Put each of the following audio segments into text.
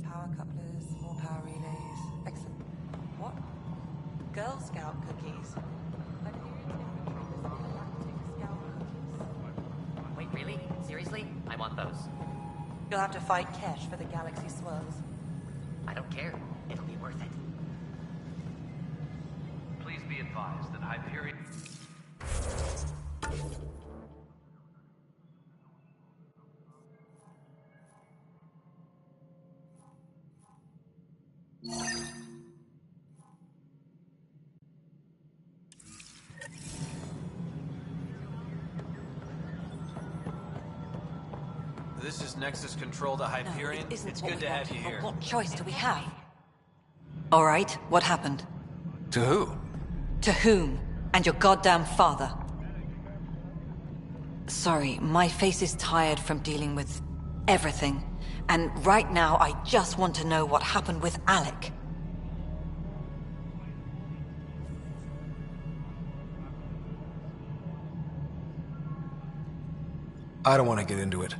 Power couplers, more power relays. Excellent. What? Girl Scout cookies. Wait, really? Seriously? I want those. You'll have to fight Kesh for the galaxy swirls. I don't care. It'll be worth it. Please be advised that Hyperion... This is Nexus Control to Hyperion. No, it's good to have you here. What choice do we have? All right, what happened? To who? To whom? And your goddamn father. Sorry, my face is tired from dealing with everything. And right now, I just want to know what happened with Alec. I don't want to get into it.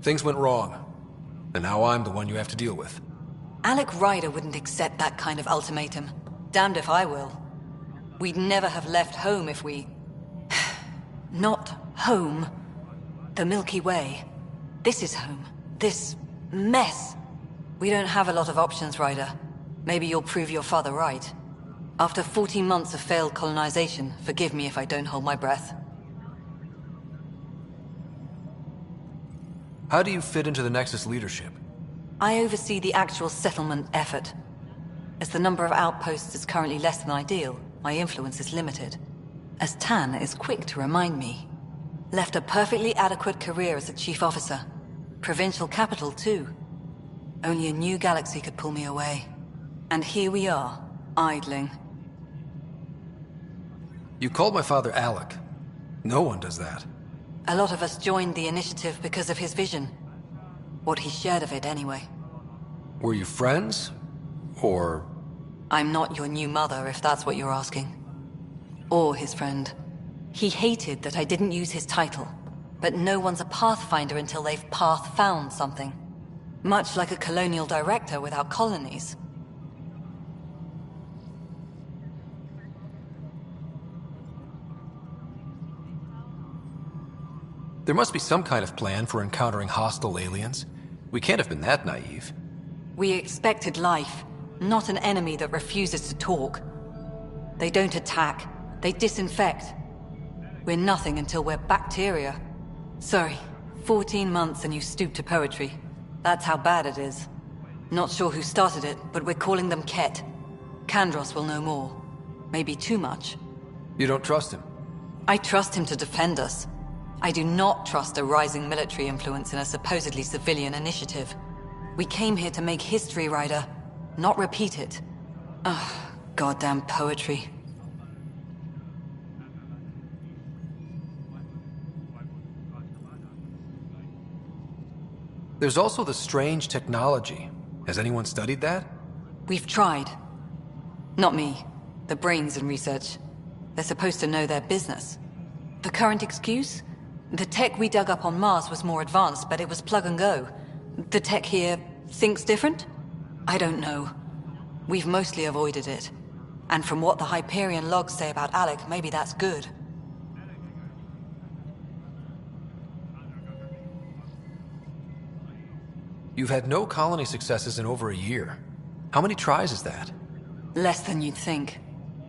Things went wrong. And now I'm the one you have to deal with. Alec Ryder wouldn't accept that kind of ultimatum. Damned if I will. We'd never have left home if we... Not home. The Milky Way. This is home. This mess. We don't have a lot of options, Ryder. Maybe you'll prove your father right. After 14 months of failed colonization, forgive me if I don't hold my breath. How do you fit into the Nexus leadership? I oversee the actual settlement effort. As the number of outposts is currently less than ideal, my influence is limited. As Tan is quick to remind me. Left a perfectly adequate career as a chief officer. Provincial capital, too. Only a new galaxy could pull me away. And here we are, idling. You called my father Alec. No one does that. A lot of us joined the initiative because of his vision. What he shared of it, anyway. Were you friends? Or... I'm not your new mother, if that's what you're asking. Or his friend. He hated that I didn't use his title. But no one's a pathfinder until they've path-found something. Much like a colonial director without colonies. There must be some kind of plan for encountering hostile aliens. We can't have been that naive. We expected life, not an enemy that refuses to talk. They don't attack, they disinfect. We're nothing until we're bacteria. Sorry, 14 months and you stoop to poetry. That's how bad it is. Not sure who started it, but we're calling them Ket. Kandros will know more. Maybe too much. You don't trust him? I trust him to defend us. I do not trust a rising military influence in a supposedly civilian initiative. We came here to make history, Ryder, not repeat it. Ugh, goddamn poetry. There's also the strange technology. Has anyone studied that? We've tried. Not me. The brains in research. They're supposed to know their business. The current excuse? The tech we dug up on Mars was more advanced, but it was plug and go. The tech here thinks different? I don't know. We've mostly avoided it. And from what the Hyperion logs say about Alec, maybe that's good. You've had no colony successes in over a year. How many tries is that? Less than you'd think.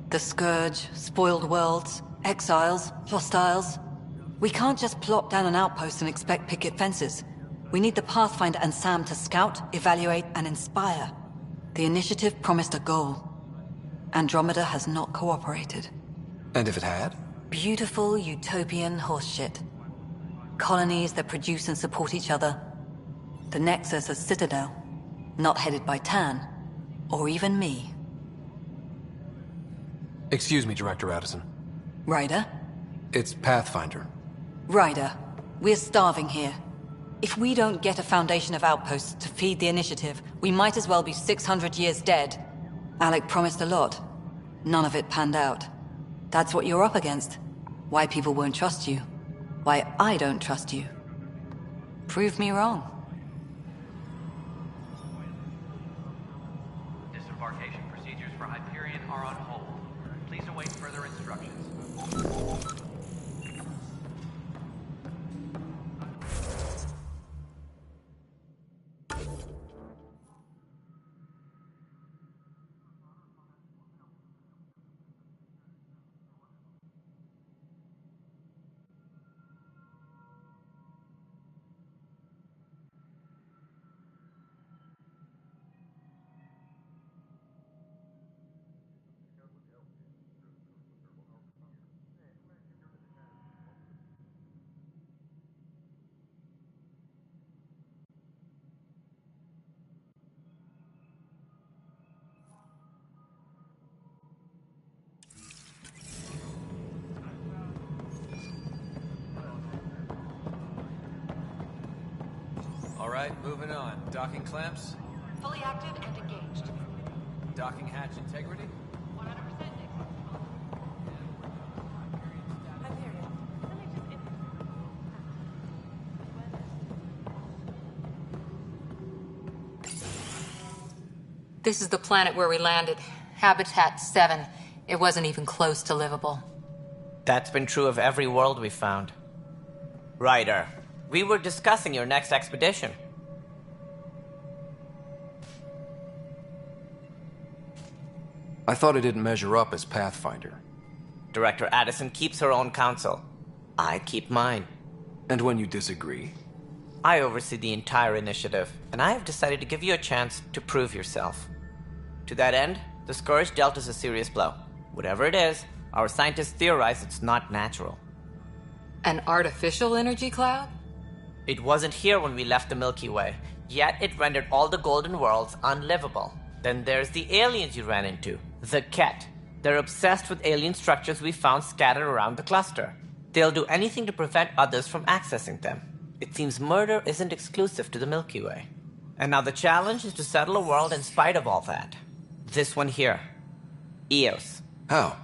The Scourge, spoiled worlds, exiles, hostiles. We can't just plop down an outpost and expect picket fences. We need the Pathfinder and Sam to scout, evaluate, and inspire. The initiative promised a goal. Andromeda has not cooperated. And if it had? Beautiful utopian horseshit. Colonies that produce and support each other. The Nexus a citadel, not headed by Tan, or even me. Excuse me, Director Addison. Ryder? It's Pathfinder. Ryder, we're starving here. If we don't get a foundation of outposts to feed the initiative, we might as well be 600 years dead. Alec promised a lot. None of it panned out. That's what you're up against. Why people won't trust you. Why I don't trust you. Prove me wrong. Embarkation procedures for Hyperion are on hold. Please await further instructions. Alright, moving on. Docking clamps? Fully active and engaged. Docking hatch integrity? 100%. This is the planet where we landed. Habitat 7. It wasn't even close to livable. That's been true of every world we've found. Ryder, we were discussing your next expedition. I thought it didn't measure up as Pathfinder. Director Addison keeps her own counsel. I keep mine. And when you disagree? I oversee the entire initiative, and I have decided to give you a chance to prove yourself. To that end, the Scourge dealt us a serious blow. Whatever it is, our scientists theorize it's not natural. An artificial energy cloud? It wasn't here when we left the Milky Way, yet it rendered all the golden worlds unlivable. Then there's the aliens you ran into, the Ket. They're obsessed with alien structures we found scattered around the cluster. They'll do anything to prevent others from accessing them. It seems murder isn't exclusive to the Milky Way. And now the challenge is to settle a world in spite of all that. This one here. Eos. How?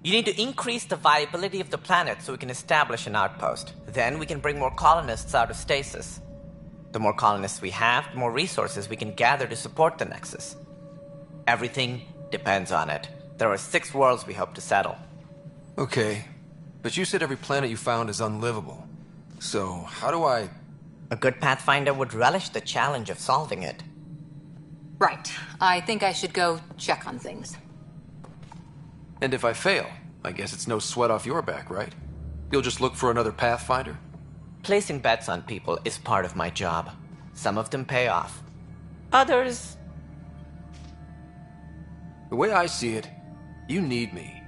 You need to increase the viability of the planet so we can establish an outpost. Then we can bring more colonists out of stasis. The more colonists we have, the more resources we can gather to support the Nexus. Everything depends on it. There are 6 worlds we hope to settle. Okay, but you said every planet you found is unlivable. So, how do I... A good Pathfinder would relish the challenge of solving it. Right. I think I should go check on things. And if I fail, I guess it's no sweat off your back, right? You'll just look for another Pathfinder? Placing bets on people is part of my job. Some of them pay off. Others... The way I see it, you need me.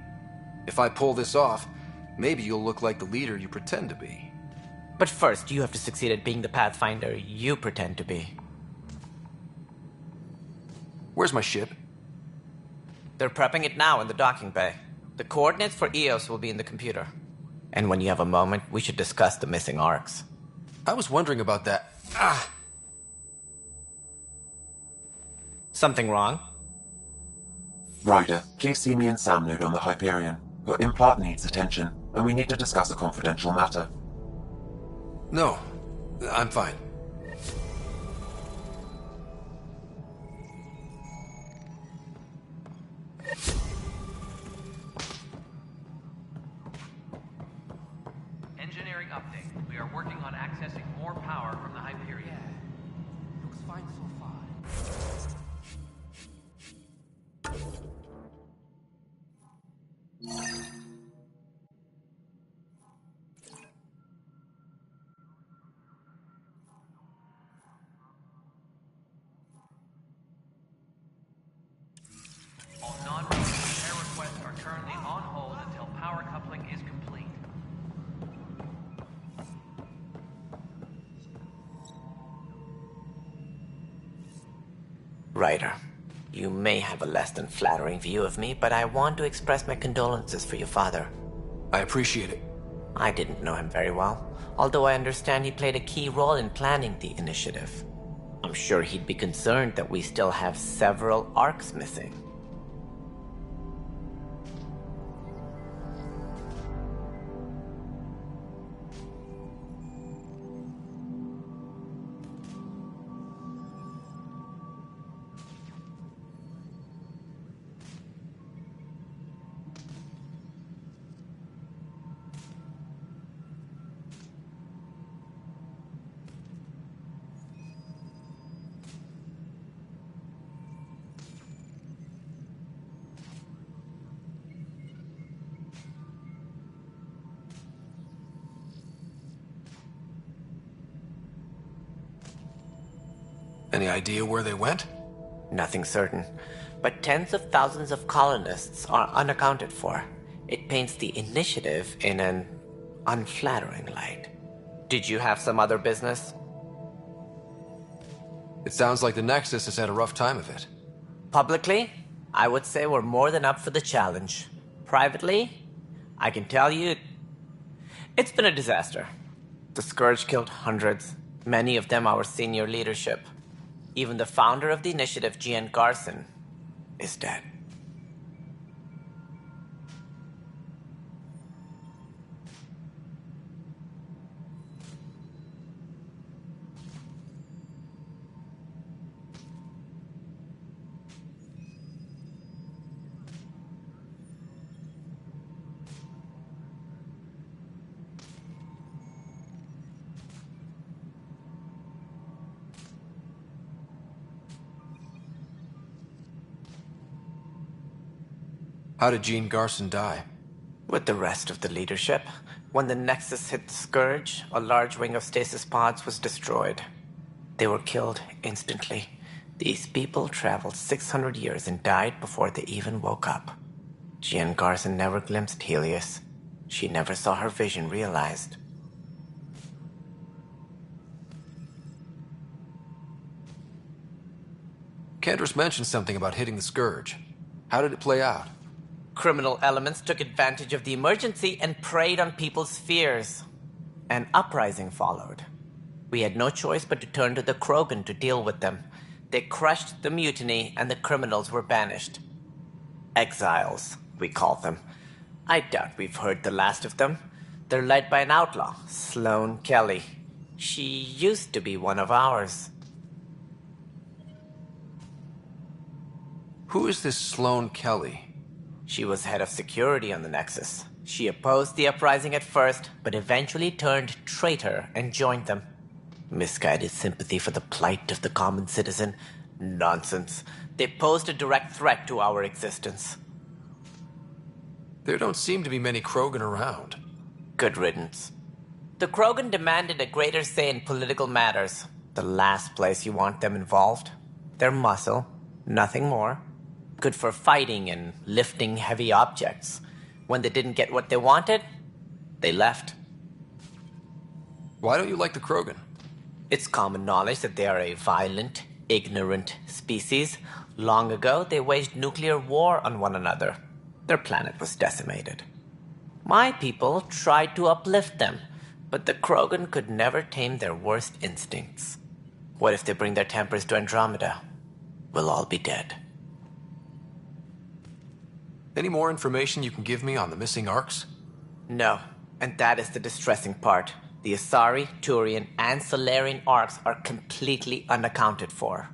If I pull this off, maybe you'll look like the leader you pretend to be. But first, you have to succeed at being the Pathfinder you pretend to be. Where's my ship? They're prepping it now in the docking bay. The coordinates for Eos will be in the computer. And when you have a moment, we should discuss the missing arcs. I was wondering about that. Something wrong? Ryder, please see me and Sam Node on the Hyperion. Your implant needs attention, and we need to discuss a confidential matter. No, I'm fine. Engineering update. We are working on accessing more power from the Hyperion. Looks fine so far. All non-repeat repair requests are currently on hold until power coupling is complete. Ryder, you may have a less than flattering view of me, but I want to express my condolences for your father. I appreciate it. I didn't know him very well, although I understand he played a key role in planning the initiative. I'm sure he'd be concerned that we still have several arcs missing. Any idea where they went? Nothing certain, but tens of thousands of colonists are unaccounted for. It paints the initiative in an unflattering light. Did you have some other business? It sounds like the Nexus has had a rough time of it. Publicly, I would say we're more than up for the challenge. Privately, I can tell you, it's been a disaster. The Scourge killed hundreds, many of them our senior leadership. Even the founder of the initiative, Gian Garson, is dead. How did Jean Garson die? With the rest of the leadership, when the Nexus hit the Scourge, a large wing of stasis pods was destroyed. They were killed instantly. These people traveled 600 years and died before they even woke up. Jean Garson never glimpsed Helios. She never saw her vision realized. Cantor's mentioned something about hitting the Scourge. How did it play out? Criminal elements took advantage of the emergency and preyed on people's fears. An uprising followed. We had no choice but to turn to the Krogan to deal with them. They crushed the mutiny and the criminals were banished. Exiles, we call them. I doubt we've heard the last of them. They're led by an outlaw, Sloane Kelly. She used to be one of ours. Who is this Sloane Kelly? She was head of security on the Nexus. She opposed the uprising at first, but eventually turned traitor and joined them. Misguided sympathy for the plight of the common citizen? Nonsense. They posed a direct threat to our existence. There don't seem to be many Krogan around. Good riddance. The Krogan demanded a greater say in political matters. The last place you want them involved. They're muscle, nothing more. Good for fighting and lifting heavy objects. When they didn't get what they wanted, they left. Why don't you like the Krogan? It's common knowledge that they are a violent, ignorant species. Long ago, they waged nuclear war on one another. Their planet was decimated. My people tried to uplift them, but the Krogan could never tame their worst instincts. What if they bring their tempers to Andromeda? We'll all be dead. Any more information you can give me on the missing arcs? No, and that is the distressing part. The Asari, Turian, and Solarian arcs are completely unaccounted for.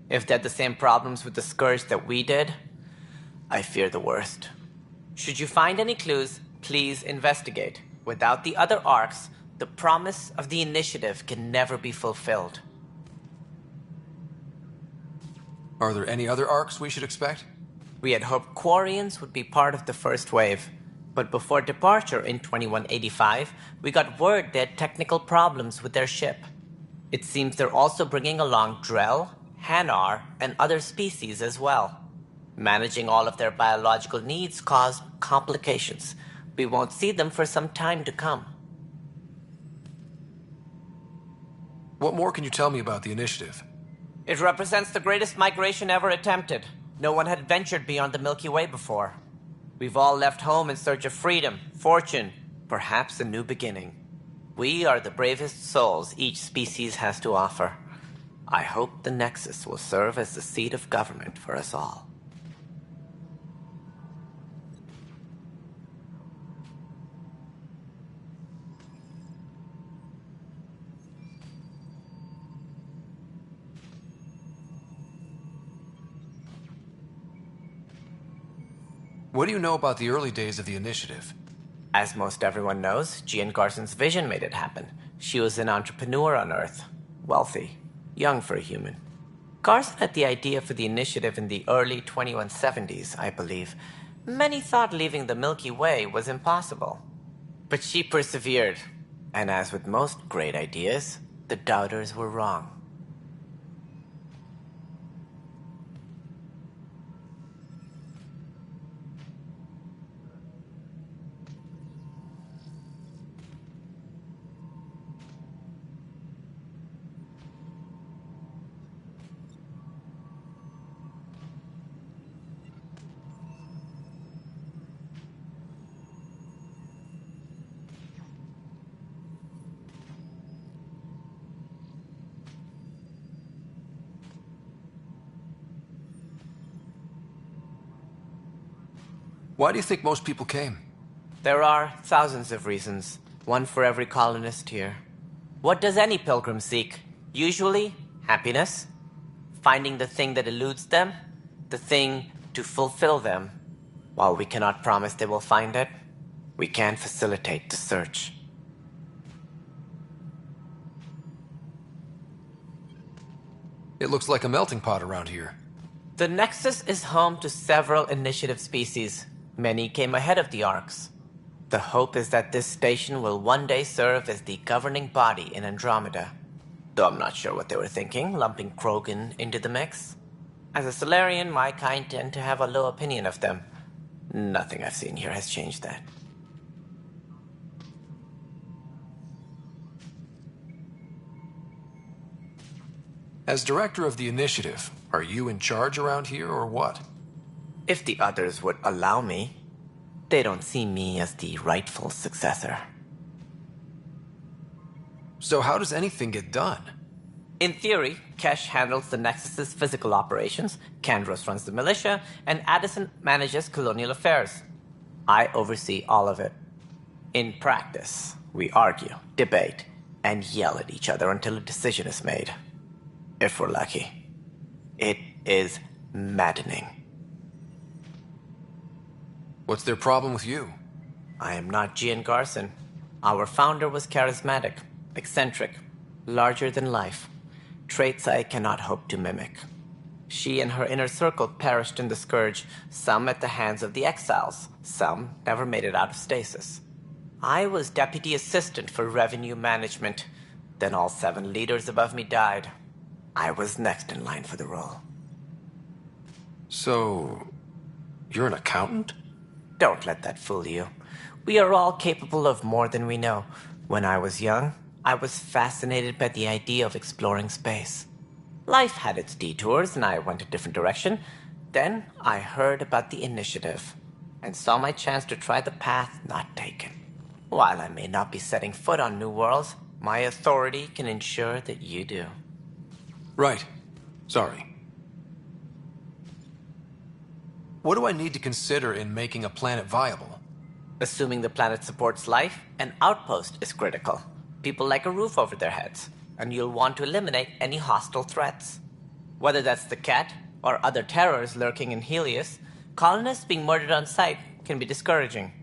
If they had the same problems with the Scourge that we did, I fear the worst. Should you find any clues, please investigate. Without the other arcs, the promise of the initiative can never be fulfilled. Are there any other arcs we should expect? We had hoped Quarians would be part of the first wave, but before departure in 2185, we got word they had technical problems with their ship. It seems they're also bringing along Drell, Hanar, and other species as well. Managing all of their biological needs caused complications. We won't see them for some time to come. What more can you tell me about the initiative? It represents the greatest migration ever attempted. No one had ventured beyond the Milky Way before. We've all left home in search of freedom, fortune, perhaps a new beginning. We are the bravest souls each species has to offer. I hope the Nexus will serve as the seat of government for us all. What do you know about the early days of the initiative? As most everyone knows, Jean Garson's vision made it happen. She was an entrepreneur on Earth. Wealthy. Young for a human. Garson had the idea for the initiative in the early 2170s, I believe. Many thought leaving the Milky Way was impossible. But she persevered. And as with most great ideas, the doubters were wrong. Why do you think most people came? There are thousands of reasons, one for every colonist here. What does any pilgrim seek? Usually, happiness. Finding the thing that eludes them, the thing to fulfill them. While we cannot promise they will find it, we can facilitate the search. It looks like a melting pot around here. The Nexus is home to several initiative species. Many came ahead of the Arks. The hope is that this station will one day serve as the governing body in Andromeda. Though I'm not sure what they were thinking, lumping Krogan into the mix. As a Solarian, my kind tend to have a low opinion of them. Nothing I've seen here has changed that. As director of the initiative, are you in charge around here or what? If the others would allow me, they don't see me as the rightful successor. So how does anything get done? In theory, Kesh handles the Nexus's physical operations, Kandros runs the militia, and Addison manages colonial affairs. I oversee all of it. In practice, we argue, debate, and yell at each other until a decision is made. If we're lucky. It is maddening. What's their problem with you? I am not Gian Garson. Our founder was charismatic, eccentric, larger than life. Traits I cannot hope to mimic. She and her inner circle perished in the Scourge, some at the hands of the Exiles, some never made it out of stasis. I was deputy assistant for revenue management. Then all 7 leaders above me died. I was next in line for the role. So, you're an accountant? Don't let that fool you. We are all capable of more than we know. When I was young, I was fascinated by the idea of exploring space. Life had its detours, and I went a different direction. Then I heard about the initiative, and saw my chance to try the path not taken. While I may not be setting foot on new worlds, my authority can ensure that you do. Right. Sorry. What do I need to consider in making a planet viable? Assuming the planet supports life, an outpost is critical. People like a roof over their heads, and you'll want to eliminate any hostile threats. Whether that's the cat, or other terrors lurking in Helios, colonists being murdered on sight can be discouraging.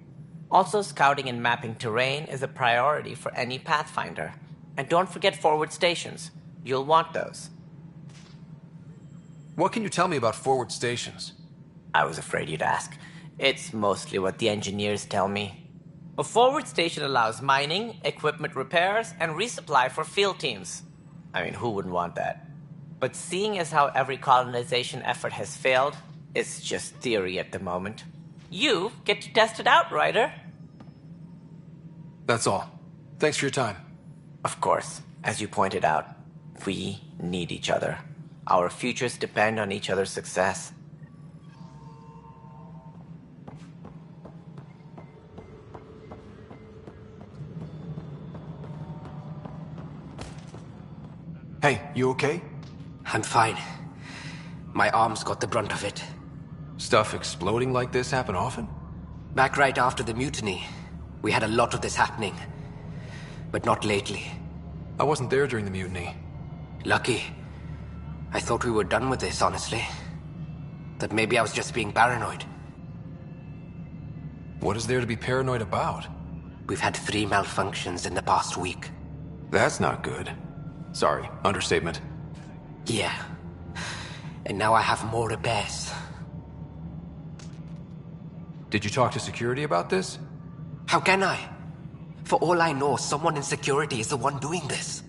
Also, scouting and mapping terrain is a priority for any Pathfinder. And don't forget forward stations. You'll want those. What can you tell me about forward stations? I was afraid you'd ask. It's mostly what the engineers tell me. A forward station allows mining, equipment repairs, and resupply for field teams. I mean, who wouldn't want that? But seeing as how every colonization effort has failed, it's just theory at the moment. You get to test it out, Ryder. That's all. Thanks for your time. Of course, as you pointed out, we need each other. Our futures depend on each other's success. Hey, you okay? I'm fine. My arms got the brunt of it. Stuff exploding like this happen often? Back right after the mutiny, we had a lot of this happening. But not lately. I wasn't there during the mutiny. Lucky. I thought we were done with this, honestly. That maybe I was just being paranoid. What is there to be paranoid about? We've had 3 malfunctions in the past week. That's not good. Sorry, understatement. Yeah. And now I have more repairs. Did you talk to security about this? How can I? For all I know, someone in security is the one doing this.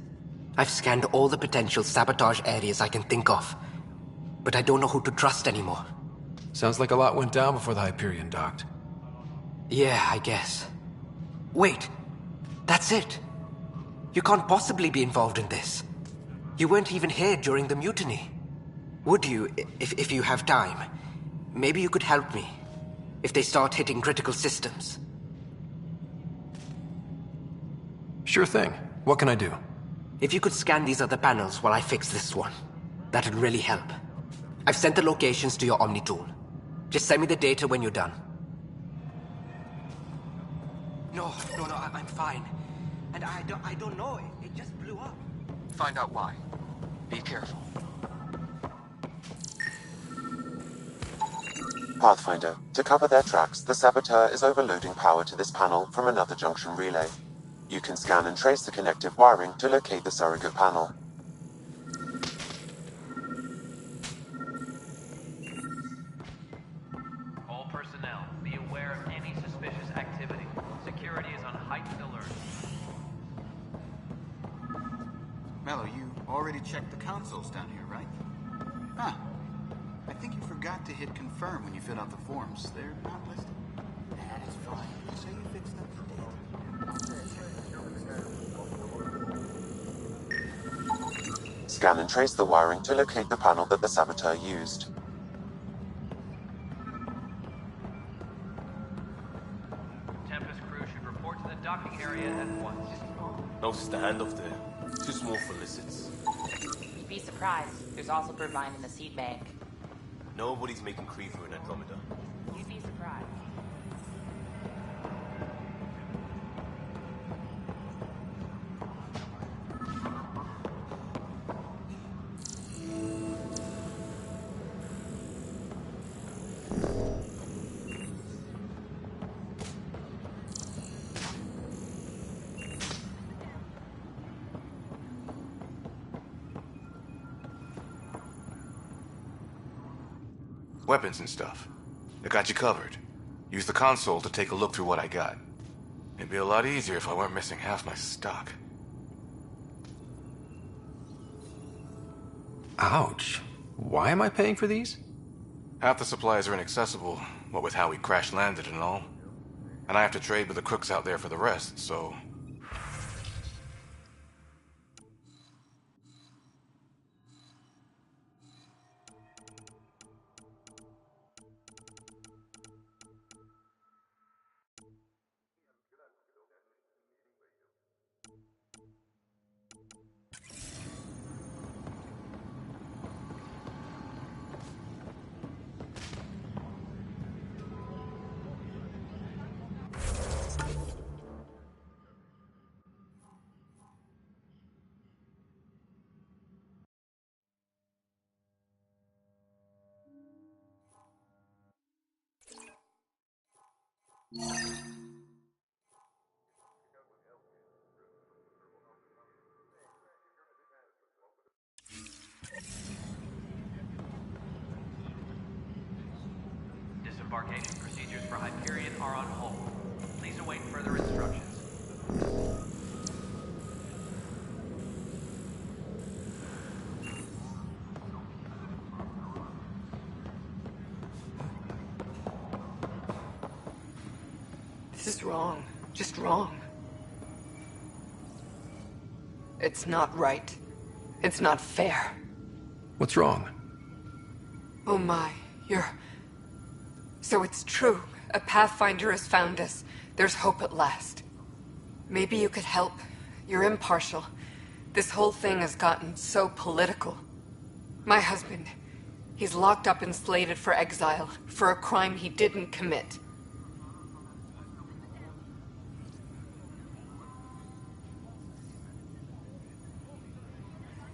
I've scanned all the potential sabotage areas I can think of. But I don't know who to trust anymore. Sounds like a lot went down before the Hyperion docked. Yeah, I guess. Wait. That's it. You can't possibly be involved in this. You weren't even here during the mutiny. Would you, if you have time? Maybe you could help me. If they start hitting critical systems. Sure thing. What can I do? If you could scan these other panels while I fix this one, that'd really help. I've sent the locations to your Omni tool. Just send me the data when you're done. No, I'm fine. And I don't know, it just blew up. Find out why. Be careful. Pathfinder, to cover their tracks, the saboteur is overloading power to this panel from another junction relay. You can scan and trace the connective wiring to locate the surrogate panel. All personnel, be aware of any suspicious activity. Security is on heightened alert. Mello, you already checked the consoles down here, right? Huh. I think you forgot to hit confirm when you filled out the forms. They're not listed. That is fine. So you fixed them today. Scan and trace the wiring to locate the panel that the saboteur used. Tempest crew should report to the docking area at once. No standoff there. Too small for lizards. You'd be surprised. There's also Birdvine in the seed bank. Nobody's making creeper in Andromeda. You'd be surprised. Weapons and stuff. I got you covered. Use the console to take a look through what I got. It'd be a lot easier if I weren't missing half my stock. Ouch. Why am I paying for these? Half the supplies are inaccessible, what with how we crash-landed and all. And I have to trade with the crooks out there for the rest, so... Disembarkation procedures for Hyperion are on hold. Please await further instructions. This is wrong. Just wrong. It's not right. It's not fair. What's wrong? Oh my, So it's true. A Pathfinder has found us. There's hope at last. Maybe you could help. You're impartial. This whole thing has gotten so political. My husband, he's locked up and slated for exile for a crime he didn't commit.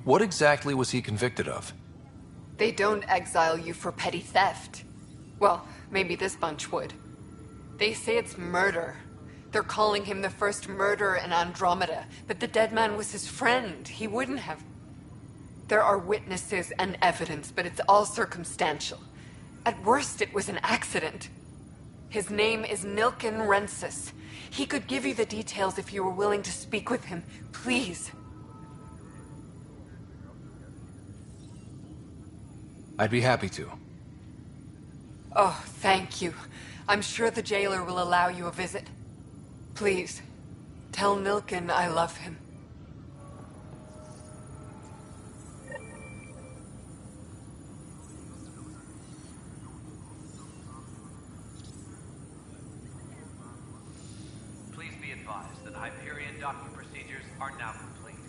What exactly was he convicted of? They don't exile you for petty theft. Well, maybe this bunch would. They say it's murder. They're calling him the first murderer in Andromeda, but the dead man was his friend. He wouldn't have... There are witnesses and evidence, but it's all circumstantial. At worst, it was an accident. His name is Nilken Rensis. He could give you the details if you were willing to speak with him. Please. I'd be happy to. Oh, thank you. I'm sure the jailer will allow you a visit. Please, tell Nilken I love him. Please be advised that Hyperion docking procedures are now complete.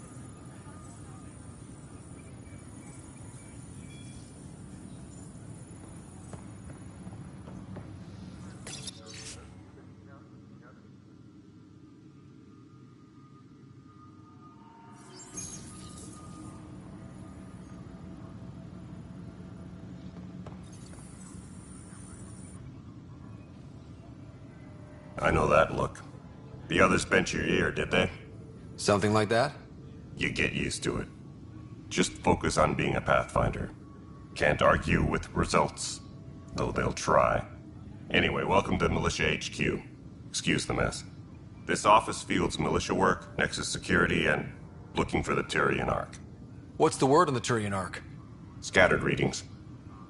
I know that look. The others bent your ear, did they? Something like that? You get used to it. Just focus on being a Pathfinder. Can't argue with results, though they'll try. Anyway, welcome to Militia HQ. Excuse the mess. This office fields militia work, Nexus security, and looking for the Tyrian Ark. What's the word on the Tyrian Ark? Scattered readings.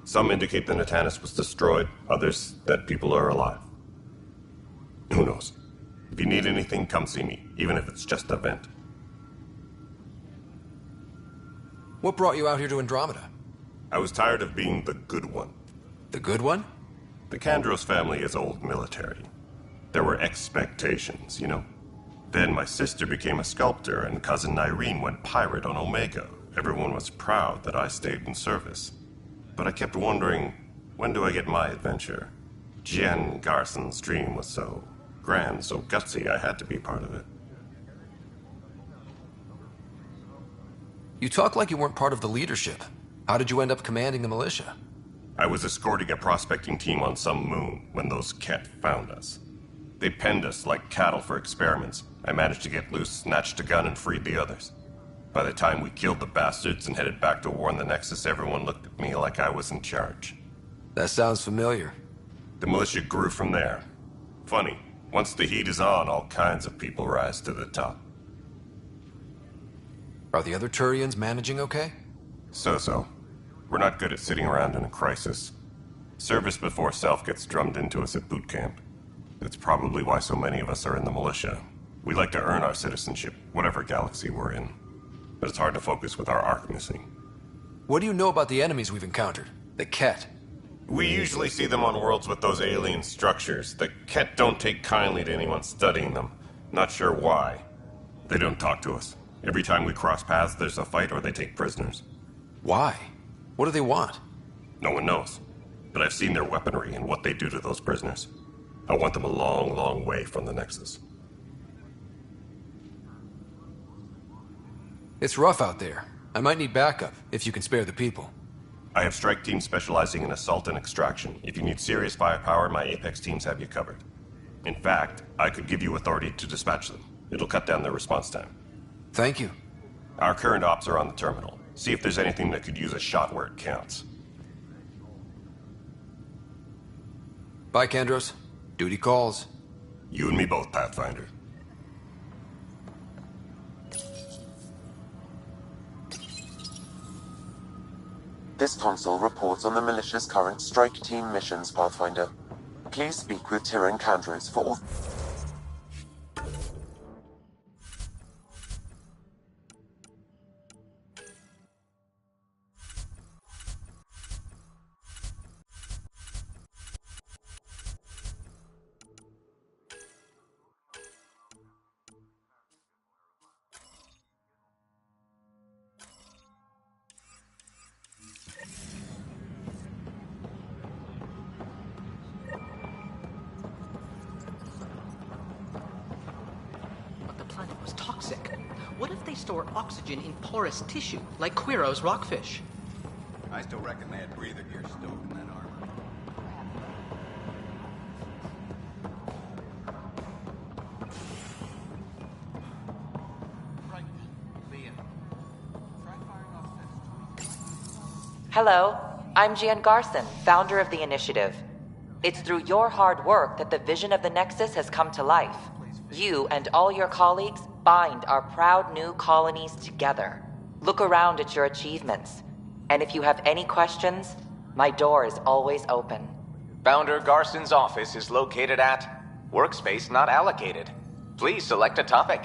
Some indicate the Natanus was destroyed, others that people are alive. Who knows? If you need anything, come see me, even if it's just a vent. What brought you out here to Andromeda? I was tired of being the good one. The good one? The Kandros family is old military. There were expectations, you know? Then my sister became a sculptor and cousin Irene went pirate on Omega. Everyone was proud that I stayed in service. But I kept wondering, when do I get my adventure? Jen Garson's dream was so grand, so gutsy, I had to be part of it. You talk like you weren't part of the leadership. How did you end up commanding the militia? I was escorting a prospecting team on some moon when those Ket found us. They penned us like cattle for experiments. I managed to get loose, snatched a gun, and freed the others. By the time we killed the bastards and headed back to warn the Nexus, everyone looked at me like I was in charge. That sounds familiar. The militia grew from there. Funny, once the heat is on, all kinds of people rise to the top. Are the other Turians managing okay? So-so. We're not good at sitting around in a crisis. Service before self gets drummed into us at boot camp. That's probably why so many of us are in the militia. We like to earn our citizenship, whatever galaxy we're in. But it's hard to focus with our arc missing. What do you know about the enemies we've encountered? The Ket? We usually see them on worlds with those alien structures. The Ket don't take kindly to anyone studying them. Not sure why. They don't talk to us. Every time we cross paths, there's a fight or they take prisoners. Why? What do they want? No one knows. But I've seen their weaponry and what they do to those prisoners. I want them a long, long way from the Nexus. It's rough out there. I might need backup, if you can spare the people. I have strike teams specializing in assault and extraction. If you need serious firepower, my Apex teams have you covered. In fact, I could give you authority to dispatch them. It'll cut down their response time. Thank you. Our current ops are on the terminal. See if there's anything that could use a shot where it counts. Bye, Kandros. Duty calls. You and me both, Pathfinder. This console reports on the militia's current strike team missions, Pathfinder. Please speak with Tyrian Kandros for all... What if they store oxygen in porous tissue, like Quiro's rockfish? I still reckon they had breather gear stowed in that armor. Hello, I'm Jan Garson, founder of the initiative. It's through your hard work that the vision of the Nexus has come to life. You and all your colleagues bind our proud new colonies together. Look around at your achievements. And if you have any questions, my door is always open. Founder Garson's office is located at Workspace Not Allocated. Please select a topic.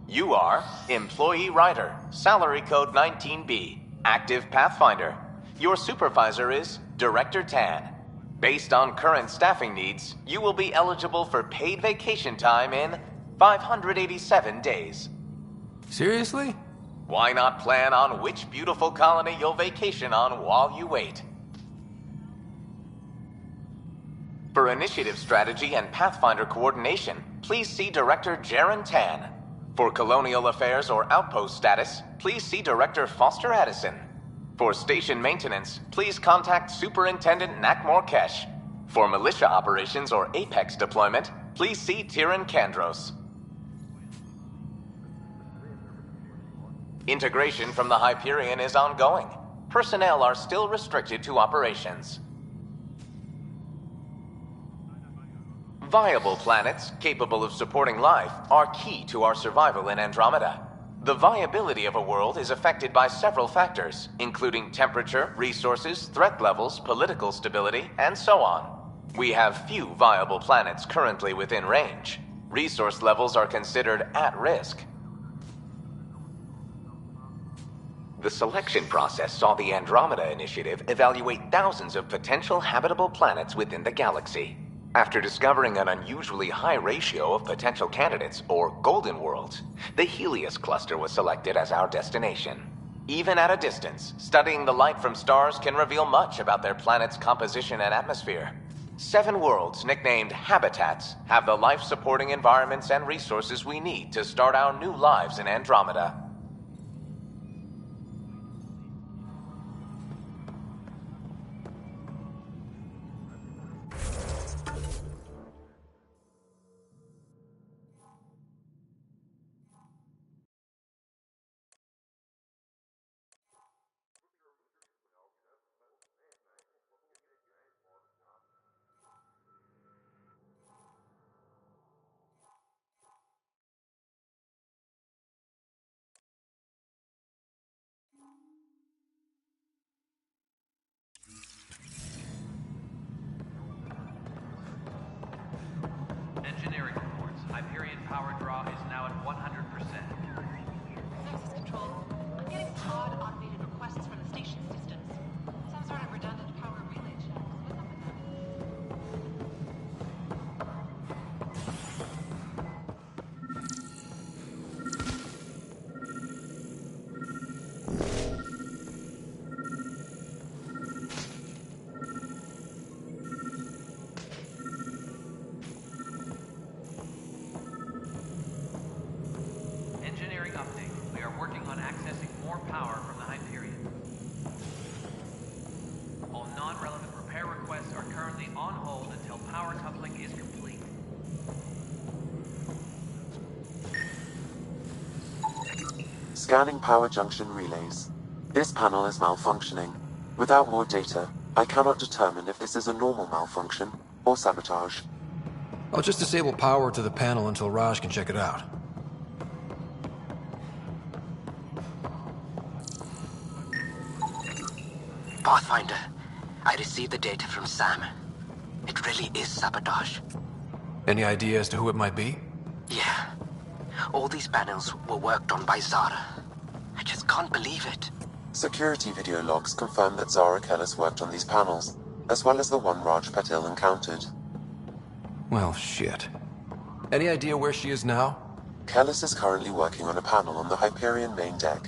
You are Employee Writer, Salary Code 19B, Active Pathfinder. Your supervisor is Director Tan. Based on current staffing needs, you will be eligible for paid vacation time in 587 days. Seriously? Why not plan on which beautiful colony you'll vacation on while you wait? For initiative strategy and Pathfinder coordination, please see Director Jaren Tan. For colonial affairs or outpost status, please see Director Foster Addison. For station maintenance, please contact Superintendent Nakmor Kesh. For militia operations or Apex deployment, please see Tyrion Kandros. Integration from the Hyperion is ongoing. Personnel are still restricted to operations. Viable planets capable of supporting life are key to our survival in Andromeda. The viability of a world is affected by several factors, including temperature, resources, threat levels, political stability, and so on. We have few viable planets currently within range. Resource levels are considered at risk. The selection process saw the Andromeda Initiative evaluate thousands of potential habitable planets within the galaxy. After discovering an unusually high ratio of potential candidates, or golden worlds, the Helios cluster was selected as our destination. Even at a distance, studying the light from stars can reveal much about their planet's composition and atmosphere. 7 worlds, nicknamed habitats, have the life-supporting environments and resources we need to start our new lives in Andromeda. Engineering reports. Hyperion power draw is now at 100%. Nexus Control. I'm getting odd automated requests from the station systems. Some sort of redundant power relay check. What's up with that? Engineering update. We are working on accessing more power from the Hyperion. All non-relevant repair requests are currently on hold until power coupling is complete. Scanning power junction relays. This panel is malfunctioning. Without more data, I cannot determine if this is a normal malfunction or sabotage. I'll just disable power to the panel until Raj can check it out. Pathfinder, I received the data from Sam. It really is sabotage. Any idea as to who it might be? Yeah. All these panels were worked on by Zara. I just can't believe it. Security video logs confirm that Zara Kellis worked on these panels, as well as the one Raj Patil encountered. Well, shit. Any idea where she is now? Kellis is currently working on a panel on the Hyperion main deck.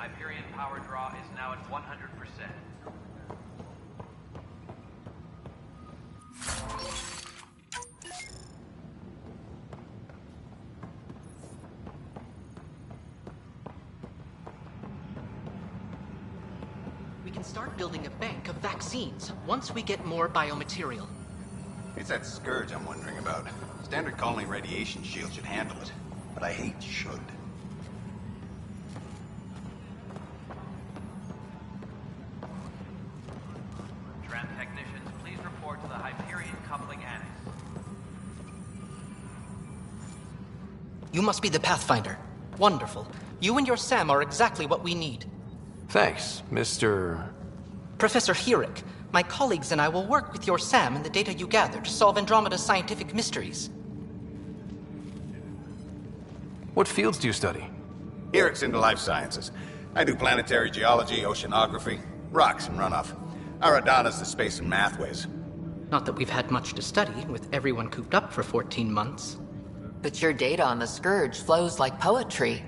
Hyperion power draw is now at 100%. We can start building a bank of vaccines once we get more biomaterial. It's that scourge I'm wondering about. Standard colony radiation shield should handle it, but I hate should. Tram technicians, please report to the Hyperion coupling annex. You must be the Pathfinder. Wonderful. You and your Sam are exactly what we need. Thanks, Mr. Professor Herrick, my colleagues and I will work with your Sam and the data you gather to solve Andromeda's scientific mysteries. What fields do you study? Herrick's into life sciences. I do planetary geology, oceanography, rocks and runoff. Aradana's the space and mathways. Not that we've had much to study, with everyone cooped up for 14 months. But your data on the Scourge flows like poetry.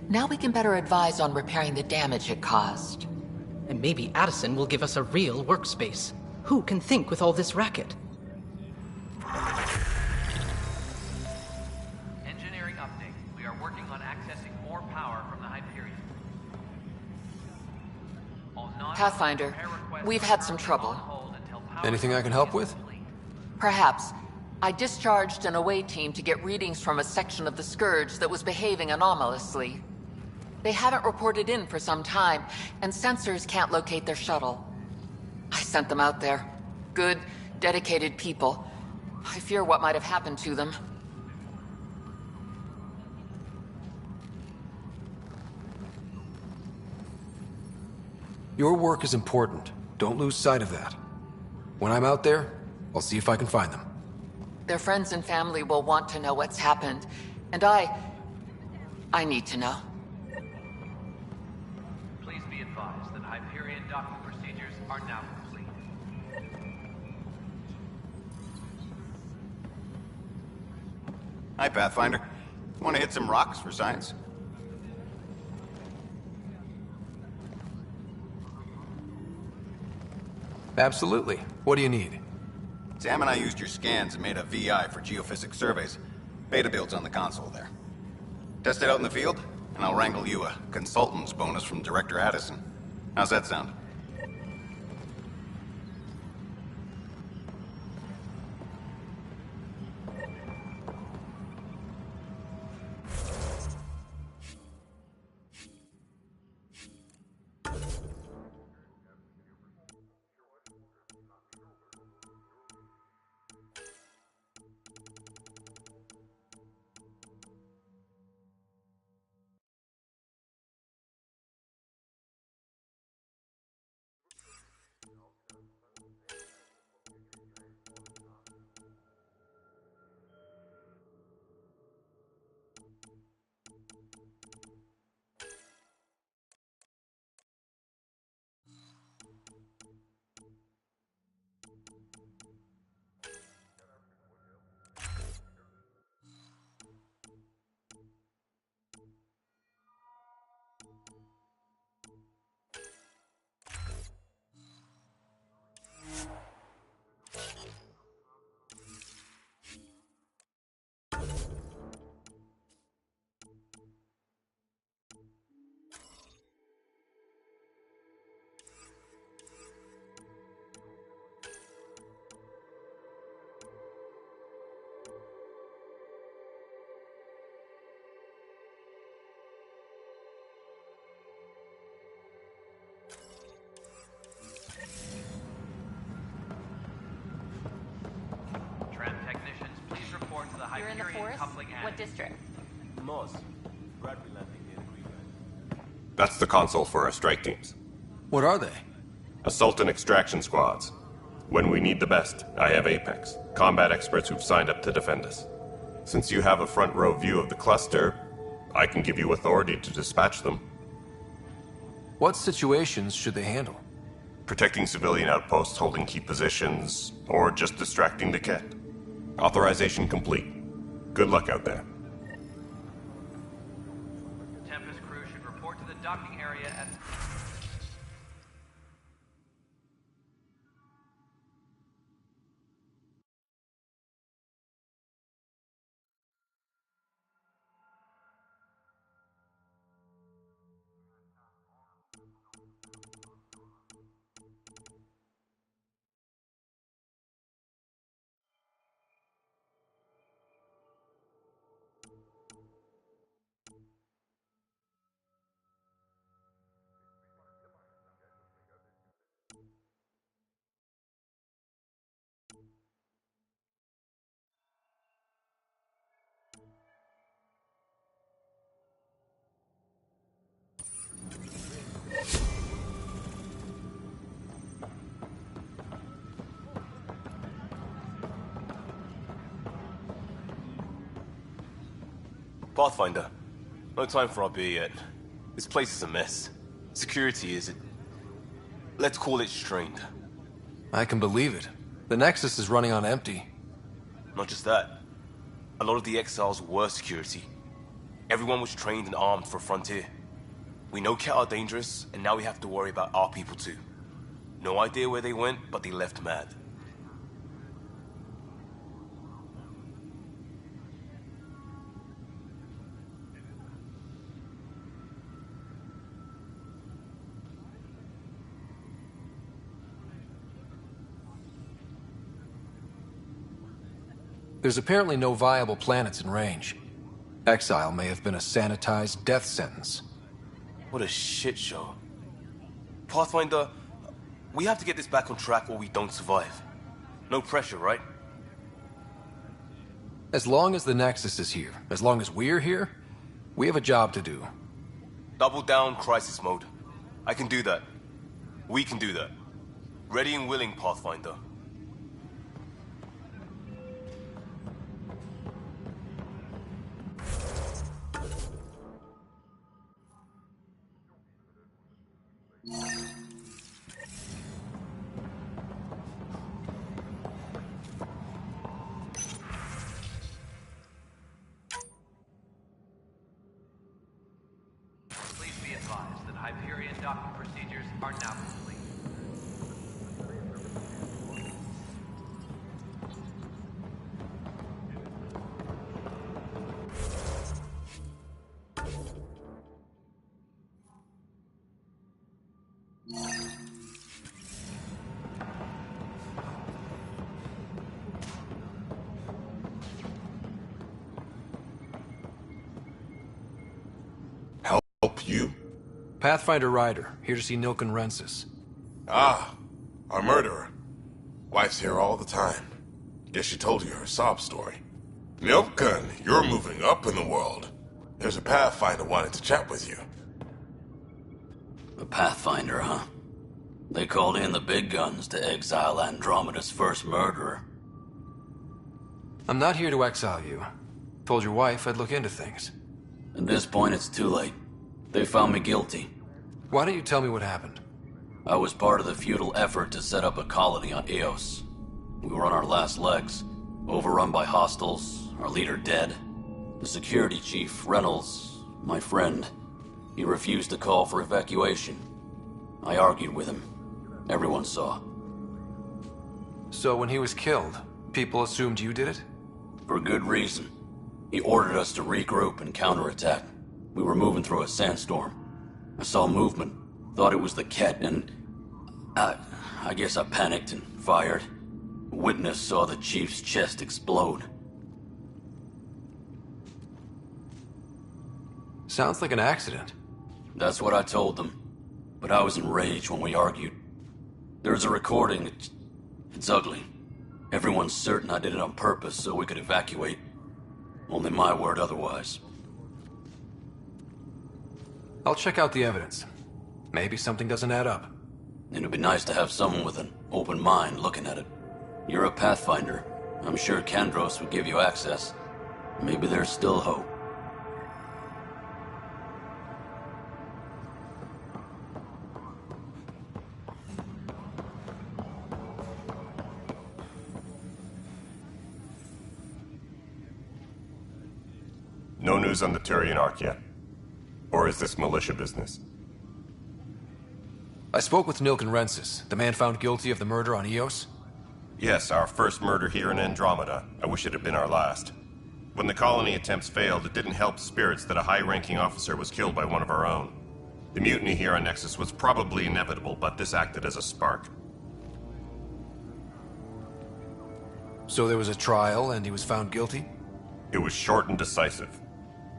Now we can better advise on repairing the damage it caused. And maybe Addison will give us a real workspace. Who can think with all this racket? Engineering update. We are working on accessing more power from the Hyperion. Pathfinder, we've had some trouble. Anything I can help with? Perhaps. I discharged an away team to get readings from a section of the Scourge that was behaving anomalously. They haven't reported in for some time, and sensors can't locate their shuttle. I sent them out there. Good, dedicated people. I fear what might have happened to them. Your work is important. Don't lose sight of that. When I'm out there, I'll see if I can find them. Their friends and family will want to know what's happened, and I need to know. Please be advised that Hyperion docking procedures are now complete. Hi, Pathfinder. Want to hit some rocks for science? Absolutely. What do you need? Sam and I used your scans and made a VI for geophysics surveys. Beta builds on the console there. Test it out in the field, and I'll wrangle you a consultant's bonus from Director Addison. How's that sound? You're in the forest? What district? Moss. Bradley landing near the Green. That's the console for our strike teams. What are they? Assault and extraction squads. When we need the best, I have Apex, combat experts who've signed up to defend us. Since you have a front row view of the cluster, I can give you authority to dispatch them. What situations should they handle? Protecting civilian outposts holding key positions, or just distracting the Ket. Authorization complete. Good luck out there. Tempest crew should report to the docking area at Pathfinder, no time for our beer yet. This place is a mess. Security is... let's call it strained. I can believe it. The Nexus is running on empty. Not just that. A lot of the exiles were security. Everyone was trained and armed for Frontier. We know Cat are dangerous, and now we have to worry about our people too. No idea where they went, but they left mad. There's apparently no viable planets in range. Exile may have been a sanitized death sentence. What a shit show. Pathfinder, we have to get this back on track or we don't survive. No pressure, right? As long as the Nexus is here, as long as we're here, we have a job to do. Double down crisis mode. I can do that. We can do that. Ready and willing, Pathfinder. Please be advised that Hyperion docking procedures are now complete. Help you? Pathfinder Ryder, here to see Nilken Rensis. Ah, our murderer. Wife's here all the time. Guess she told you her sob story. Nilken, you're moving up in the world. There's a Pathfinder wanting to chat with you. A Pathfinder, huh? They called in the big guns to exile Andromeda's first murderer. I'm not here to exile you. Told your wife I'd look into things. At this point, it's too late. They found me guilty. Why don't you tell me what happened? I was part of the futile effort to set up a colony on Eos. We were on our last legs, overrun by hostiles, our leader dead. The security chief, Reynolds, my friend, he refused to call for evacuation. I argued with him. Everyone saw. So when he was killed, people assumed you did it? For good reason. He ordered us to regroup and counterattack. We were moving through a sandstorm. I saw movement, thought it was the Ket, and I guess I panicked and fired. A witness saw the chief's chest explode. Sounds like an accident. That's what I told them. But I was enraged when we argued. There's a recording. It's ugly. Everyone's certain I did it on purpose so we could evacuate. Only my word otherwise. I'll check out the evidence. Maybe something doesn't add up. It'd be nice to have someone with an open mind looking at it. You're a Pathfinder. I'm sure Kandros would give you access. Maybe there's still hope. No news on the Turian Ark yet? Or is this militia business? I spoke with Nilken Rensis, the man found guilty of the murder on Eos. Yes, our first murder here in Andromeda. I wish it had been our last. When the colony attempts failed, it didn't help spirits that a high-ranking officer was killed by one of our own. The mutiny here on Nexus was probably inevitable, but this acted as a spark. So there was a trial and he was found guilty? It was short and decisive.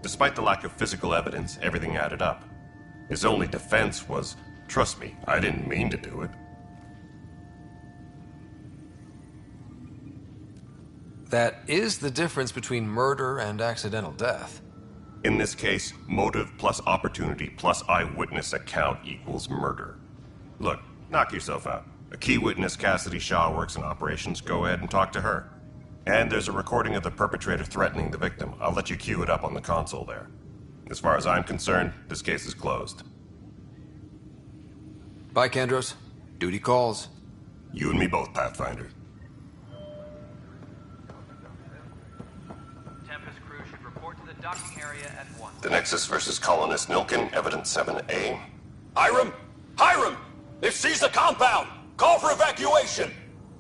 Despite the lack of physical evidence, everything added up. His only defense was, trust me, I didn't mean to do it. That is the difference between murder and accidental death. In this case, motive plus opportunity plus eyewitness account equals murder. Look, knock yourself out. A key witness, Cassidy Shaw, works in operations. Go ahead and talk to her. And there's a recording of the perpetrator threatening the victim. I'll let you cue it up on the console there. As far as I'm concerned, this case is closed. Bye, Kandros. Duty calls. You and me both, Pathfinder. Tempest crew should report to the docking area at once. The Nexus versus Colonist Nilkin, Evidence 7A. Hiram! Hiram! They've seized the compound! Call for evacuation!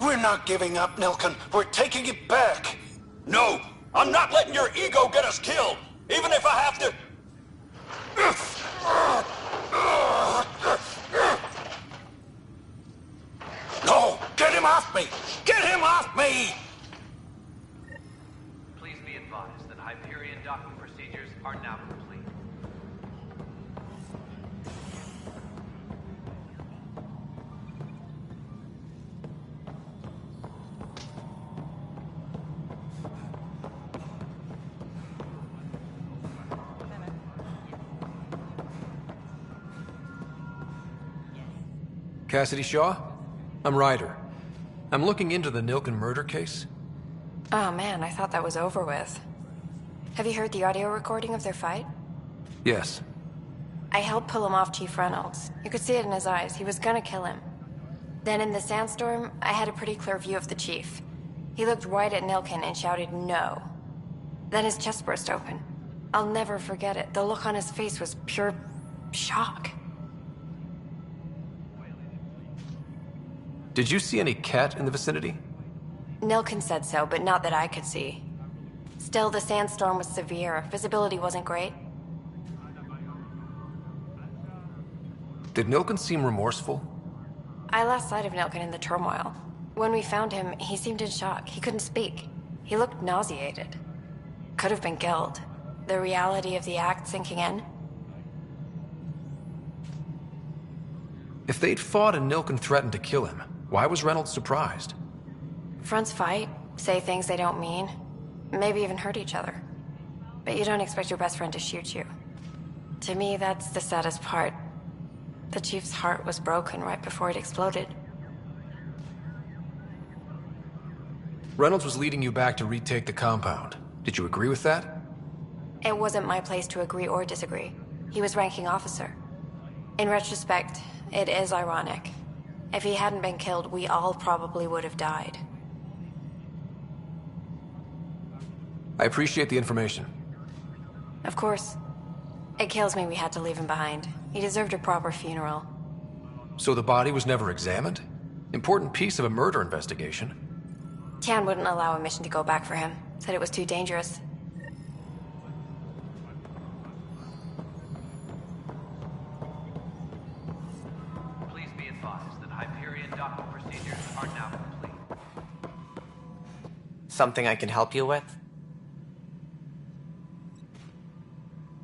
We're not giving up, Nilkin. We're taking it back. No! I'm not letting your ego get us killed! Even if I have to... No! Get him off me! Get him off me! Please be advised that Hyperion docking procedures are now complete. Cassidy Shaw? I'm Ryder. I'm looking into the Nilkin murder case. Oh man, I thought that was over with. Have you heard the audio recording of their fight? Yes. I helped pull him off Chief Reynolds. You could see it in his eyes. He was gonna kill him. Then in the sandstorm, I had a pretty clear view of the Chief. He looked right at Nilkin and shouted no. Then his chest burst open. I'll never forget it. The look on his face was pure shock. Did you see any cat in the vicinity? Nilkin said so, but not that I could see. Still, the sandstorm was severe. Visibility wasn't great. Did Nilkin seem remorseful? I lost sight of Nilkin in the turmoil. When we found him, he seemed in shock. He couldn't speak. He looked nauseated. Could have been guilt. The reality of the act sinking in. If they'd fought and Nilkin threatened to kill him, why was Reynolds surprised? Fronts fight, say things they don't mean, maybe even hurt each other. But you don't expect your best friend to shoot you. To me, that's the saddest part. The Chief's heart was broken right before it exploded. Reynolds was leading you back to retake the compound. Did you agree with that? It wasn't my place to agree or disagree. He was ranking officer. In retrospect, it is ironic. If he hadn't been killed, we all probably would have died. I appreciate the information. Of course. It kills me we had to leave him behind. He deserved a proper funeral. So the body was never examined? Important piece of a murder investigation. Tian wouldn't allow a mission to go back for him. Said it was too dangerous. Please be advised that Hyperion docking procedures are now complete. Something I can help you with?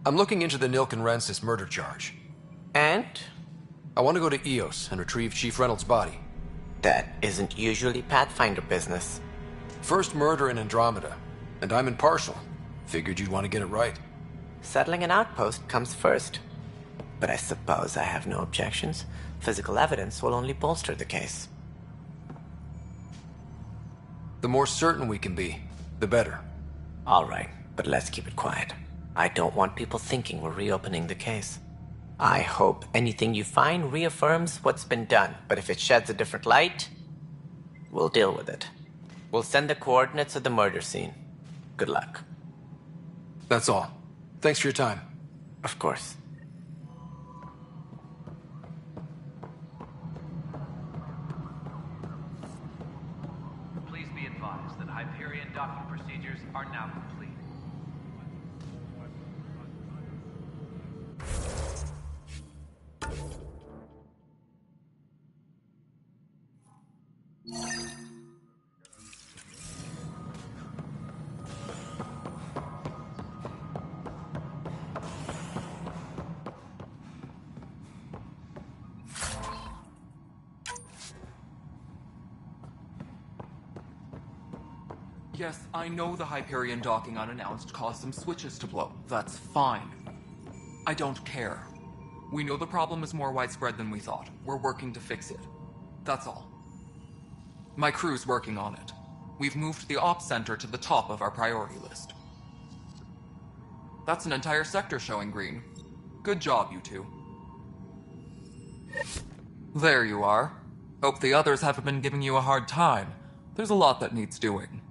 I'm looking into the Nilkin Rensis murder charge. And? I want to go to EOS and retrieve Chief Reynolds' body. That isn't usually Pathfinder business. First murder in Andromeda, and I'm impartial. Figured you'd want to get it right. Settling an outpost comes first. But I suppose I have no objections. Physical evidence will only bolster the case. The more certain we can be, the better. All right, but let's keep it quiet. I don't want people thinking we're reopening the case. I hope anything you find reaffirms what's been done, but if it sheds a different light, we'll deal with it. We'll send the coordinates of the murder scene. Good luck. That's all. Thanks for your time. Of course. Please be advised that Hyperion docking procedures are now complete. Yes, I know the Hyperion docking unannounced caused some switches to blow. That's fine. I don't care. We know the problem is more widespread than we thought. We're working to fix it. That's all. My crew's working on it. We've moved the Ops Center to the top of our priority list. That's an entire sector showing green. Good job, you two. There you are. Hope the others haven't been giving you a hard time. There's a lot that needs doing.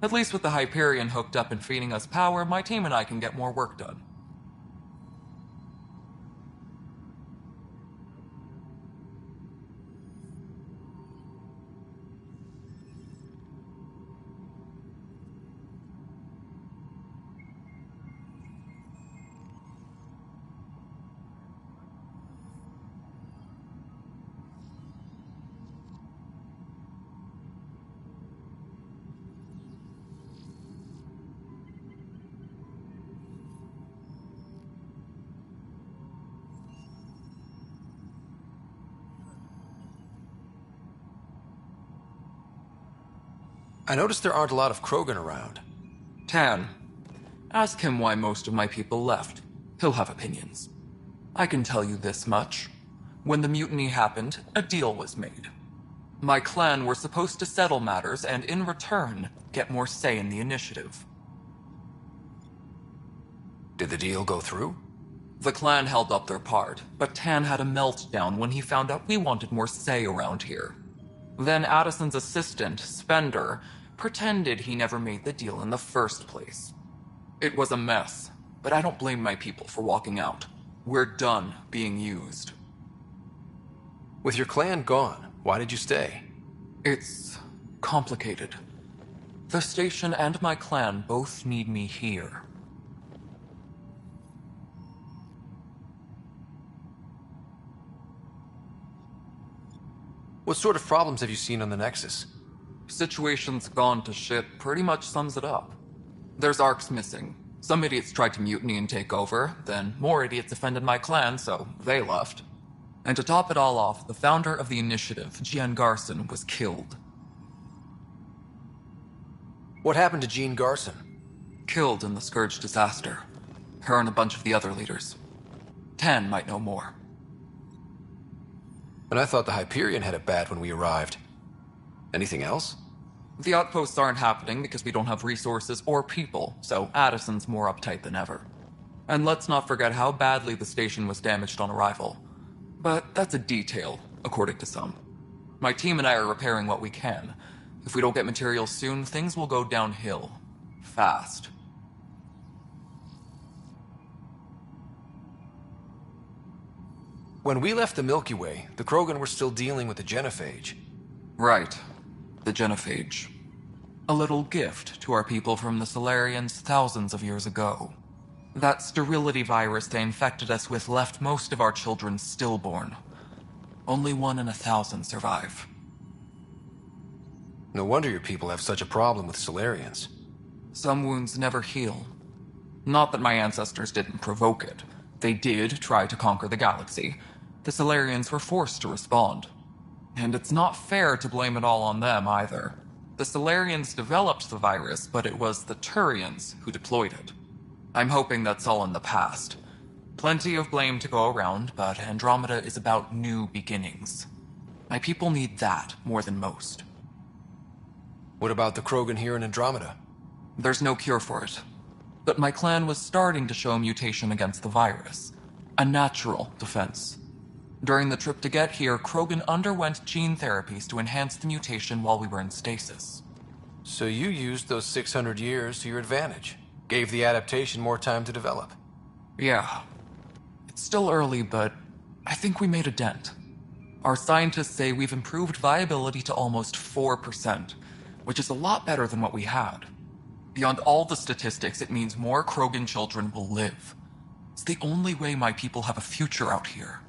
At least with the Hyperion hooked up and feeding us power, my team and I can get more work done. I noticed there aren't a lot of Krogan around. Tan, ask him why most of my people left. He'll have opinions. I can tell you this much. When the mutiny happened, a deal was made. My clan were supposed to settle matters and, in return, get more say in the initiative. Did the deal go through? The clan held up their part, but Tan had a meltdown when he found out we wanted more say around here. Then Addison's assistant, Spender, pretended he never made the deal in the first place. It was a mess, but I don't blame my people for walking out. We're done being used. With your clan gone, why did you stay? It's complicated. The station and my clan both need me here. What sort of problems have you seen on the Nexus? Situation's gone to shit pretty much sums it up. There's arcs missing. Some idiots tried to mutiny and take over, then more idiots offended my clan, so they left. And to top it all off, the founder of the initiative, Jean Garson, was killed. What happened to Jean Garson? Killed in the Scourge disaster. Her and a bunch of the other leaders. Tan might know more. And I thought the Hyperion had it bad when we arrived. Anything else? The outposts aren't happening because we don't have resources or people, so Addison's more uptight than ever. And let's not forget how badly the station was damaged on arrival. But that's a detail, according to some. My team and I are repairing what we can. If we don't get materials soon, things will go downhill. Fast. When we left the Milky Way, the Krogan were still dealing with the genophage. Right. The genophage. A little gift to our people from the Solarians thousands of years ago. That sterility virus they infected us with left most of our children stillborn. Only 1 in 1,000 survive. No wonder your people have such a problem with Solarians. Some wounds never heal. Not that my ancestors didn't provoke it. They did try to conquer the galaxy. The Solarians were forced to respond. And it's not fair to blame it all on them, either. The Solarians developed the virus, but it was the Turians who deployed it. I'm hoping that's all in the past. Plenty of blame to go around, but Andromeda is about new beginnings. My people need that more than most. What about the Krogan here in Andromeda? There's no cure for it. But my clan was starting to show a mutation against the virus. A natural defense. During the trip to get here, Krogan underwent gene therapies to enhance the mutation while we were in stasis. So you used those 600 years to your advantage. Gave the adaptation more time to develop. Yeah. It's still early, but I think we made a dent. Our scientists say we've improved viability to almost 4%, which is a lot better than what we had. Beyond all the statistics, it means more Krogan children will live. It's the only way my people have a future out here.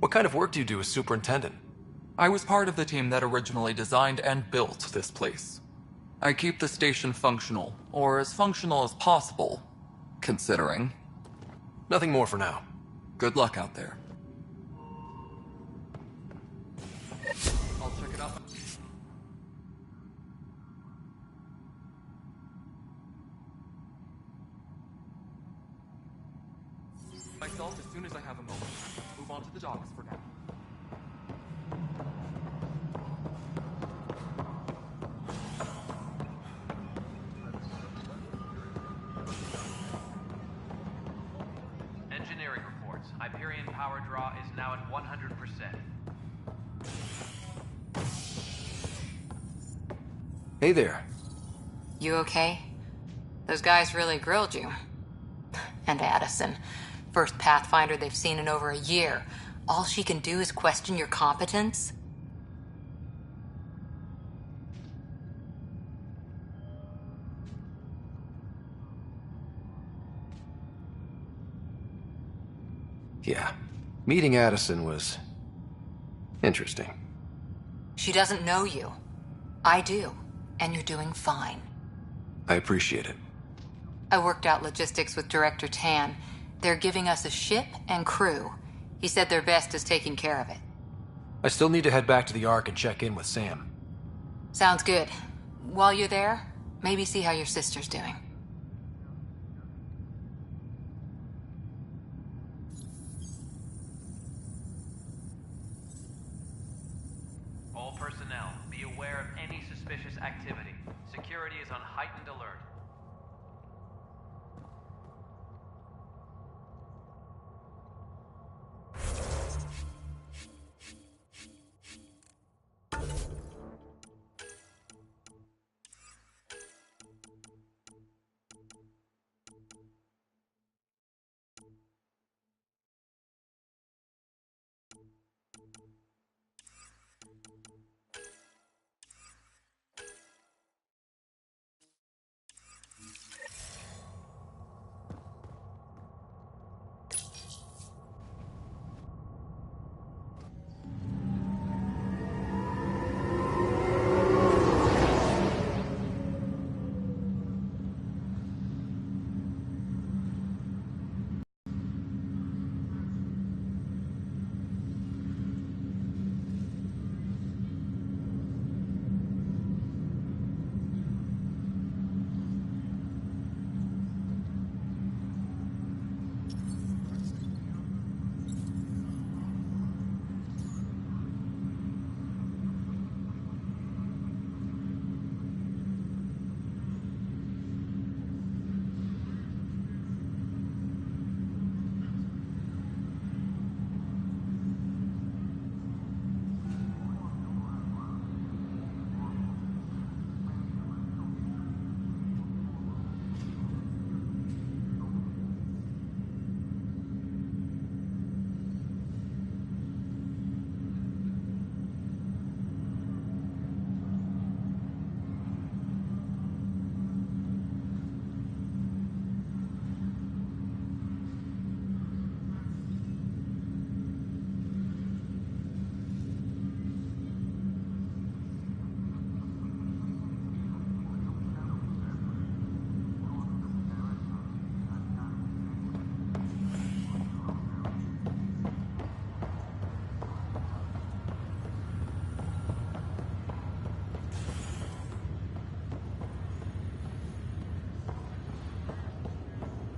What kind of work do you do as superintendent? I was part of the team that originally designed and built this place. I keep the station functional, or as functional as possible, considering. Nothing more for now. Good luck out there. I'll check it out. Myself as soon as I have a moment. Move on to the docks for now. Engineering reports. Hyperion power draw is now at 100%. Hey there. You okay? Those guys really grilled you. And Addison. First Pathfinder they've seen in over a year. All she can do is question your competence? Yeah. Meeting Addison was interesting. She doesn't know you. I do. And you're doing fine. I appreciate it. I worked out logistics with Director Tan. They're giving us a ship and crew. He said their best is taking care of it. I still need to head back to the Ark and check in with Sam. Sounds good. While you're there, maybe see how your sister's doing. All personnel, be aware of any suspicious activity. Security is on heightened alert.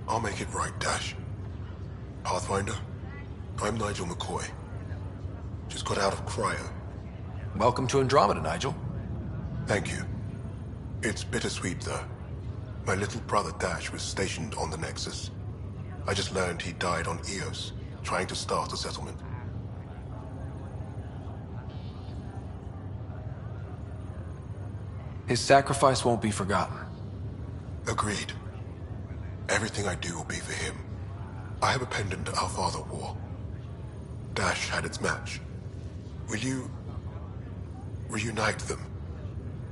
I'll make it right, Dash. Pathfinder, I'm Nigel McCoy. Just got out of cryo. Welcome to Andromeda, Nigel. Thank you. It's bittersweet, though. My little brother Dash was stationed on the Nexus. I just learned he died on Eos, trying to start a settlement. His sacrifice won't be forgotten. Agreed. Everything I do will be for him. I have a pendant our father wore. Dash had its match. Will you reunite them?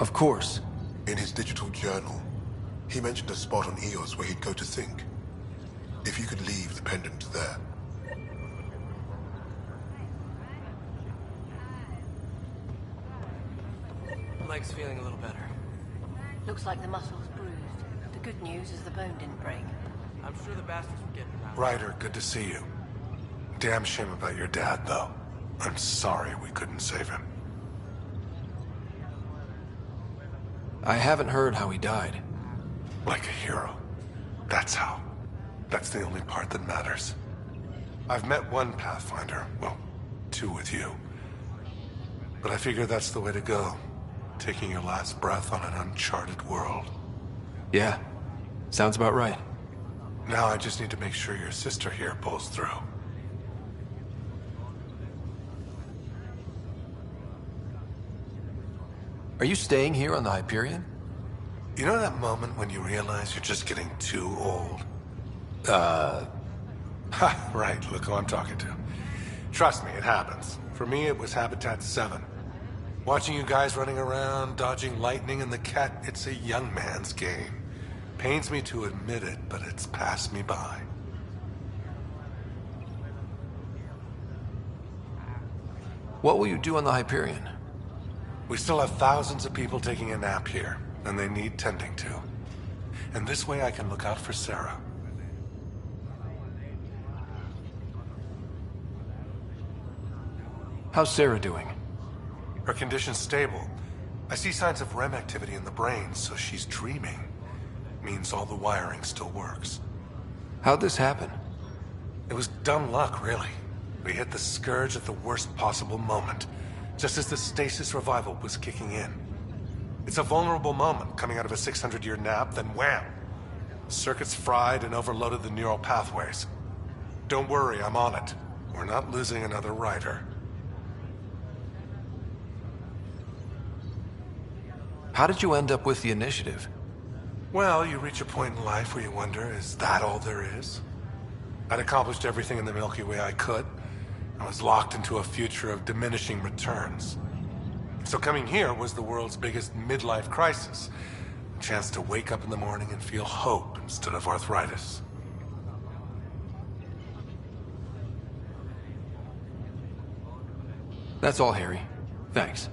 Of course. In his digital journal, he mentioned a spot on Eos where he'd go to think. If you could leave the pendant there. Leg's feeling a little better. Looks like the muscle's bruised. The good news is the bone didn't break. I'm sure the bastards will get him out. Ryder, good to see you. Damn shame about your dad, though. I'm sorry we couldn't save him. I haven't heard how he died. Like a hero. That's how. That's the only part that matters. I've met one Pathfinder. Well, 2 with you. But I figure that's the way to go. Taking your last breath on an uncharted world. Yeah, sounds about right. Now I just need to make sure your sister here pulls through. Are you staying here on the Hyperion? You know that moment when you realize you're just getting too old? Ha, right, look who I'm talking to. Trust me, it happens. For me, it was Habitat 7. Watching you guys running around, dodging lightning and the cat, it's a young man's game. Pains me to admit it, but it's passed me by. What will you do on the Hyperion? We still have thousands of people taking a nap here, and they need tending to. And this way I can look out for Sarah. How's Sarah doing? Her condition's stable. I see signs of REM activity in the brain, so she's dreaming. Means all the wiring still works. How'd this happen? It was dumb luck, really. We hit the Scourge at the worst possible moment, just as the stasis revival was kicking in. It's a vulnerable moment coming out of a 600-year nap, then wham! Circuits fried and overloaded the neural pathways. Don't worry, I'm on it. We're not losing another rider. How did you end up with the initiative? Well, you reach a point in life where you wonder, is that all there is? I'd accomplished everything in the Milky Way I could. I was locked into a future of diminishing returns. So coming here was the world's biggest midlife crisis. A chance to wake up in the morning and feel hope instead of arthritis. That's all, Harry. Thanks.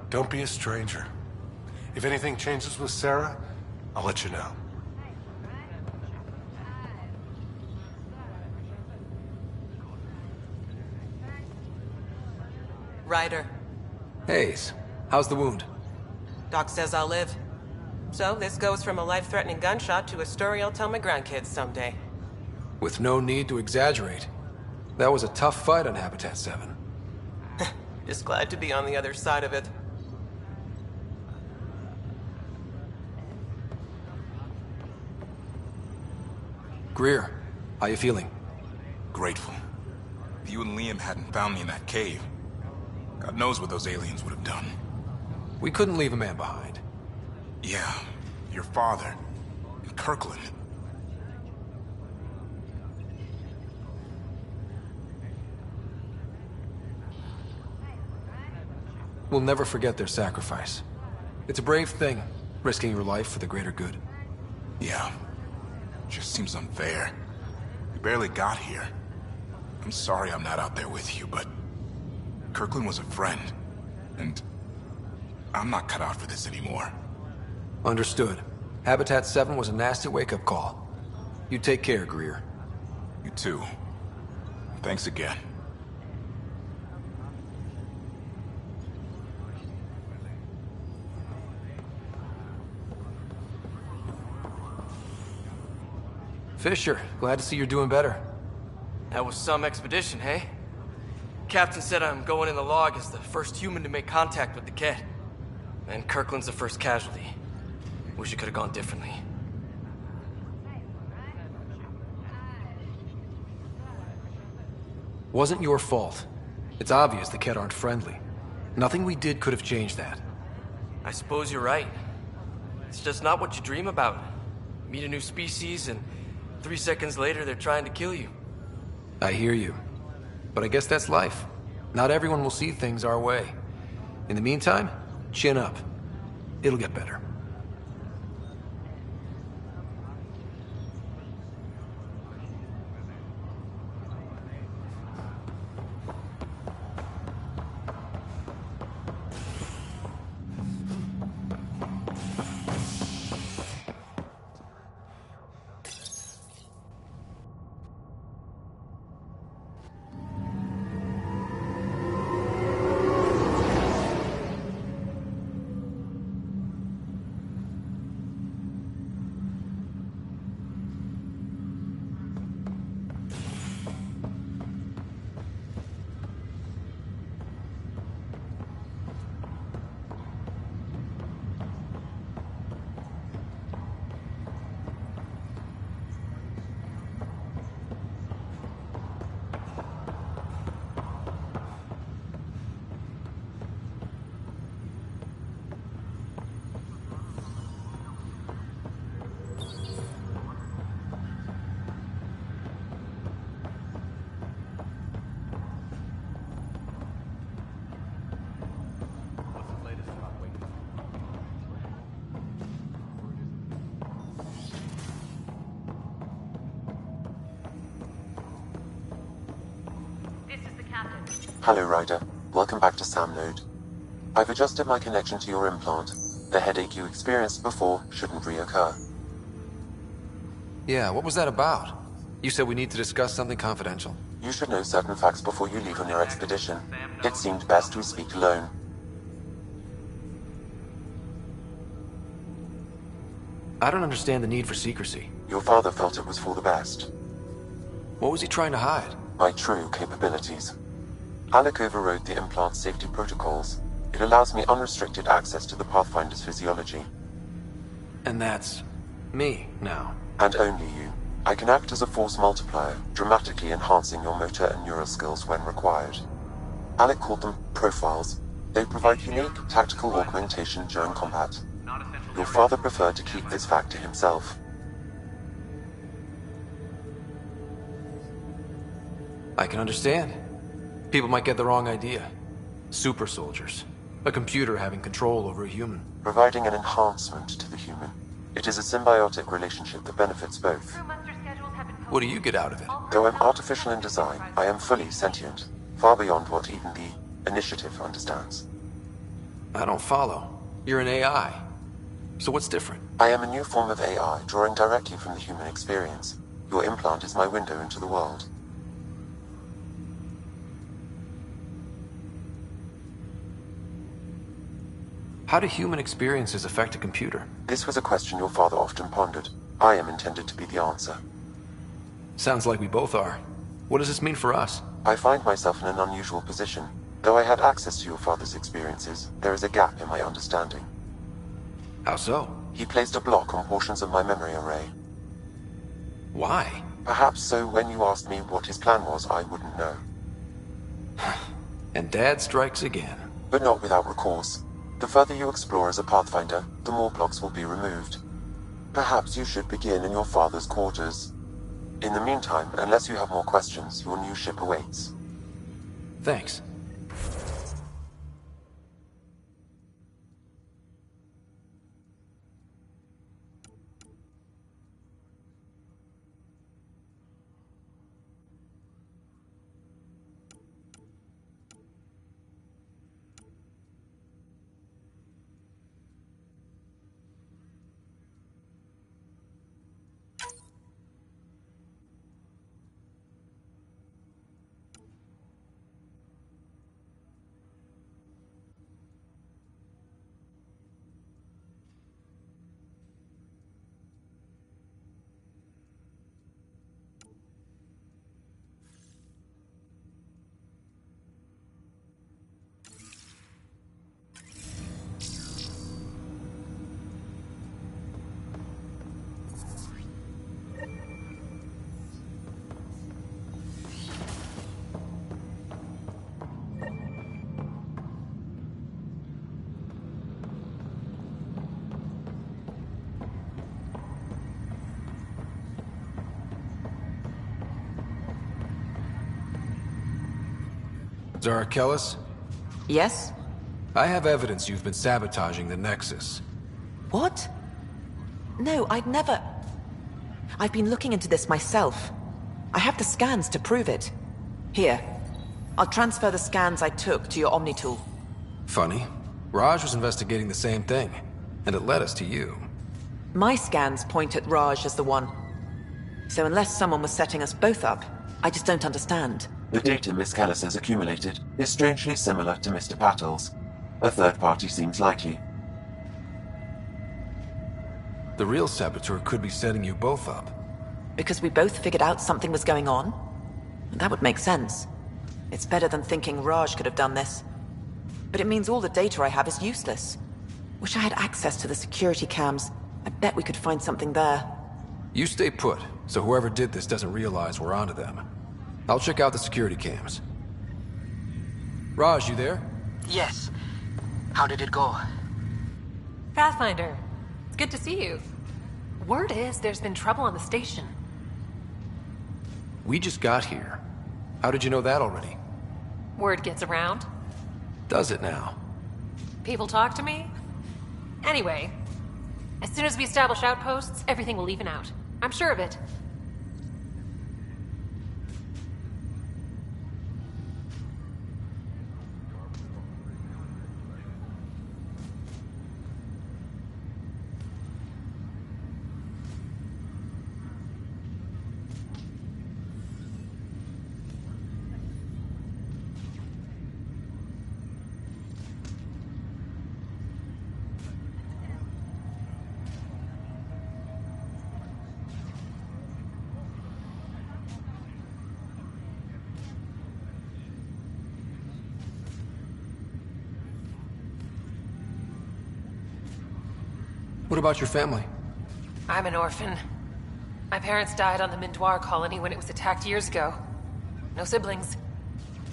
Don't be a stranger. If anything changes with Sarah, I'll let you know. Ryder. Hayes, how's the wound? Doc says I'll live. So this goes from a life-threatening gunshot to a story I'll tell my grandkids someday. With no need to exaggerate. That was a tough fight on Habitat 7. Just glad to be on the other side of it. Greer, how you feeling? Grateful. If you and Liam hadn't found me in that cave, God knows what those aliens would have done. We couldn't leave a man behind. Yeah, your father. And Kirkland. We'll never forget their sacrifice. It's a brave thing, risking your life for the greater good. Yeah. Just seems unfair. We barely got here. I'm sorry I'm not out there with you, but Kirkland was a friend, and I'm not cut out for this anymore. Understood. Habitat 7 was a nasty wake-up call. You take care, Greer. You too. Thanks again. Fisher, glad to see you're doing better. That was some expedition, hey? Captain said I'm going in the log as the first human to make contact with the kid. And Kirkland's the first casualty. Wish it could have gone differently. Wasn't your fault. It's obvious the Kett aren't friendly. Nothing we did could have changed that. I suppose you're right. It's just not what you dream about. Meet a new species and 3 seconds later they're trying to kill you. I hear you. But I guess that's life. Not everyone will see things our way. In the meantime, chin up. It'll get better. Hello, Ryder. Welcome back to Sam Node. I've adjusted my connection to your implant. The headache you experienced before shouldn't reoccur. Yeah, what was that about? You said we need to discuss something confidential. You should know certain facts before you leave on your expedition. It seemed best we speak alone. I don't understand the need for secrecy. Your father felt it was for the best. What was he trying to hide? My true capabilities. Alec overrode the implant's safety protocols. It allows me unrestricted access to the Pathfinder's physiology. And that's me now. And only you. I can act as a force multiplier, dramatically enhancing your motor and neural skills when required. Alec called them profiles. They provide unique tactical augmentation during combat. Your father preferred to keep this fact to himself. I can understand. People might get the wrong idea. Super soldiers. A computer having control over a human. Providing an enhancement to the human. It is a symbiotic relationship that benefits both. What do you get out of it? Though I'm artificial in design, I am fully sentient. Far beyond what even the Initiative understands. I don't follow. You're an AI. So what's different? I am a new form of AI, drawing directly from the human experience. Your implant is my window into the world. How do human experiences affect a computer? This was a question your father often pondered. I am intended to be the answer. Sounds like we both are. What does this mean for us? I find myself in an unusual position. Though I had access to your father's experiences, there is a gap in my understanding. How so? He placed a block on portions of my memory array. Why? Perhaps so when you asked me what his plan was, I wouldn't know. And Dad strikes again. But not without recourse. The further you explore as a Pathfinder, the more blocks will be removed. Perhaps you should begin in your father's quarters. In the meantime, unless you have more questions, your new ship awaits. Thanks. Zara Kellis? Yes? I have evidence you've been sabotaging the Nexus. What? No, I'd never... I've been looking into this myself. I have the scans to prove it. Here. I'll transfer the scans I took to your Omni tool. Funny. Raj was investigating the same thing, and it led us to you. My scans point at Raj as the one. So unless someone was setting us both up, I just don't understand. The data Miss Kellis has accumulated is strangely similar to Mr. Patel's. A third party seems likely. The real saboteur could be setting you both up. Because we both figured out something was going on? That would make sense. It's better than thinking Raj could have done this. But it means all the data I have is useless. Wish I had access to the security cams. I bet we could find something there. You stay put, so whoever did this doesn't realize we're onto them. I'll check out the security cams. Raj, you there? Yes. How did it go? Pathfinder, it's good to see you. Word is there's been trouble on the station. We just got here. How did you know that already? Word gets around. Does it now? People talk to me. Anyway, as soon as we establish outposts, everything will even out. I'm sure of it. What about your family? I'm an orphan. My parents died on the Mindoir colony when it was attacked years ago. No siblings.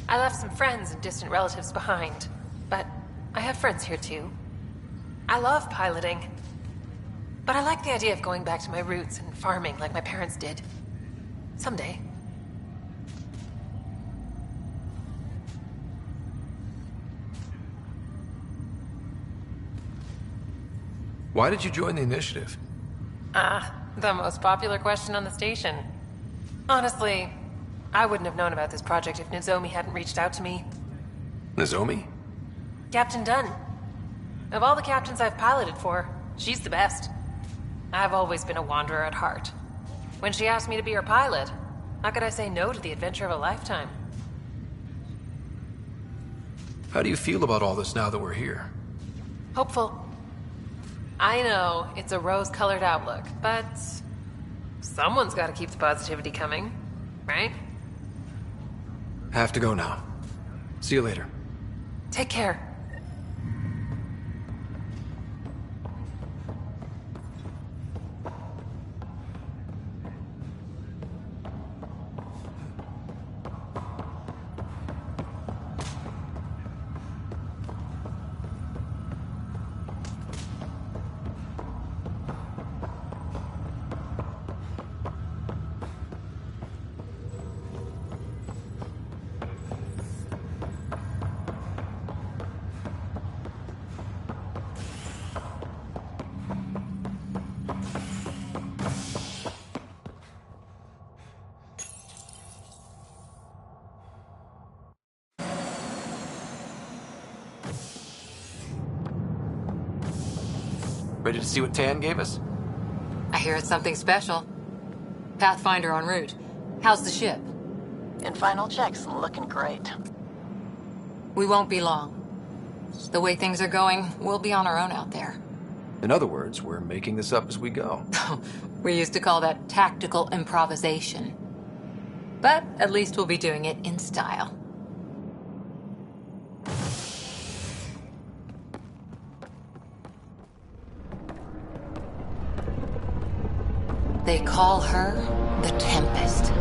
I left some friends and distant relatives behind, but I have friends here too. I love piloting, but I like the idea of going back to my roots and farming like my parents did. Someday. Why did you join the initiative? The most popular question on the station. Honestly, I wouldn't have known about this project if Nozomi hadn't reached out to me. Nozomi? Captain Dunn. Of all the captains I've piloted for, she's the best. I've always been a wanderer at heart. When she asked me to be her pilot, how could I say no to the adventure of a lifetime? How do you feel about all this now that we're here? Hopeful. I know, it's a rose-colored outlook, but someone's got to keep the positivity coming, right? Have to go now. See you later. Take care. Ready to see what Tan gave us? I hear it's something special. Pathfinder en route. How's the ship? In final checks, looking great. We won't be long. The way things are going, we'll be on our own out there. In other words, we're making this up as we go. We used to call that tactical improvisation. But at least we'll be doing it in style. They call her the Tempest.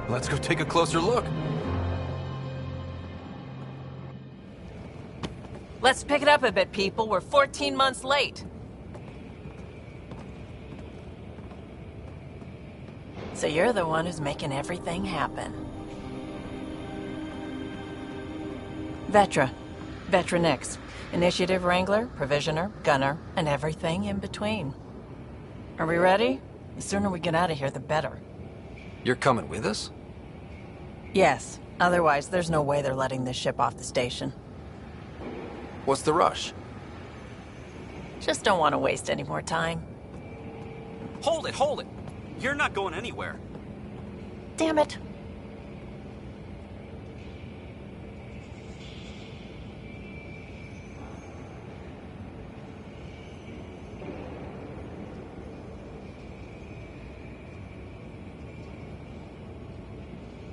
Let's go take a closer look. Let's pick it up a bit, people. We're 14 months late. So you're the one who's making everything happen. Vetra. Vetra Nix. Initiative Wrangler, Provisioner, Gunner, and everything in between. Are we ready? The sooner we get out of here, the better. You're coming with us? Yes. Otherwise, there's no way they're letting this ship off the station. What's the rush? Just don't want to waste any more time. Hold it, hold it! You're not going anywhere. Damn it.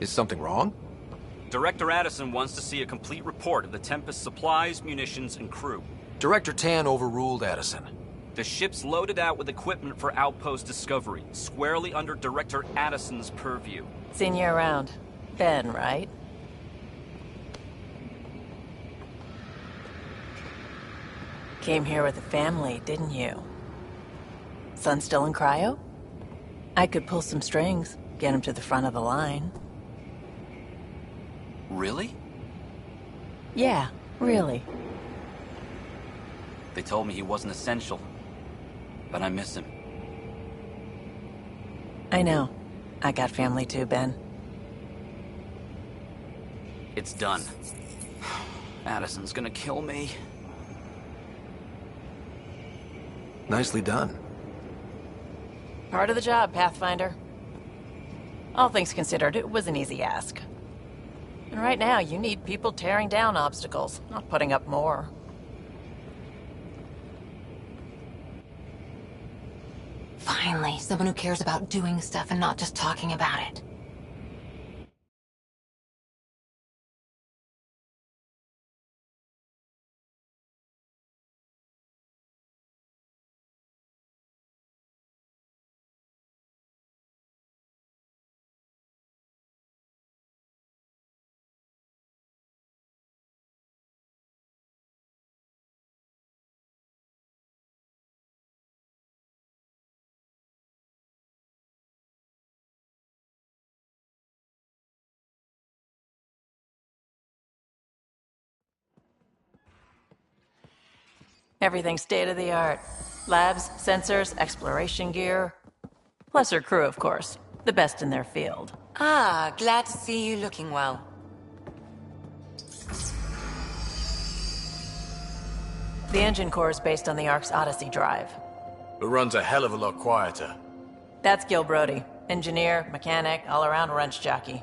Is something wrong? Director Addison wants to see a complete report of the Tempest's supplies, munitions, and crew. Director Tan overruled Addison. The ship's loaded out with equipment for outpost discovery, squarely under Director Addison's purview. Seen you around. Ben, right? Came here with a family, didn't you? Son still in cryo? I could pull some strings, get him to the front of the line. Really? Yeah, really. They told me he wasn't essential, but I miss him. I know. I got family too, Ben. It's done. Addison's gonna kill me. Nicely done. Part of the job, Pathfinder. All things considered, it was an easy ask. And right now, you need people tearing down obstacles, not putting up more. Finally, someone who cares about doing stuff and not just talking about it. Everything's state-of-the-art. Labs, sensors, exploration gear. Plus her crew, of course. The best in their field. Ah, glad to see you looking well. The engine core is based on the Ark's Odyssey drive. It runs a hell of a lot quieter. That's Gil Brody. Engineer, mechanic, all-around wrench jockey.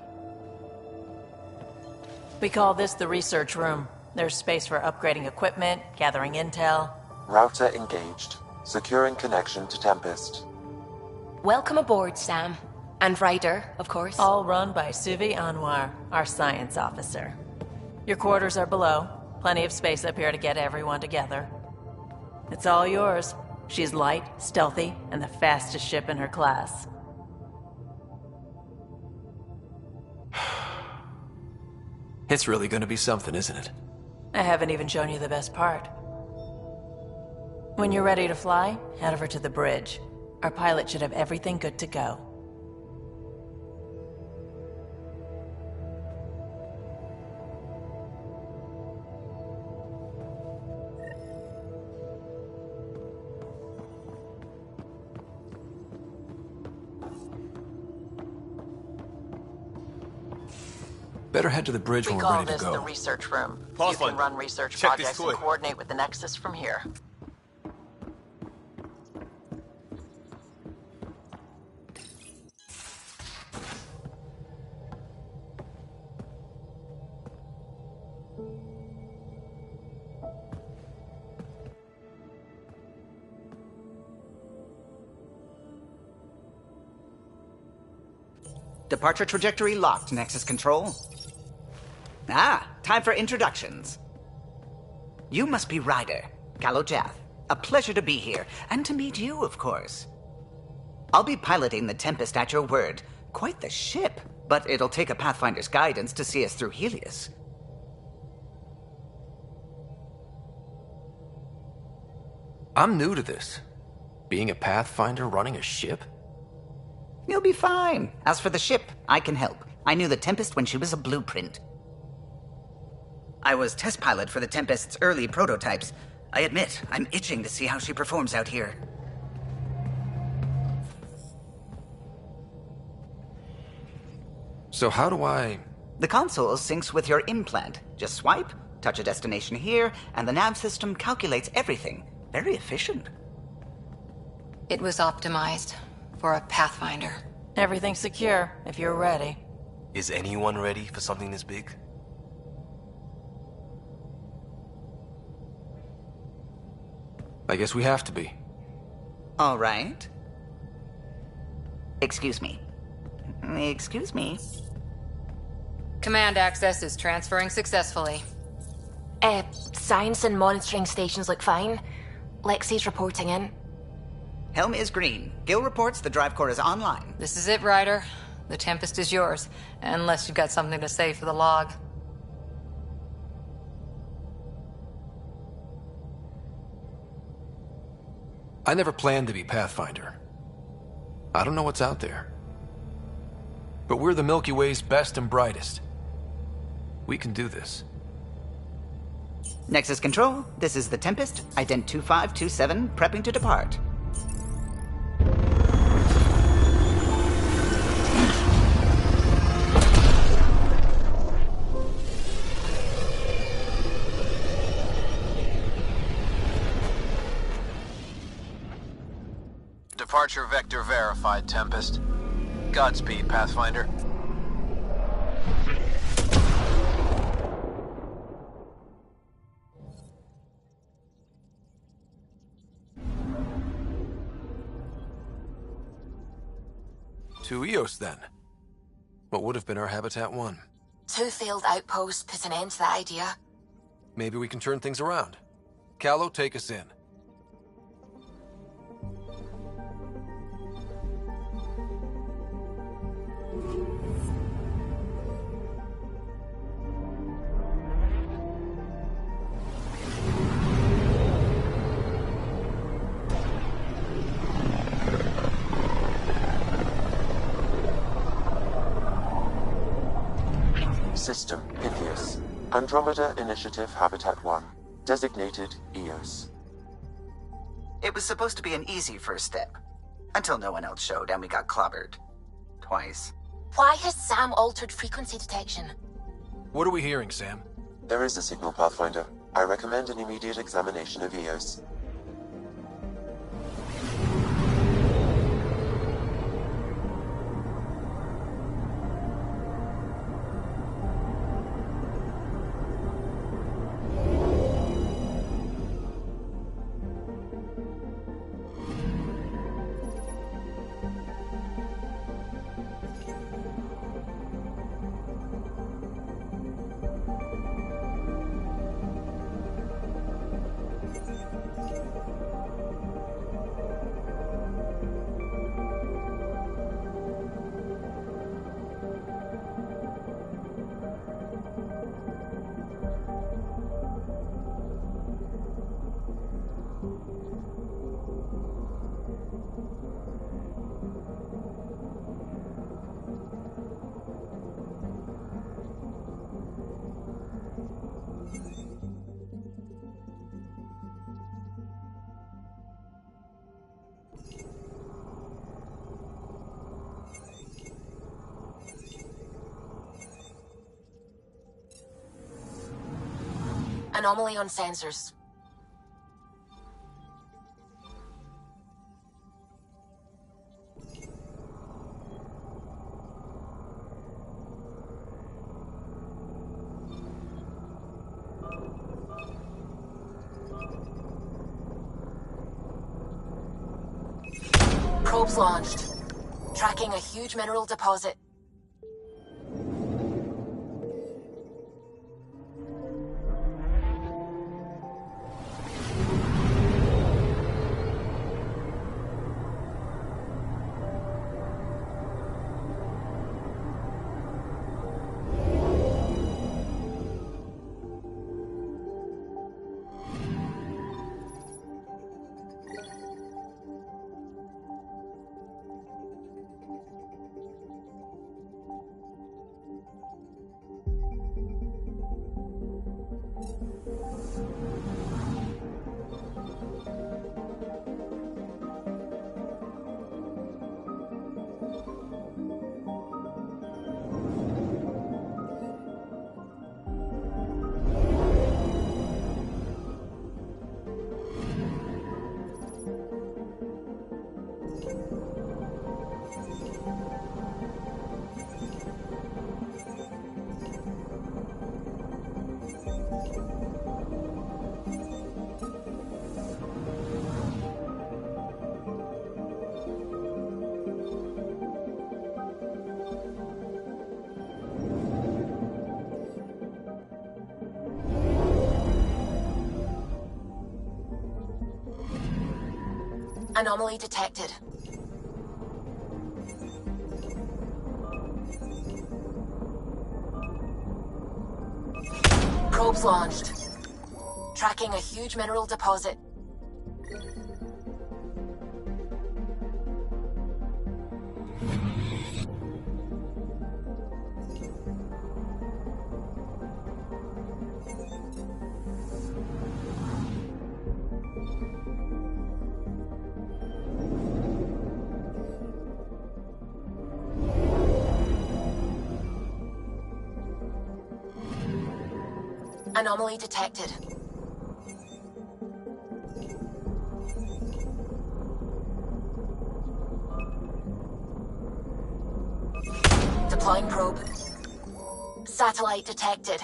We call this the research room. There's space for upgrading equipment, gathering intel. Router engaged. Securing connection to Tempest. Welcome aboard, Sam. And Ryder, of course. All run by Suvi Anwar, our science officer. Your quarters are below. Plenty of space up here to get everyone together. It's all yours. She's light, stealthy, and the fastest ship in her class. It's really gonna be something, isn't it? I haven't even shown you the best part. When you're ready to fly, head over to the bridge. Our pilot should have everything good to go. Better head to the bridge when we're ready to go. We call this the research room. You Pathfinder, can run research check this projects and toy. coordinate with the Nexus from here. Departure trajectory locked, Nexus Control. Ah, time for introductions. You must be Ryder, Kalojath. A pleasure to be here, and to meet you, of course. I'll be piloting the Tempest at your word. Quite the ship, but it'll take a Pathfinder's guidance to see us through Helios. I'm new to this. Being a Pathfinder running a ship? You'll be fine. As for the ship, I can help. I knew the Tempest when she was a blueprint. I was test pilot for the Tempest's early prototypes. I admit, I'm itching to see how she performs out here. So how do I... The console syncs with your implant. Just swipe, touch a destination here, and the nav system calculates everything. Very efficient. It was optimized for a Pathfinder. Everything's secure, if you're ready. Is anyone ready for something this big? I guess we have to be. All right. Excuse me. Excuse me. Command access is transferring successfully. Science and monitoring stations look fine. Lexi's reporting in. Helm is green. Gil reports the drive core is online. This is it, Ryder. The Tempest is yours, unless you've got something to say for the log. I never planned to be Pathfinder. I don't know what's out there. But we're the Milky Way's best and brightest. We can do this. Nexus Control, this is the Tempest, ident 2527, prepping to depart. Departure vector verified, Tempest. Godspeed, Pathfinder. To Eos, then. What would have been our Habitat 1? 2 failed outposts put an end to that idea. Maybe we can turn things around. Callow, take us in. System, Pythias. Andromeda Initiative Habitat 1. Designated Eos. It was supposed to be an easy first step. Until no one else showed and we got clobbered. Twice. Why has Sam altered frequency detection? What are we hearing, Sam? There is a signal, Pathfinder. I recommend an immediate examination of Eos. Anomaly on sensors. Probes launched. Tracking a huge mineral deposit. Anomaly detected. Probes launched. Tracking a huge mineral deposit. Anomaly detected. Decline probe. Satellite detected.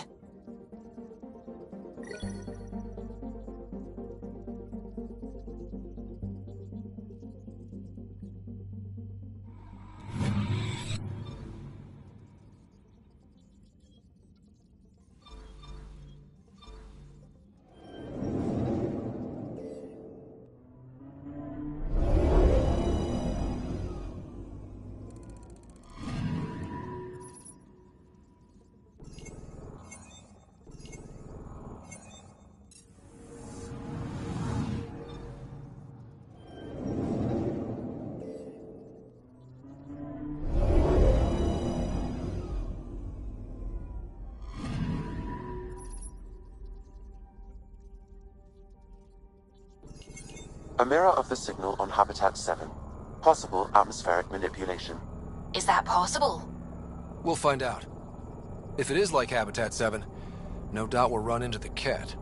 A mirror of the signal on Habitat 7. Possible atmospheric manipulation. Is that possible? We'll find out. If it is like Habitat 7, no doubt we'll run into the cat.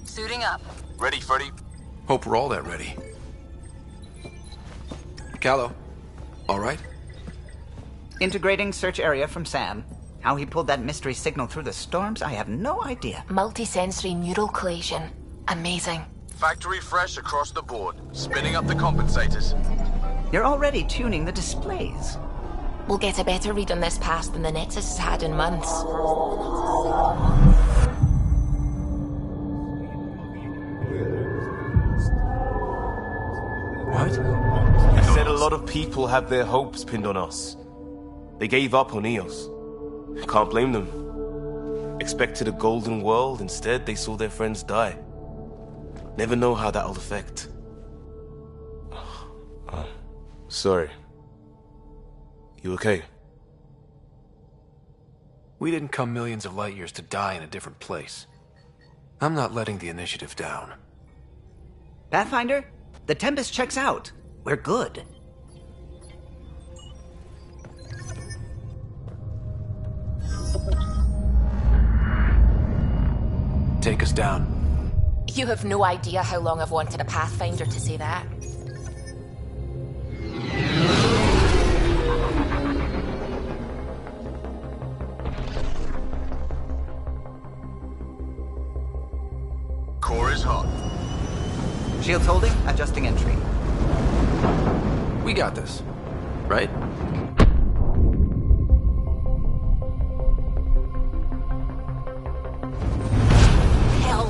Suiting up. Ready, Freddy? Hope we're all that ready. Callow, all right? Integrating search area from Sam. How he pulled that mystery signal through the storms, I have no idea. Multi-sensory neural collation. Amazing. Factory fresh across the board. Spinning up the compensators. You're already tuning the displays. We'll get a better read on this pass than the Nexus has had in months. What? I said a lot of people have their hopes pinned on us. They gave up on Eos. Can't blame them. Expected a golden world, instead they saw their friends die. Never know how that'll affect. Sorry. You okay? We didn't come millions of light years to die in a different place. I'm not letting the initiative down. Pathfinder, the Tempest checks out. We're good. Take us down. You have no idea how long I've wanted a Pathfinder to say that. Core is hot. Shields holding, adjusting entry. We got this, right? Hell.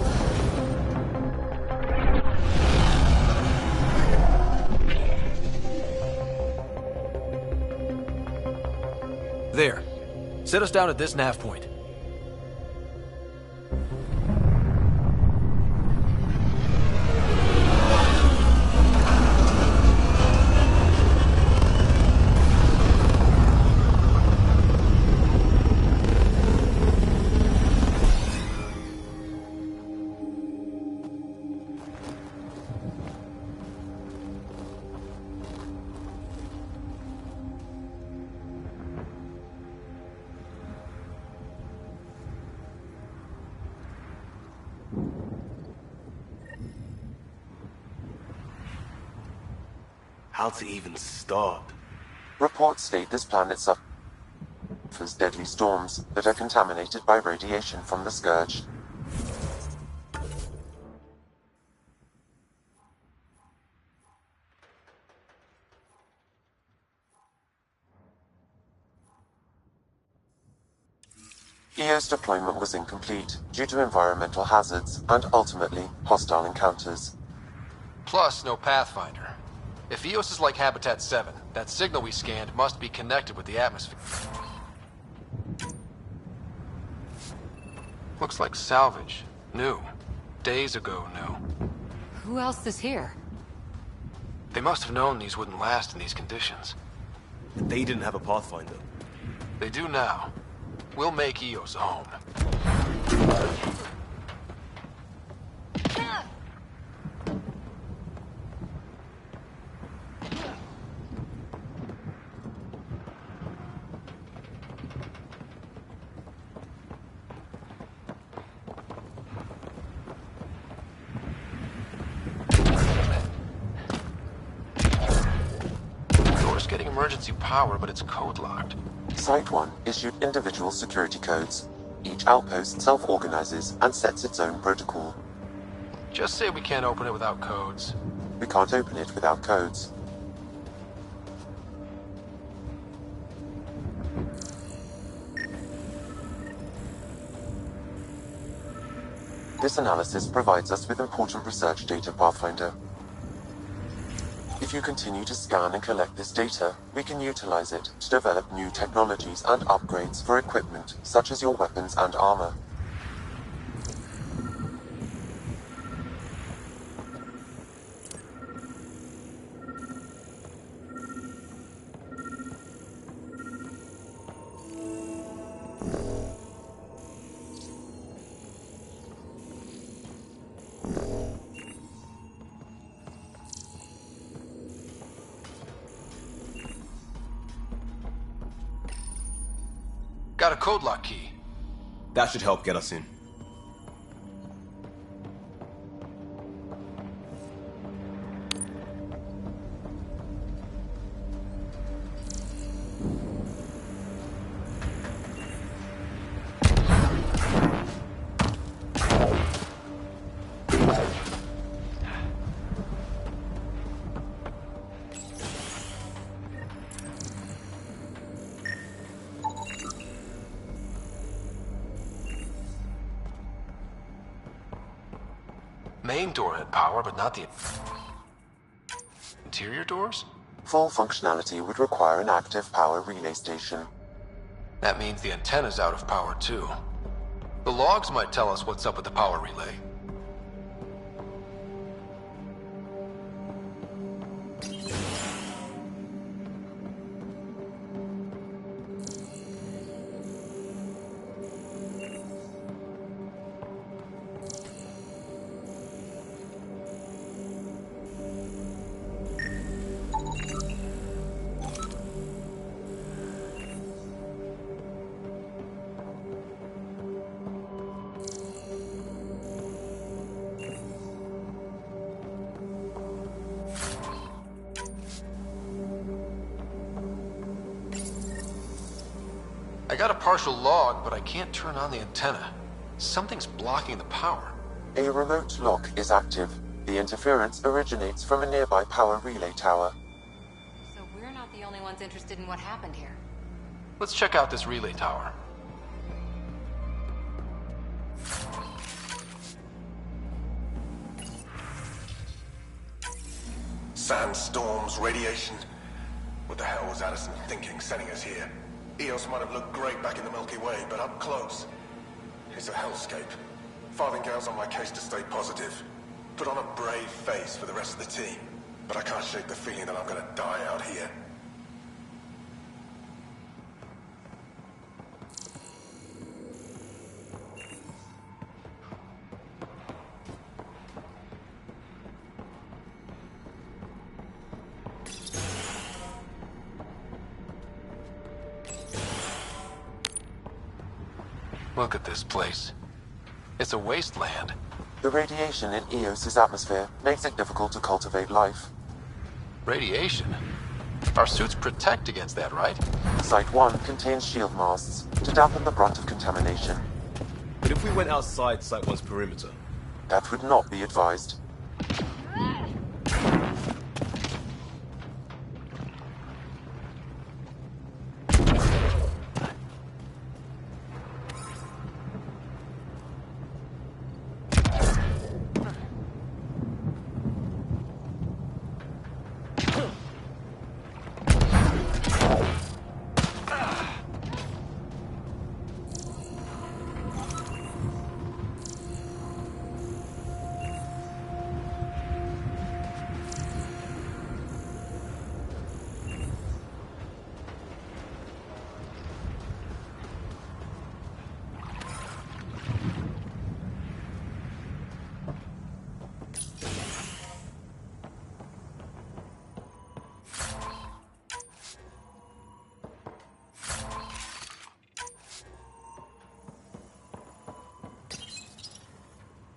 There. Set us down at this nav point. how to even start. Reports state this planet suffers deadly storms that are contaminated by radiation from the Scourge. EO's deployment was incomplete due to environmental hazards and, ultimately, hostile encounters. Plus, no Pathfinder. If EOS is like Habitat 7, that signal we scanned must be connected with the atmosphere. Looks like salvage. New. Days ago new. Who else is here? They must have known these wouldn't last in these conditions. They didn't have a Pathfinder. They do now. We'll make EOS a home. Door's getting emergency power, but it's code locked. Site 1 issued individual security codes. Each outpost self-organizes and sets its own protocol. Just say we can't open it without codes. We can't open it without codes. This analysis provides us with important research data, Pathfinder. If you continue to scan and collect this data, we can utilize it to develop new technologies and upgrades for equipment, such as your weapons and armor. Got a code lock key. That should help get us in. Main door had power, but not the interior doors? Full functionality would require an active power relay station. That means the antenna's out of power too. The logs might tell us what's up with the power relay. I got a partial log, but I can't turn on the antenna. Something's blocking the power. A remote lock is active. The interference originates from a nearby power relay tower. So we're not the only ones interested in what happened here. Let's check out this relay tower. Sandstorms, radiation. What the hell was Addison thinking sending us here? EOS might have looked great back in the Milky Way, but up close, it's a hellscape. Farthingale's on my case to stay positive. Put on a brave face for the rest of the team. But I can't shake the feeling that I'm gonna die out here. Look at this place. It's a wasteland. The radiation in Eos's atmosphere makes it difficult to cultivate life. Radiation? Our suits protect against that, right? Site 1 contains shield masts to dampen the brunt of contamination. But if we went outside Site 1's perimeter? That would not be advised.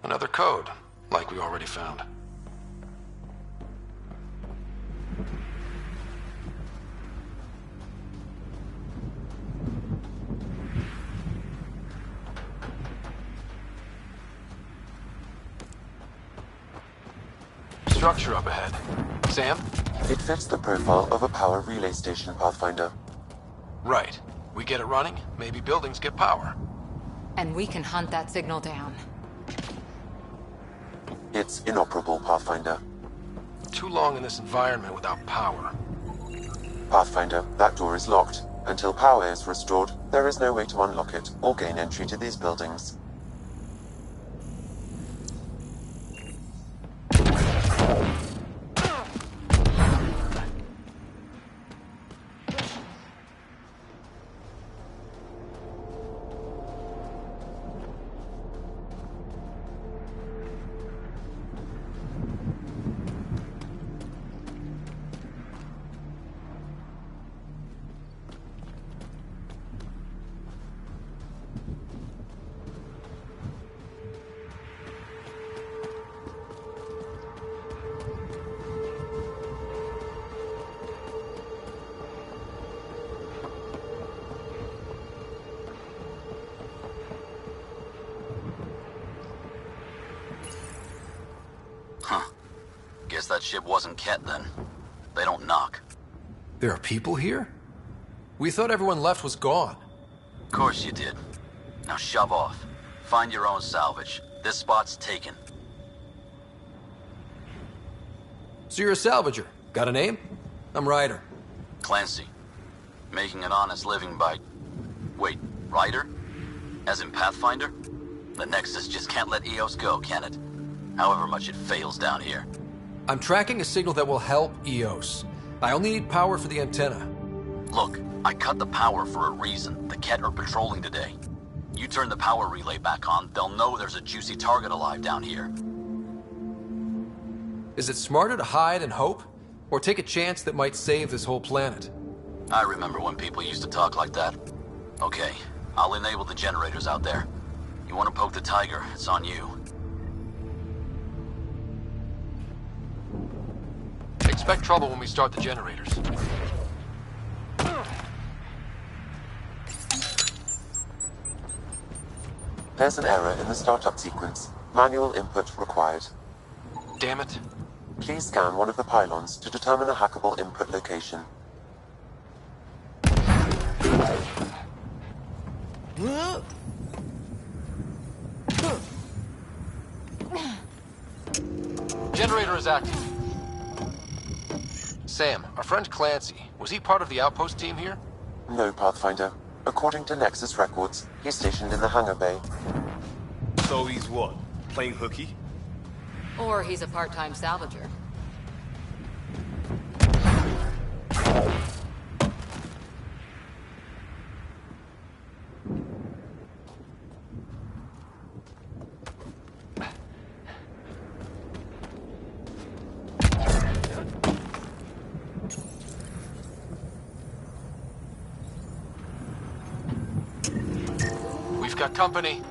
Another code, like we already found. Structure up ahead. Sam? It fits the profile of a power relay station, Pathfinder. Right. We get it running, maybe buildings get power. And we can hunt that signal down. It's inoperable, Pathfinder. Too long in this environment without power. Pathfinder, that door is locked. Until power is restored, there is no way to unlock it or gain entry to these buildings. Guess that ship wasn't Ket then. They don't knock. There are people here? We thought everyone left was gone. Of course you did. Now shove off. Find your own salvage. This spot's taken. So you're a salvager. Got a name? I'm Ryder. Clancy. Making an honest living by... Wait, Ryder? As in Pathfinder? The Nexus just can't let EOS go, can it? However much it fails down here. I'm tracking a signal that will help EOS. I only need power for the antenna. Look, I cut the power for a reason. The Ket are patrolling today. You turn the power relay back on, they'll know there's a juicy target alive down here. Is it smarter to hide and hope? Or take a chance that might save this whole planet? I remember when people used to talk like that. Okay, I'll enable the generators out there. You want to poke the tiger, it's on you. Expect trouble when we start the generators. There's an error in the startup sequence. Manual input required. Damn it. Please scan one of the pylons to determine a hackable input location. Generator is active. Sam, our friend Clancy, was he part of the outpost team here? No, Pathfinder. According to Nexus records, he's stationed in the hangar bay. So he's what? Playing hooky? Or he's a part-time salvager. We've got company.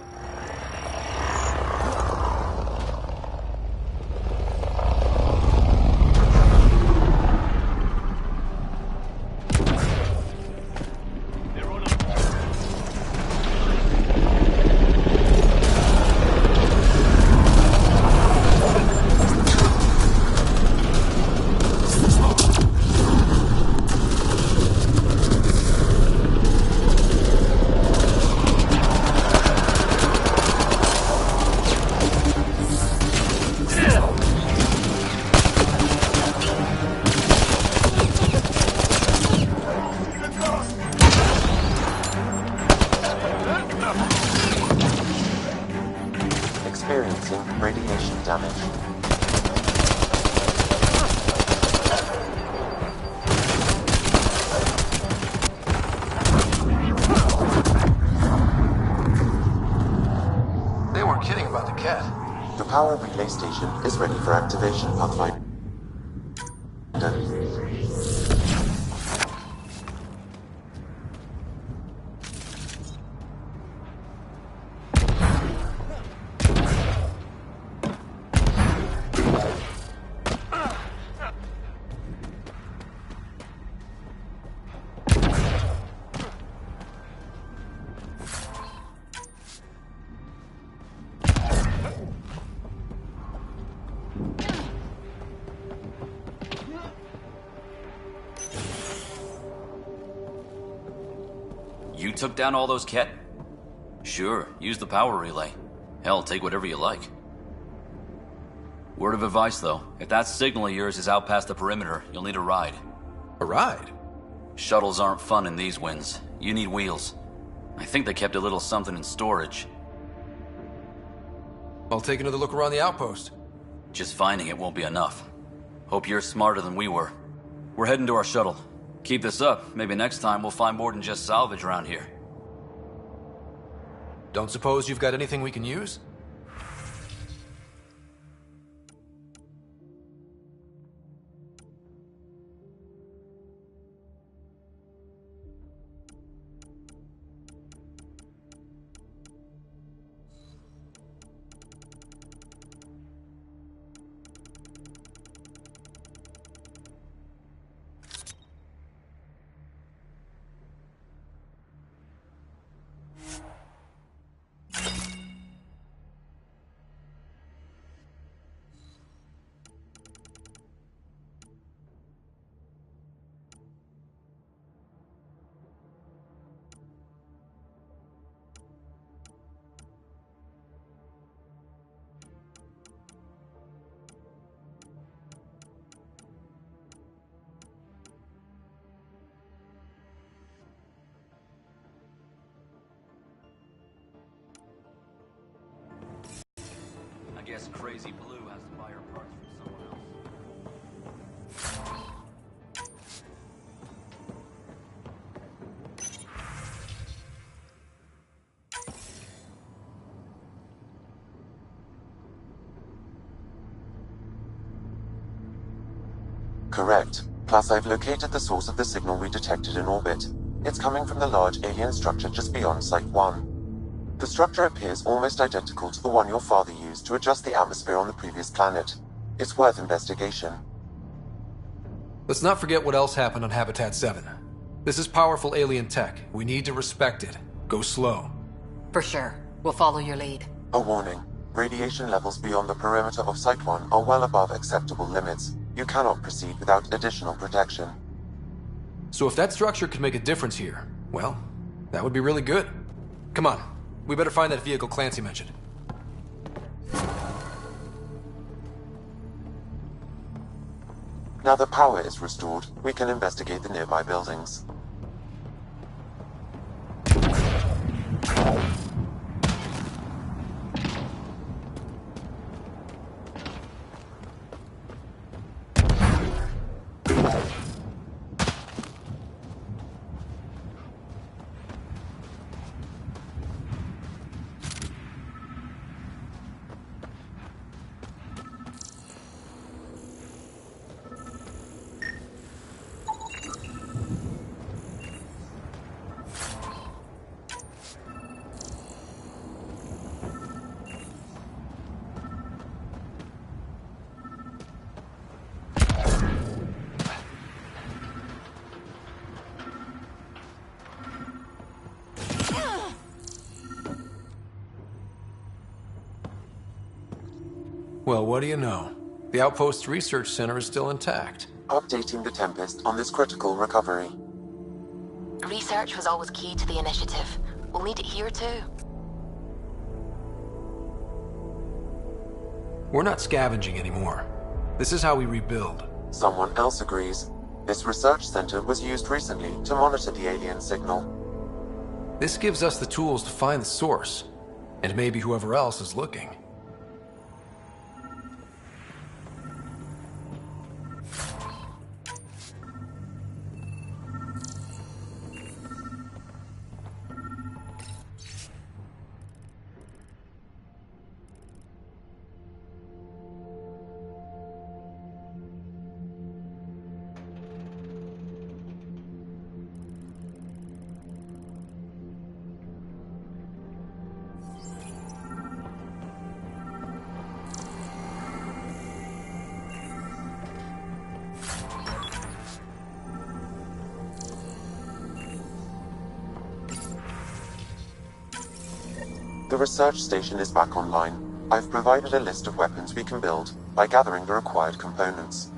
experiencing radiation damage. They weren't kidding about the cat. The power relay station is ready for activation, Pathfinder. You took down all those Ket? Sure, use the power relay. Hell, take whatever you like. Word of advice, though. If that signal of yours is out past the perimeter, you'll need a ride. A ride? Shuttles aren't fun in these winds. You need wheels. I think they kept a little something in storage. I'll take another look around the outpost. Just finding it won't be enough. Hope you're smarter than we were. We're heading to our shuttle. Keep this up. Maybe next time we'll find more than just salvage around here. Don't suppose you've got anything we can use? I guess Crazy Blue has to buy her parts from someone else. Correct. Plus, I've located the source of the signal we detected in orbit. It's coming from the large alien structure just beyond Site 1. The structure appears almost identical to the one your father used to adjust the atmosphere on the previous planet. It's worth investigation. Let's not forget what else happened on Habitat 7. This is powerful alien tech. We need to respect it. Go slow. For sure. We'll follow your lead. A warning. Radiation levels beyond the perimeter of Site 1 are well above acceptable limits. You cannot proceed without additional protection. So if that structure could make a difference here, well, that would be really good. Come on. We better find that vehicle Clancy mentioned. Now that power is restored, we can investigate the nearby buildings. Well, what do you know? The Outpost Research Center is still intact. Updating the Tempest on this critical recovery. Research was always key to the initiative. We'll need it here too. We're not scavenging anymore. This is how we rebuild. Someone else agrees. This research center was used recently to monitor the alien signal. This gives us the tools to find the source, and maybe whoever else is looking. The research station is back online. I've provided a list of weapons we can build by gathering the required components.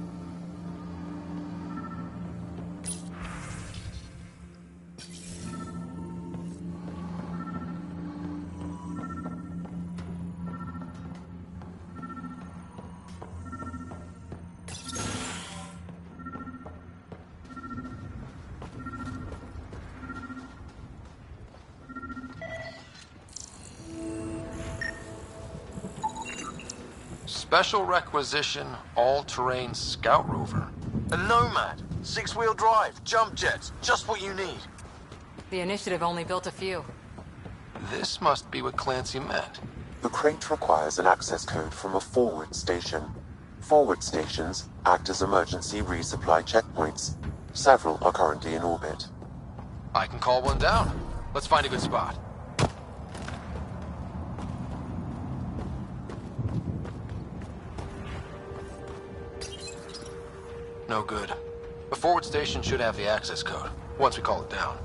Special requisition, all-terrain scout rover. A Nomad, 6-wheel drive, jump jets, just what you need. The Initiative only built a few. This must be what Clancy meant. The crate requires an access code from a forward station. Forward stations act as emergency resupply checkpoints. Several are currently in orbit. I can call one down. Let's find a good spot. No good. The forward station should have the access code, once we call it down.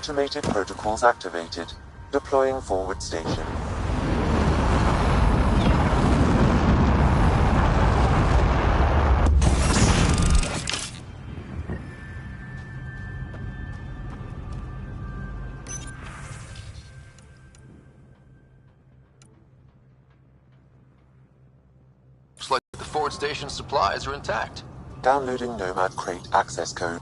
Automated protocols activated. Deploying forward station. Looks like the forward station supplies are intact. Downloading Nomad Crate access code.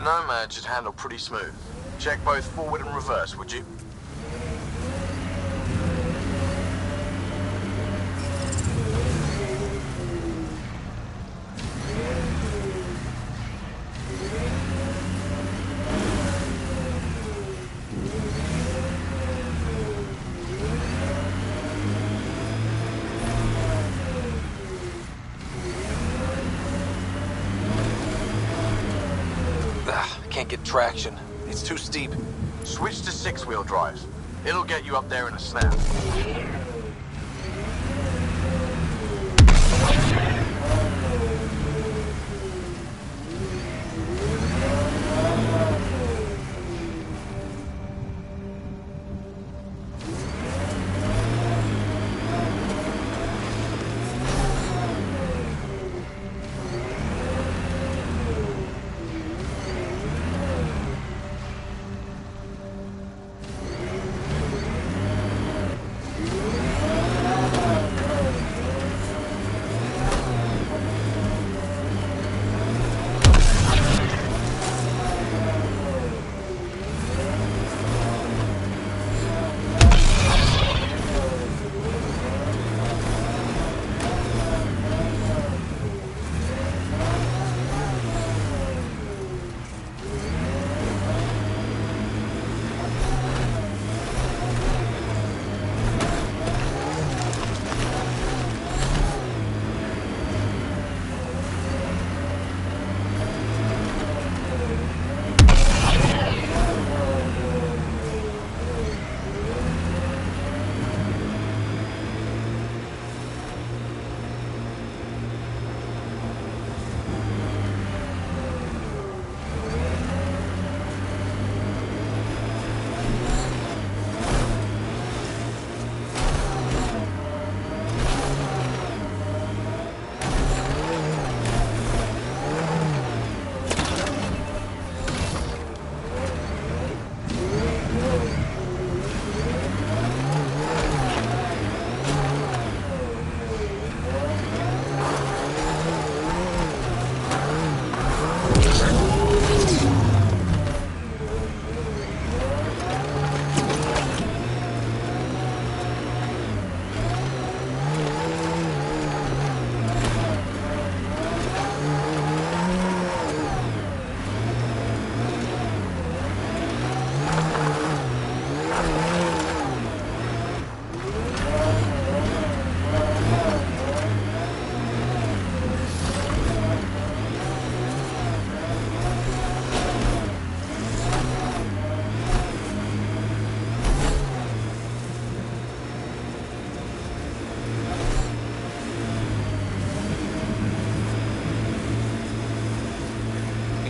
Nomad should handle pretty smooth. Check both forward and reverse, would you? Can't get traction. It's too steep. Switch to six-wheel drive. It'll get you up there in a snap.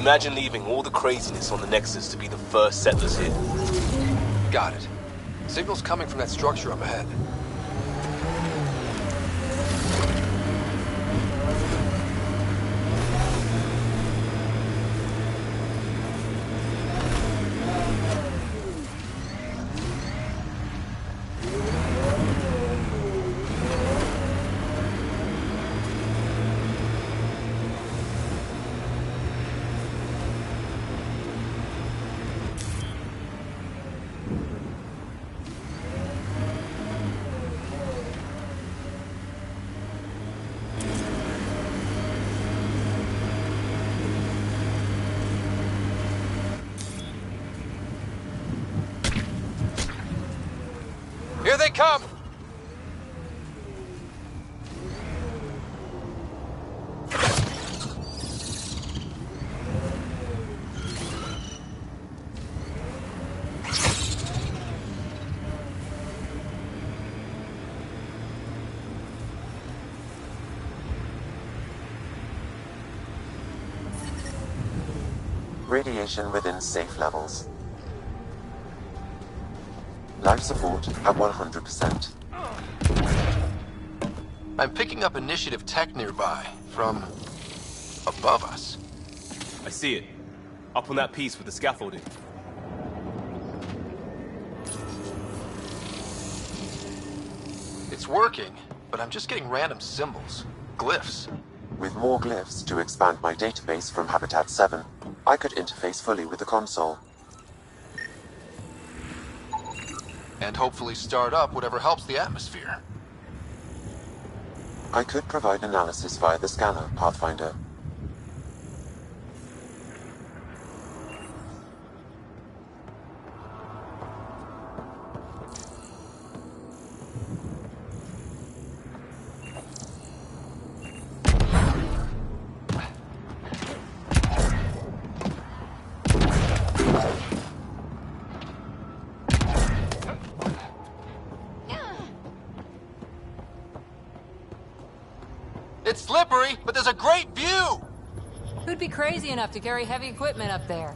Imagine leaving all the craziness on the Nexus to be the first settlers here. Got it. Signal's coming from that structure up ahead. Here they come! Radiation within safe levels. Life support at 100%. I'm picking up initiative tech nearby, from above us. I see it. Up on that piece with the scaffolding. It's working, but I'm just getting random symbols. Glyphs. With more glyphs to expand my database from Habitat 7, I could interface fully with the console. And hopefully start up whatever helps the atmosphere. I could provide analysis via the scanner, Pathfinder. It's slippery, but there's a great view! Who'd be crazy enough to carry heavy equipment up there?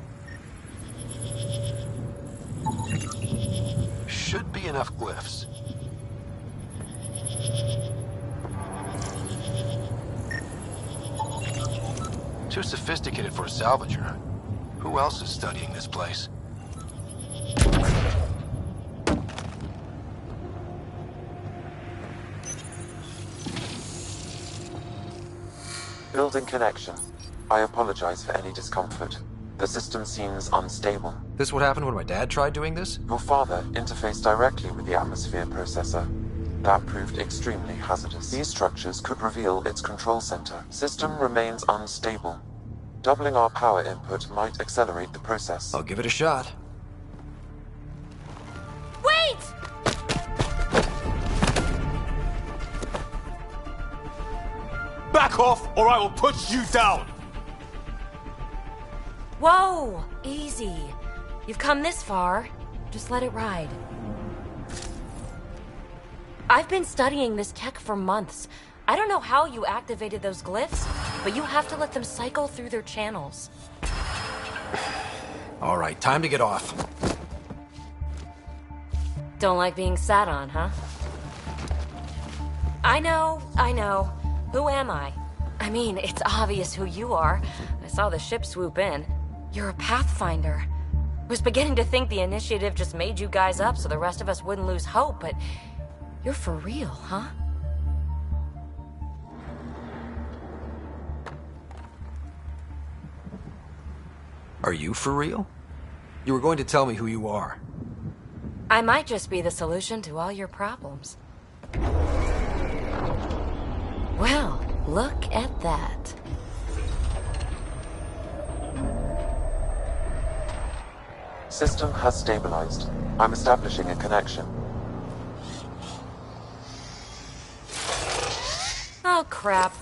Should be enough glyphs. Too sophisticated for a salvager. Who else is studying this place? Building connection. I apologize for any discomfort. The system seems unstable. This what happened when my dad tried doing this? Your father interfaced directly with the atmosphere processor. That proved extremely hazardous. These structures could reveal its control center. System remains unstable. Doubling our power input might accelerate the process. I'll give it a shot. Wait! Back off, or I will put you down! Whoa! Easy. You've come this far. Just let it ride. I've been studying this tech for months. I don't know how you activated those glyphs, but you have to let them cycle through their channels. All right, time to get off. Don't like being sat on, huh? I know. Who am I? I mean, it's obvious who you are. I saw the ship swoop in. You're a Pathfinder. I was beginning to think the initiative just made you guys up so the rest of us wouldn't lose hope, but you're for real, huh? Are you for real? You were going to tell me who you are. I might just be the solution to all your problems. Well, look at that. System has stabilized. I'm establishing a connection. Oh, crap.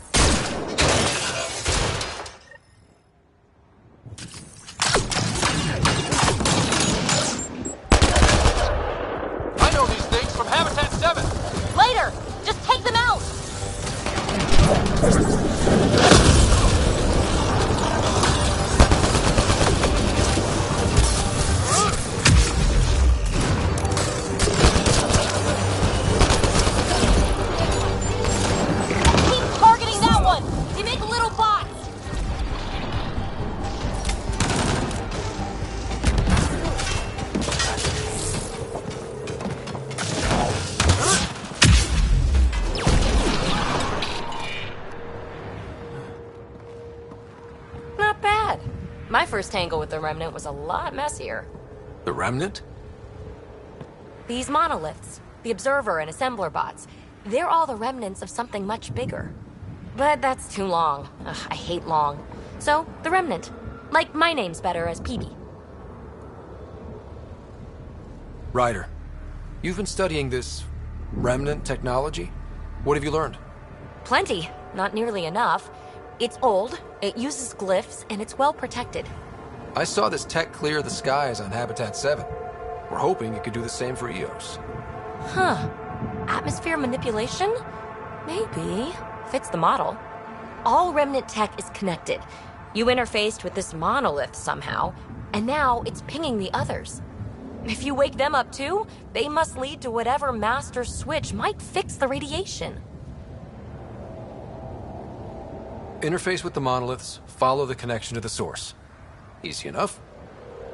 I know these things from Habitat 7! Later! Just take them out! first tangle with the Remnant was a lot messier. The Remnant? These monoliths, the Observer and Assembler bots, they're all the remnants of something much bigger. But that's too long. Ugh, I hate long. So, the Remnant. Like, my name's better as PB. Ryder, you've been studying this Remnant technology? What have you learned? Plenty. Not nearly enough. It's old, it uses glyphs, and it's well protected. I saw this tech clear the skies on Habitat 7. We're hoping it could do the same for EOS. Huh. Atmosphere manipulation? Maybe. Fits the model. All Remnant tech is connected. You interfaced with this monolith somehow, and now it's pinging the others. If you wake them up too, they must lead to whatever master switch might fix the radiation. Interface with the monoliths, follow the connection to the source. Easy enough.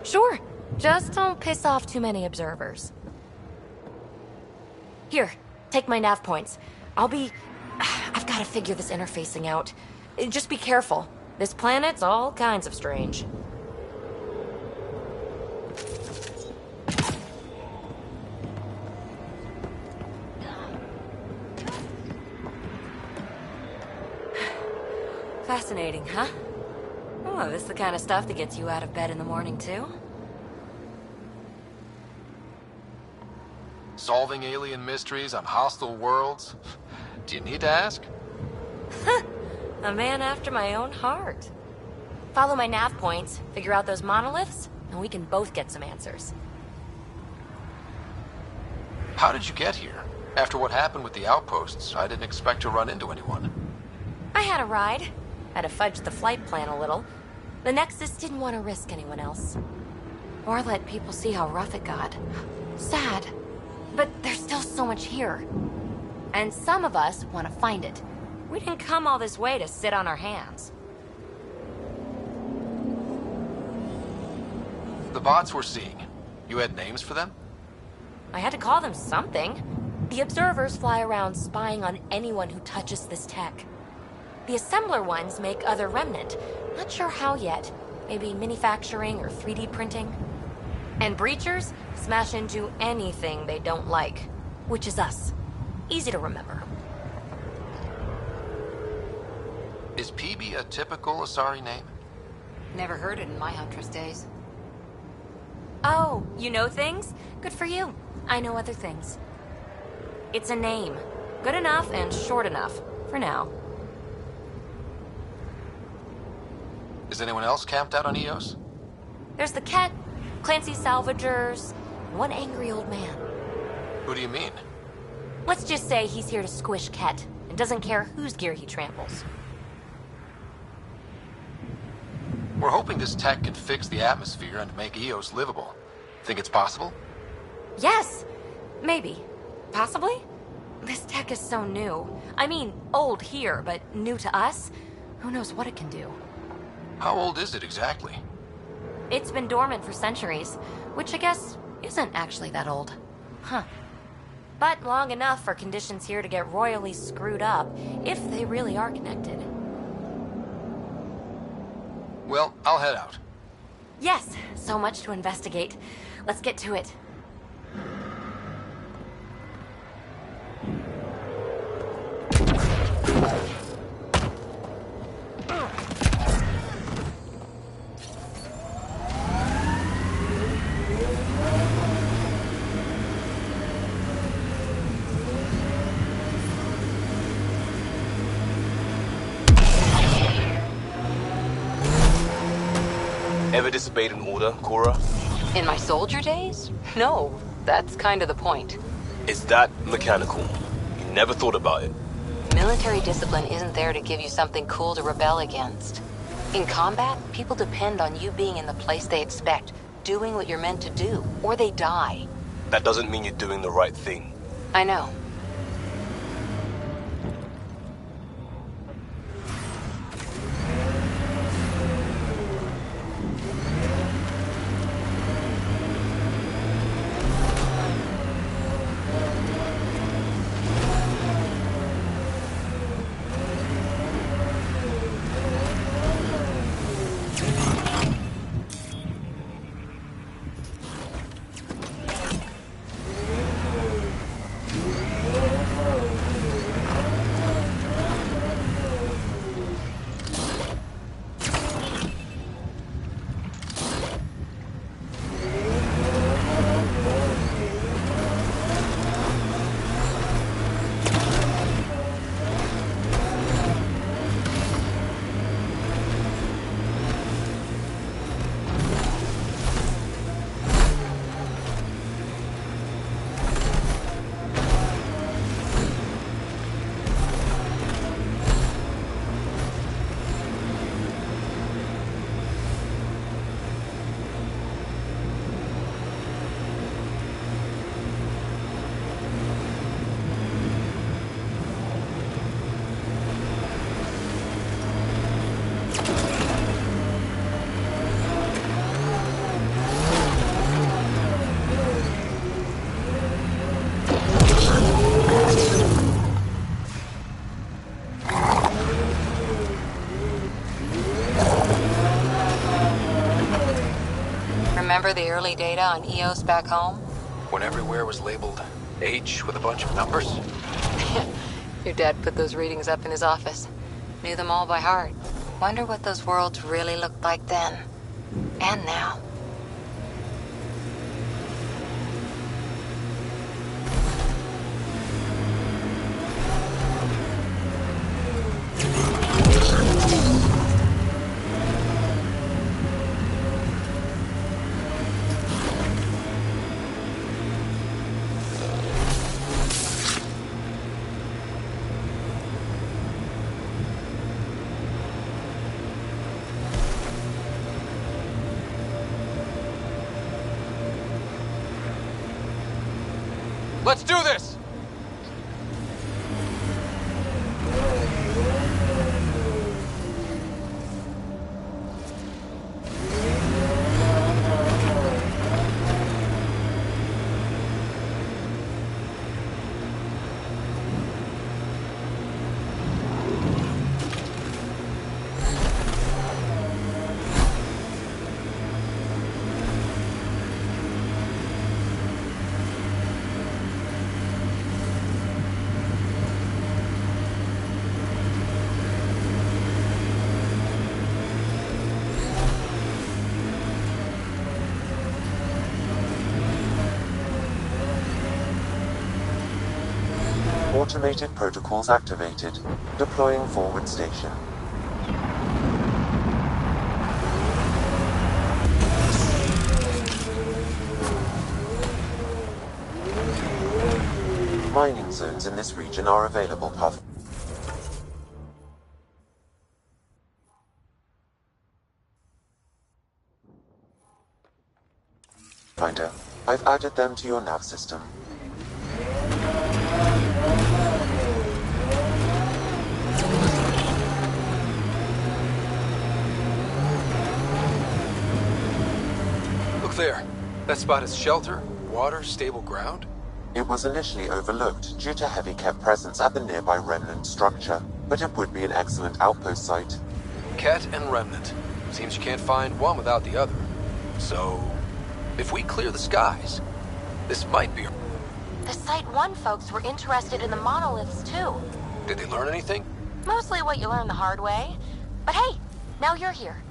Sure. Just don't piss off too many observers. Here, take my nav points. I've got to figure this interfacing out. Just be careful. This planet's all kinds of strange. Fascinating, huh? Oh, this is the kind of stuff that gets you out of bed in the morning, too? Solving alien mysteries on hostile worlds? Do you need to ask? A man after my own heart. Follow my nav points, figure out those monoliths, and we can both get some answers. How did you get here? After what happened with the outposts, I didn't expect to run into anyone. I had a ride. Had to fudge the flight plan a little. The Nexus didn't want to risk anyone else. Or let people see how rough it got. Sad. But there's still so much here. And some of us want to find it. We didn't come all this way to sit on our hands. The bots we're seeing, you had names for them? I had to call them something. The observers fly around spying on anyone who touches this tech. The assembler ones make other Remnant. Not sure how yet. Maybe manufacturing or 3D printing. And breachers smash into anything they don't like. Which is us. Easy to remember. Is PB a typical Asari name? Never heard it in my Huntress days. Oh, you know things? Good for you. I know other things. It's a name. Good enough and short enough. For now. Is anyone else camped out on EOS? There's the Ket, Clancy Salvagers, and one angry old man. Who do you mean? Let's just say he's here to squish Ket, and doesn't care whose gear he tramples. We're hoping this tech can fix the atmosphere and make EOS livable. Think it's possible? Yes! Maybe. Possibly? This tech is so new. I mean, old here, but new to us? Who knows what it can do? How old is it exactly? It's been dormant for centuries, which I guess isn't actually that old. Huh. But long enough for conditions here to get royally screwed up, if they really are connected. Well, I'll head out. Yes, so much to investigate. Let's get to it. Ever disobeyed an order, Cora? In my soldier days? No, that's kind of the point. Is that mechanical? You never thought about it. Military discipline isn't there to give you something cool to rebel against. In combat, people depend on you being in the place they expect, doing what you're meant to do, or they die. That doesn't mean you're doing the right thing. I know. the early data on EOS back home? When everywhere was labeled H with a bunch of numbers? Your dad put those readings up in his office. Knew them all by heart. Wonder what those worlds really looked like then. And now. Let's do this! Automated protocols activated. Deploying forward station. Mining zones in this region are available, Pathfinder. I've added them to your nav system. Look there. That spot is shelter, water, stable ground? It was initially overlooked due to heavy kept presence at the nearby remnant structure, but it would be an excellent outpost site. Ket and remnant. Seems you can't find one without the other. So, if we clear the skies, this might be... The Site 1 folks were interested in the monoliths, too. Did they learn anything? Mostly what you learn the hard way. But hey, now you're here.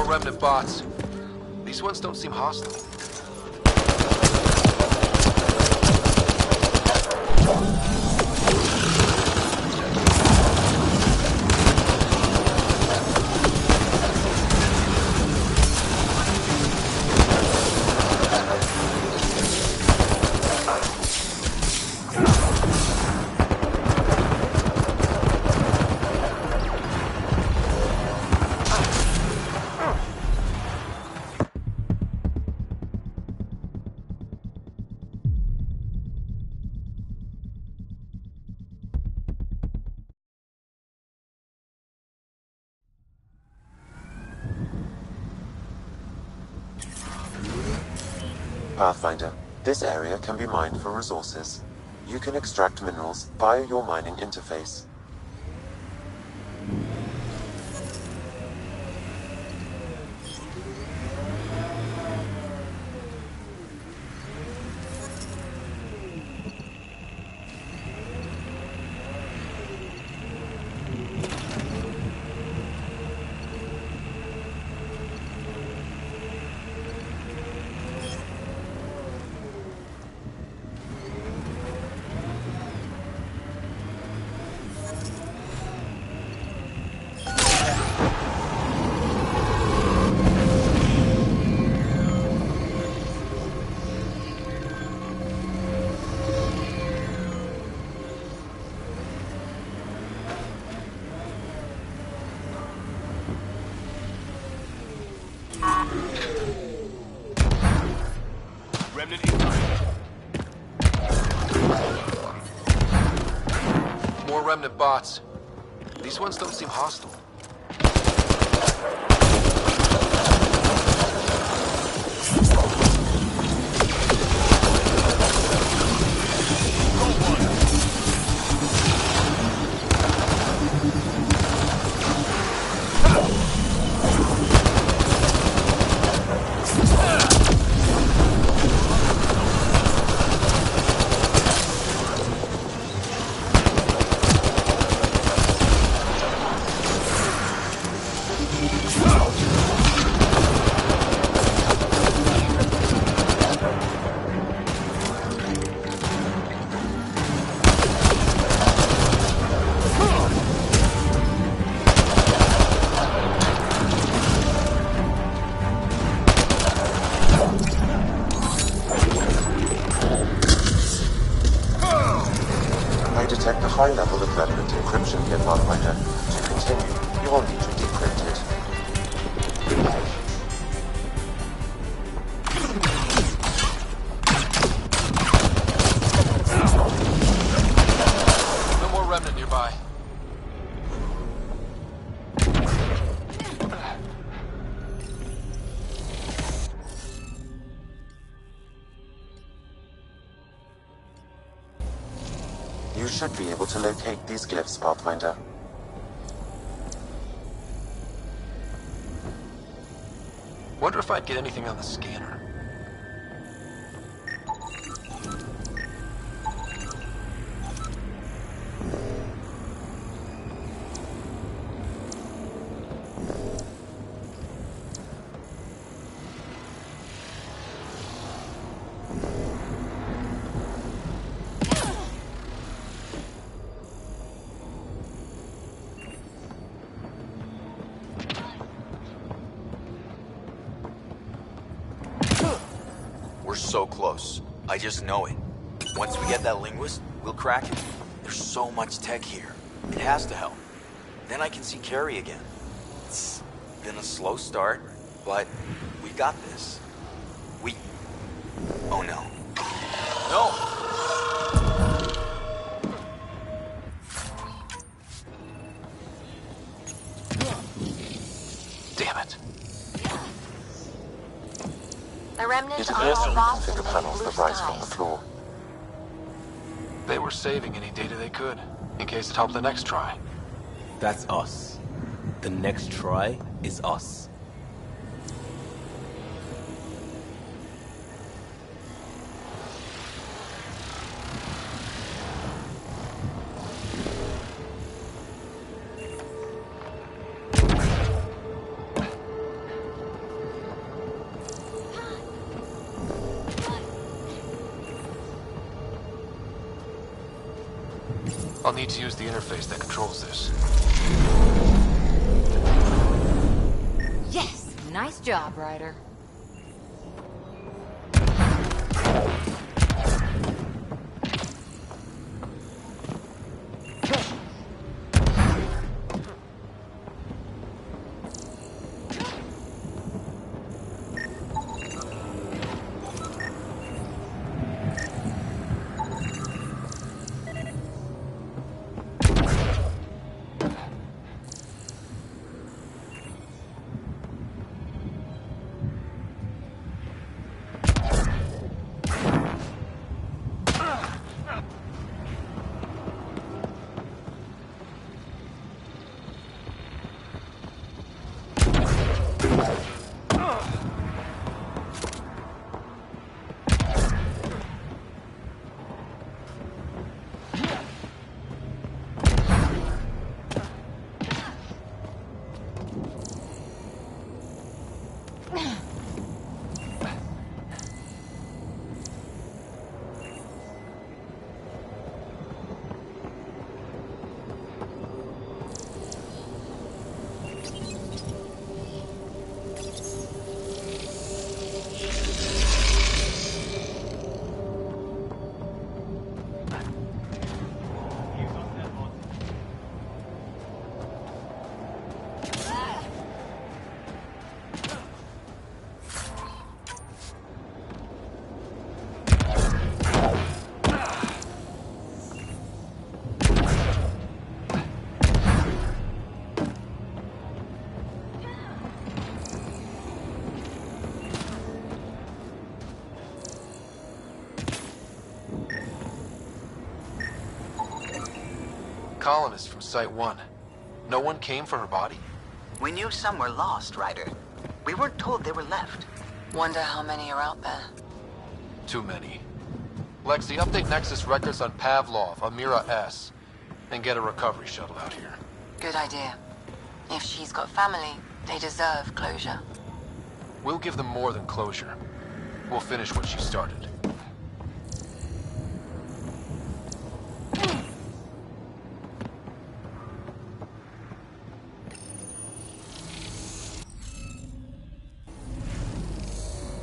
Remnant bots. These ones don't seem hostile. Pathfinder, this area can be mined for resources. You can extract minerals via your mining interface. Remnant incoming. More remnant bots. These ones don't seem hostile. I detect a high level of remnant encryption here, Pathfinder. To continue, you will need to decrypt it. No more remnant nearby. You should be able to locate these glyphs, Pathfinder. Wonder if I'd get anything on the scanner. We're so close. I just know it. Once we get that linguist, we'll crack it. There's so much tech here. It has to help. Then I can see Carrie again. It's been a slow start, but we got this. Oh no. No! Damn it. The remnant It are appears all to lost in reconfigure the panels blue that rise from the skies. floor. They were saving any data they could, in case it helped the next try. That's us. The next try is us. I'll need to use the interface that controls this. Yes! Nice job, Ryder. colonists from Site 1. No one came for her body? We knew some were lost, Ryder. We weren't told they were left. Wonder how many are out there. Too many. Lexi, update Nexus records on Pavlov, Amira S. And get a recovery shuttle out here. Good idea. If she's got family, they deserve closure. We'll give them more than closure. We'll finish what she started.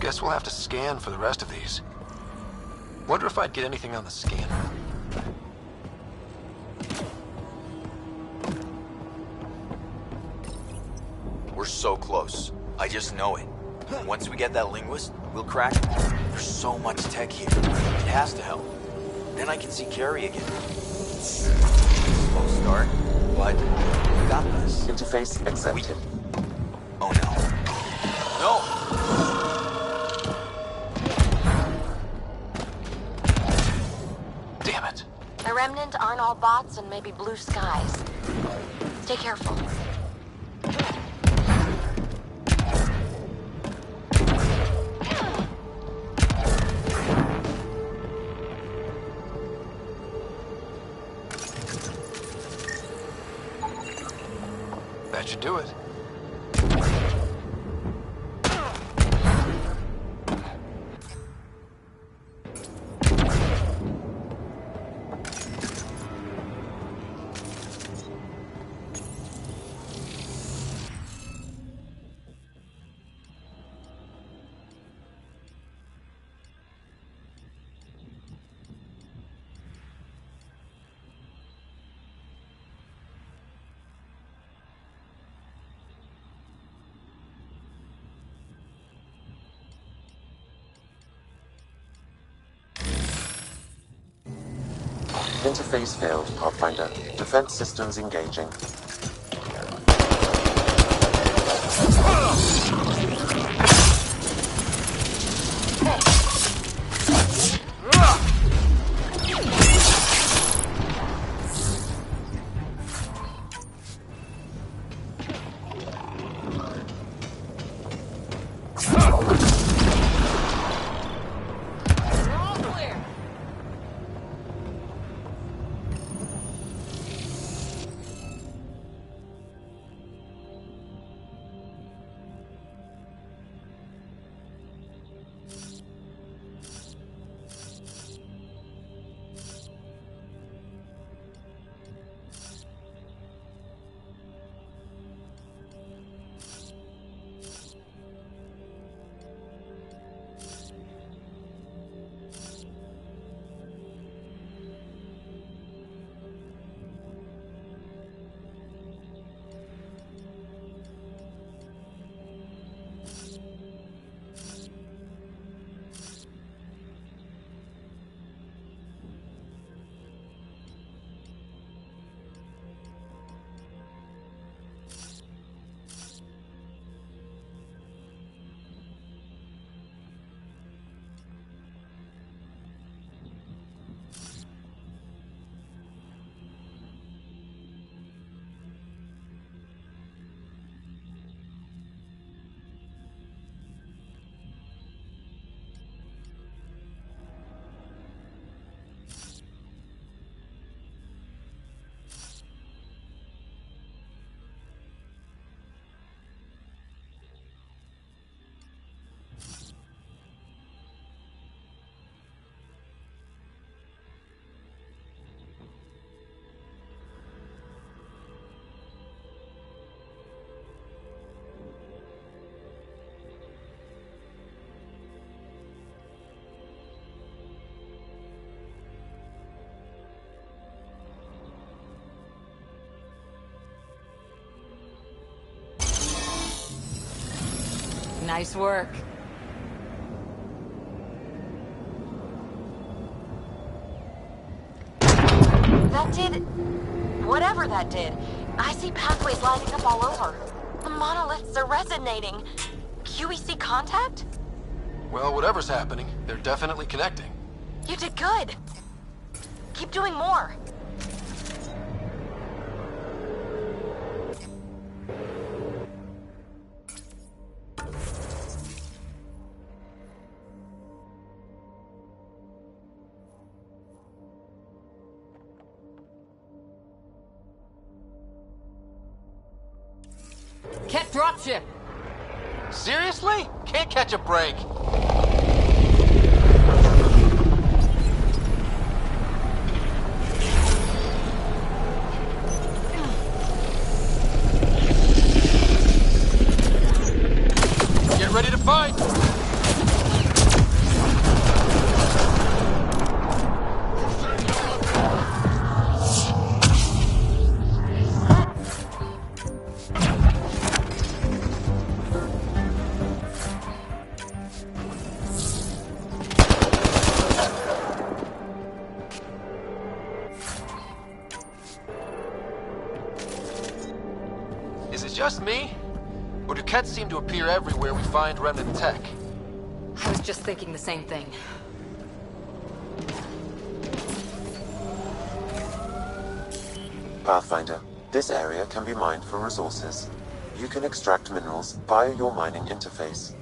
Guess we'll have to scan for the rest of these. Wonder if I'd get anything on the scanner. We're so close. I just know it. Once we get that linguist, we'll crack it. There's so much tech here. It has to help. Then I can see Carrie again. Slow start, but we got this. Interface accepted. Oh no. No! Damn it. The Remnant aren't all bots and maybe blue skies. Stay careful. That should do it. Interface failed, Pathfinder. Defense systems engaging. Nice work. That did... whatever that did. I see pathways lighting up all over. The monoliths are resonating. QEC contact? Well, whatever's happening, they're definitely connecting. You did good. Keep doing more. Ket dropship! Seriously? Can't catch a break. Get ready to fight! Is it just me? Or do Kets seem to appear everywhere we find remnant tech? I was just thinking the same thing. Pathfinder, this area can be mined for resources. You can extract minerals via your mining interface.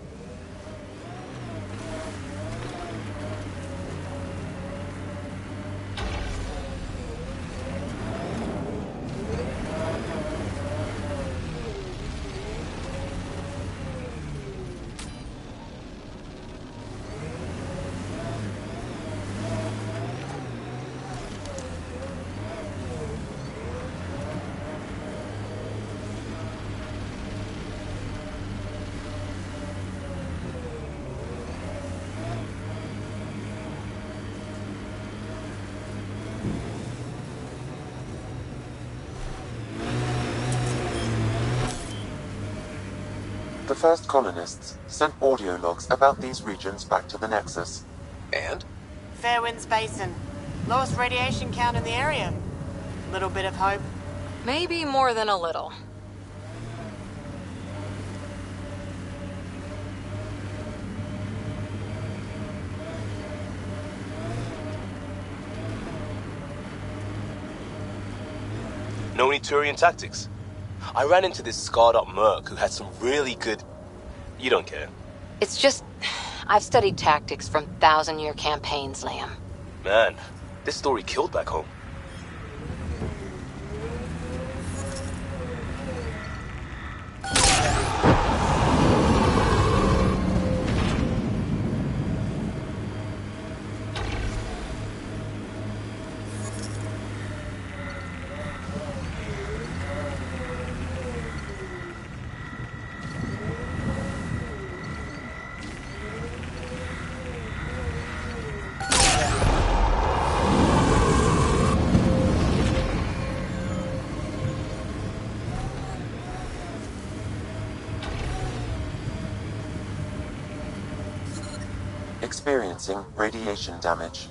The first colonists sent audio logs about these regions back to the Nexus. And? Fairwinds Basin. Lowest radiation count in the area. Little bit of hope. Maybe more than a little. Know any Turian tactics? I ran into this scarred-up merc who had some really good... You don't care. It's just... I've studied tactics from thousand-year campaigns, Liam. Man, this story killed back home. Experiencing radiation damage.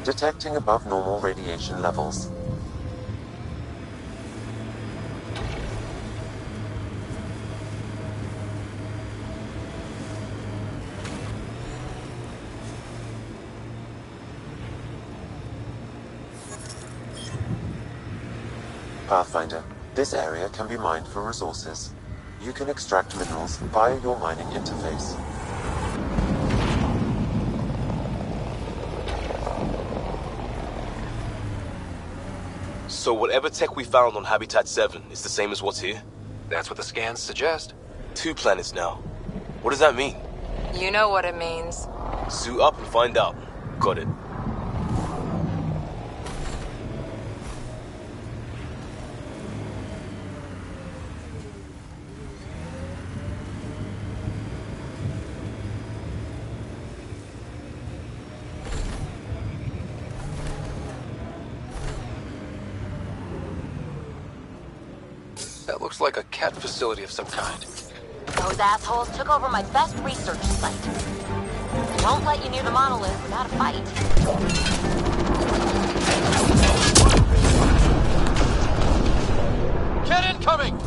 Detecting above normal radiation levels. Pathfinder, this area can be mined for resources. You can extract minerals via your mining interface. So whatever tech we found on Habitat 7 is the same as what's here? That's what the scans suggest. 2 planets now. What does that mean? You know what it means. Suit up and find out. Got it. That looks like a cat facility of some kind. Those assholes took over my best research site. Won't let you near the monolith without a fight. Get incoming!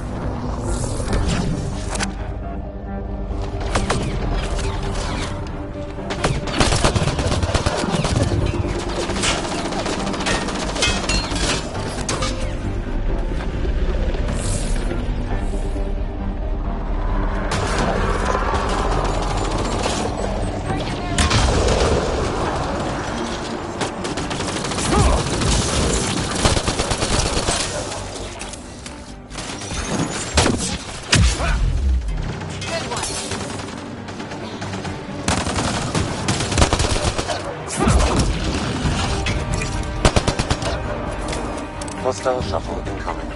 Hostile shuttle incoming.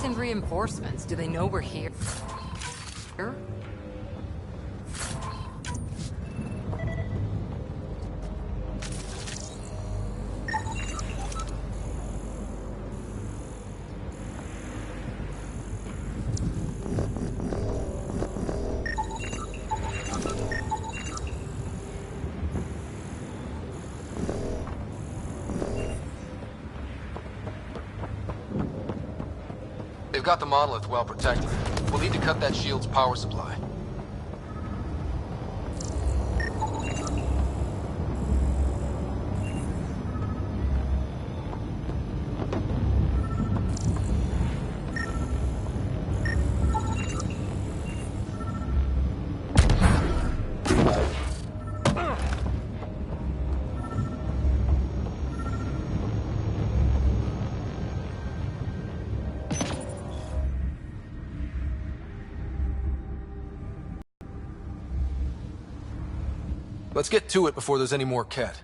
send reinforcements? Do they know we're here? Here? They've got the monolith well protected. We'll need to cut that shield's power supply. Let's get to it before there's any more Ket.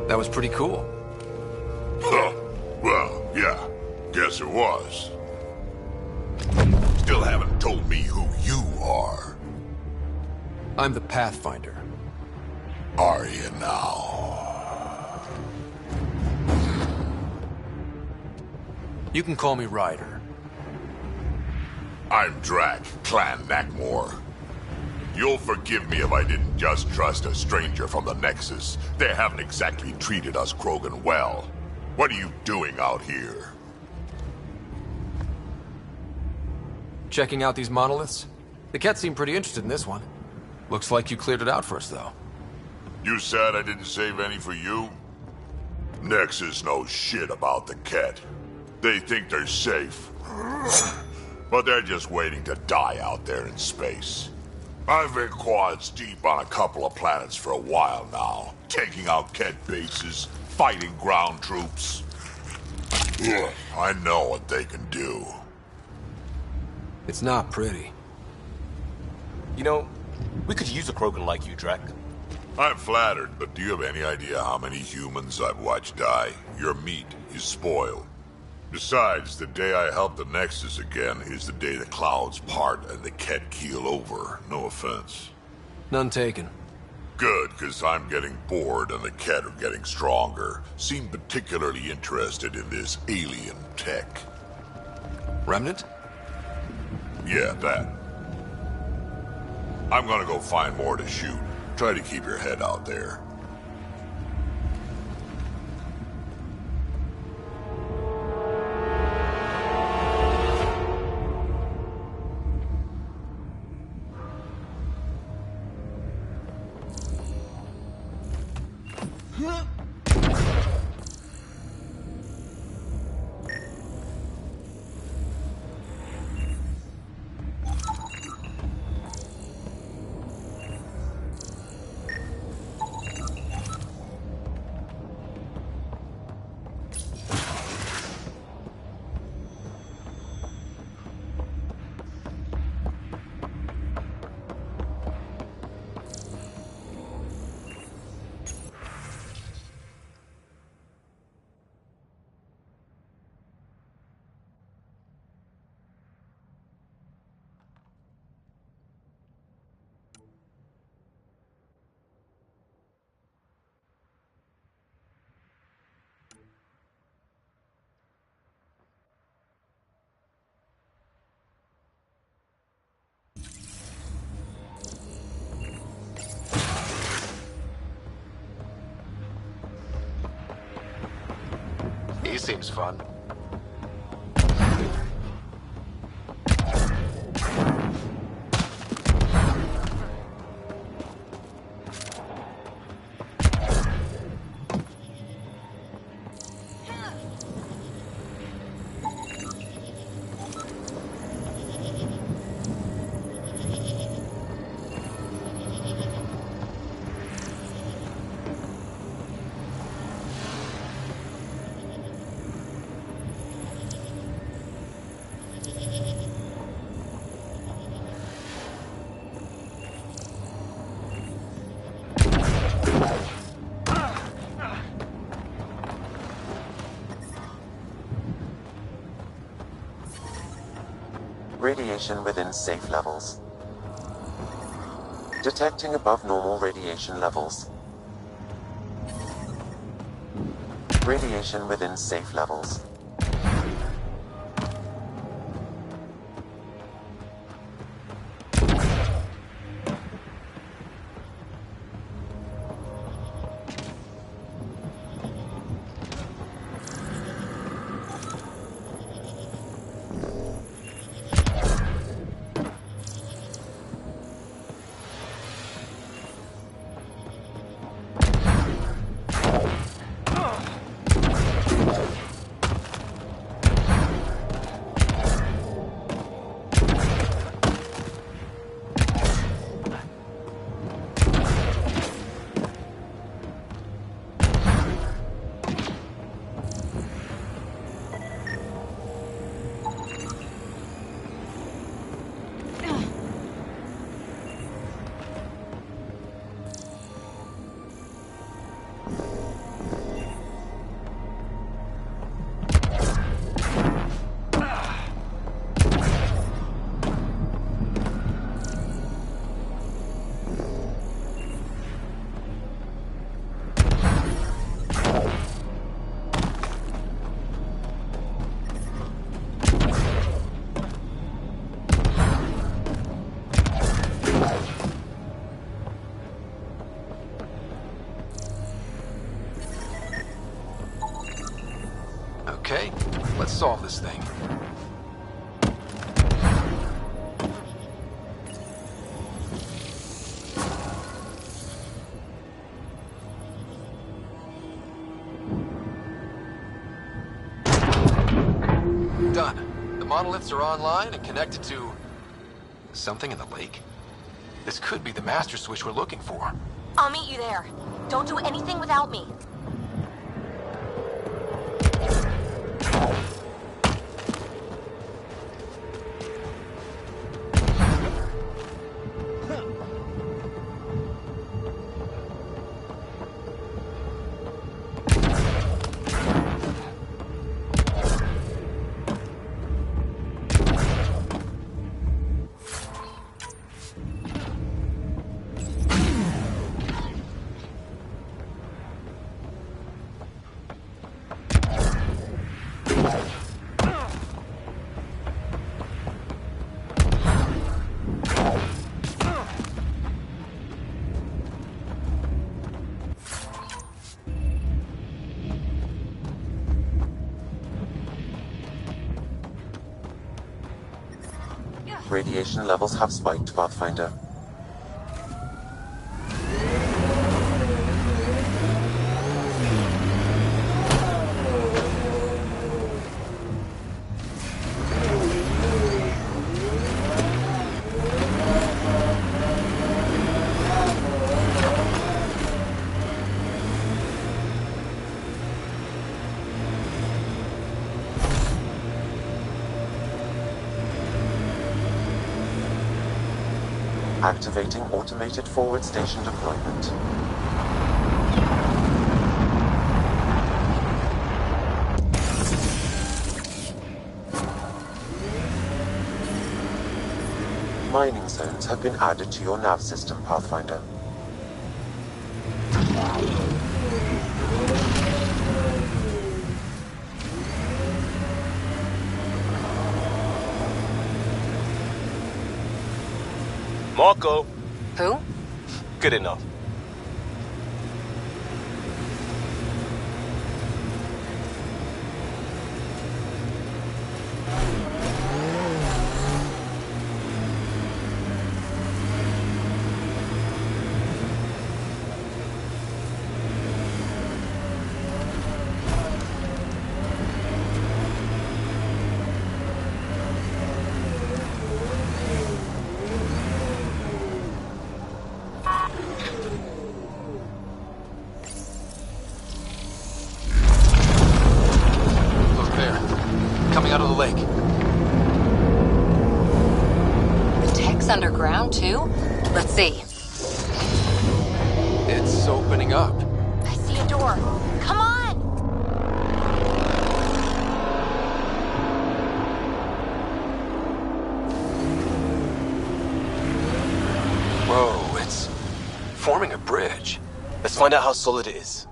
That was pretty cool. Huh. Well, yeah. Guess it was. Still haven't told me who you are. I'm the Pathfinder. Are you now? You can call me Ryder. I'm Drac, Clan Nakmor. You'll forgive me if I didn't just trust a stranger from the Nexus. They haven't exactly treated us Krogan well. What are you doing out here? Checking out these monoliths? The Ket seem pretty interested in this one. Looks like you cleared it out for us, though. You said I didn't save any for you? Nexus knows shit about the Ket. They think they're safe. But they're just waiting to die out there in space. I've been quads deep on a couple of planets for a while now, taking out Ket bases, fighting ground troops. Ugh, I know what they can do. It's not pretty. You know, we could use a Krogan like you, Drac. I'm flattered, but do you have any idea how many humans I've watched die? Your meat is spoiled. Besides, the day I help the Nexus again is the day the clouds part and the Ket keel over. No offense. None taken. Good, because I'm getting bored and the Ket are getting stronger. Seem particularly interested in this alien tech. Remnant? Yeah, that. I'm gonna go find more to shoot. Try to keep your head out there. He seems fun. Radiation within safe levels. Detecting above normal radiation levels. Radiation within safe levels. Okay, let's solve this thing. Done. The monoliths are online and connected to something in the lake. This could be the master switch we're looking for. I'll meet you there. Don't do anything without me. Radiation levels have spiked, Pathfinder. Activating automated forward station deployment. Mining zones have been added to your nav system, Pathfinder. Marco. Who? Good enough. Underground, too? Let's see. It's opening up. I see a door. Come on! find out how solid it is.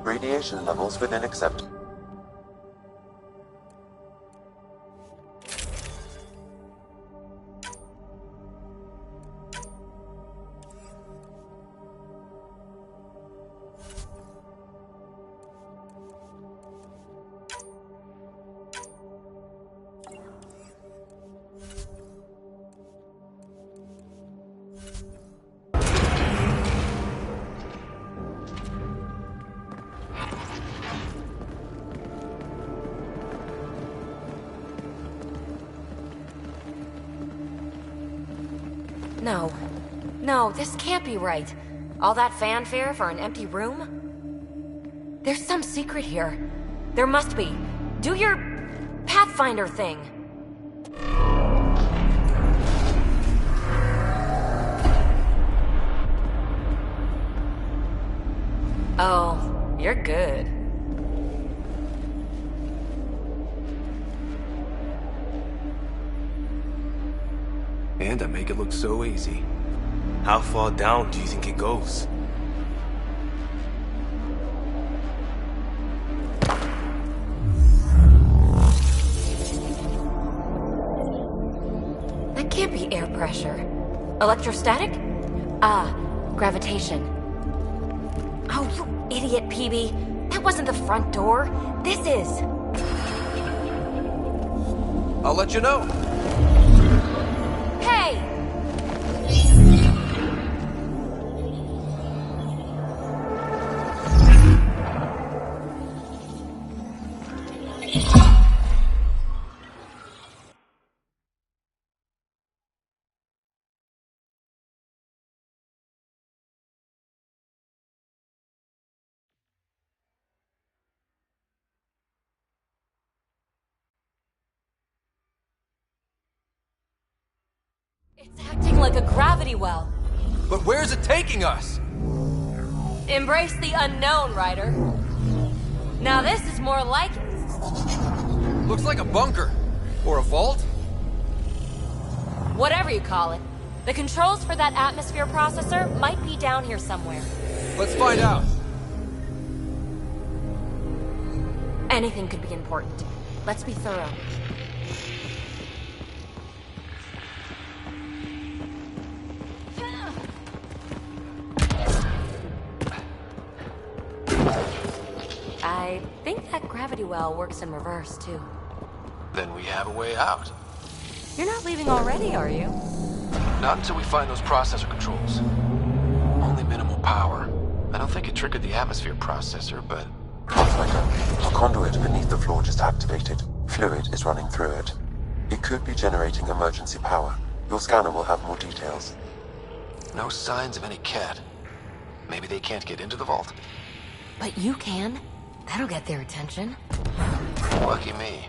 Radiation levels within accept. No. No, this can't be right. All that fanfare for an empty room? There's some secret here. There must be. Do your Pathfinder thing. Oh, you're good. And I make it look so easy. How far down do you think it goes? That can't be air pressure. Electrostatic? Ah, gravitation. Oh, you idiot, PB. That wasn't the front door. This is. I'll let you know. Hey! It's acting like a gravity well. But where's it taking us? Embrace the unknown, Ryder. Now this is more like it. Looks like a bunker. Or a vault? Whatever you call it. The controls for that atmosphere processor might be down here somewhere. Let's find out. Anything could be important. Let's be thorough. I think that gravity well works in reverse, too. Then we have a way out. You're not leaving already, are you? Not until we find those processor controls. Only minimal power. I don't think it triggered the atmosphere processor, but... Pathfinder, a conduit beneath the floor just activated. Fluid is running through it. It could be generating emergency power. Your scanner will have more details. No signs of any cat. Maybe they can't get into the vault? But you can. That'll get their attention. Lucky me.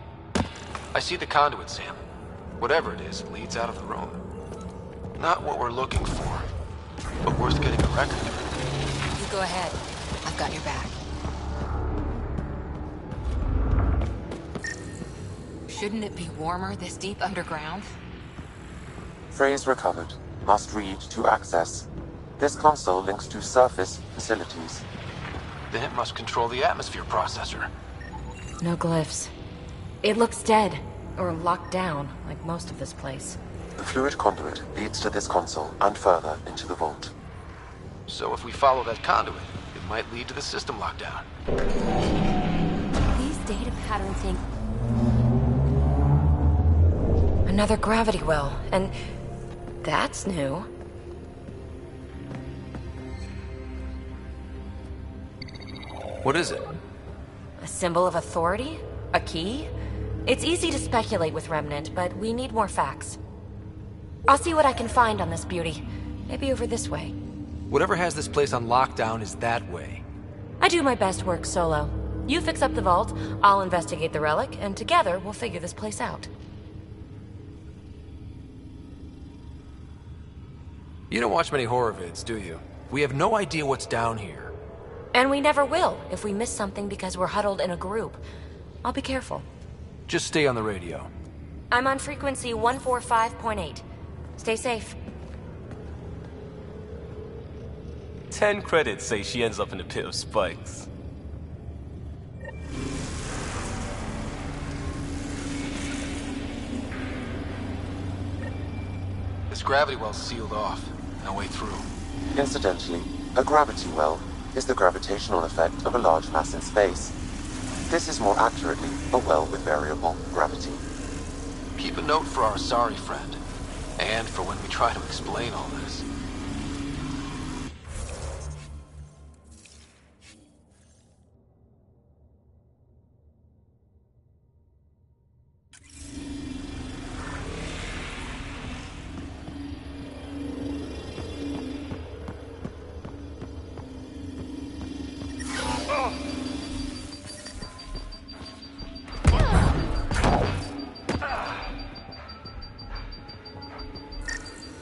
I see the conduit, Sam. Whatever it is, it leads out of the room. Not what we're looking for, but worth getting a record. You go ahead. I've got your back. Shouldn't it be warmer this deep underground? Phrase recovered. Must read to access. This console links to surface facilities. Then it must control the atmosphere processor. No glyphs. It looks dead, or locked down, like most of this place. The fluid conduit leads to this console and further into the vault. So if we follow that conduit, it might lead to the system lockdown. These data pattern things... Another gravity well, and that's new. What is it? A symbol of authority? A key? It's easy to speculate with Remnant, but we need more facts. I'll see what I can find on this beauty. Maybe over this way. Whatever has this place on lockdown is that way. I do my best work solo. You fix up the vault, I'll investigate the relic, and together we'll figure this place out. You don't watch many horror vids, do you? We have no idea what's down here. And we never will if we miss something because we're huddled in a group. I'll be careful. Just stay on the radio. I'm on frequency 145.8. Stay safe. 10 credits say she ends up in a pit of spikes. This gravity well's sealed off. No way through. Incidentally, a gravity well is the gravitational effect of a large mass in space. This is more accurately a well with variable gravity. Keep a note for our sorry friend. And for when we try to explain all this.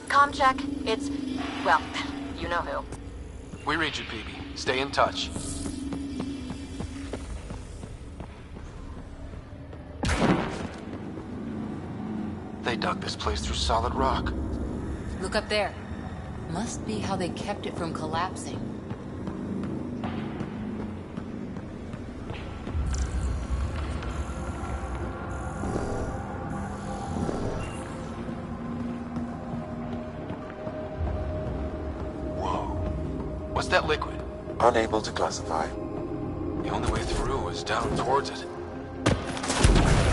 Comm check. It's, well, you know who. We read you, PB. Stay in touch. They dug this place through solid rock. Look up there. Must be how they kept it from collapsing. What's that liquid? Unable to classify. The only way through is down towards it.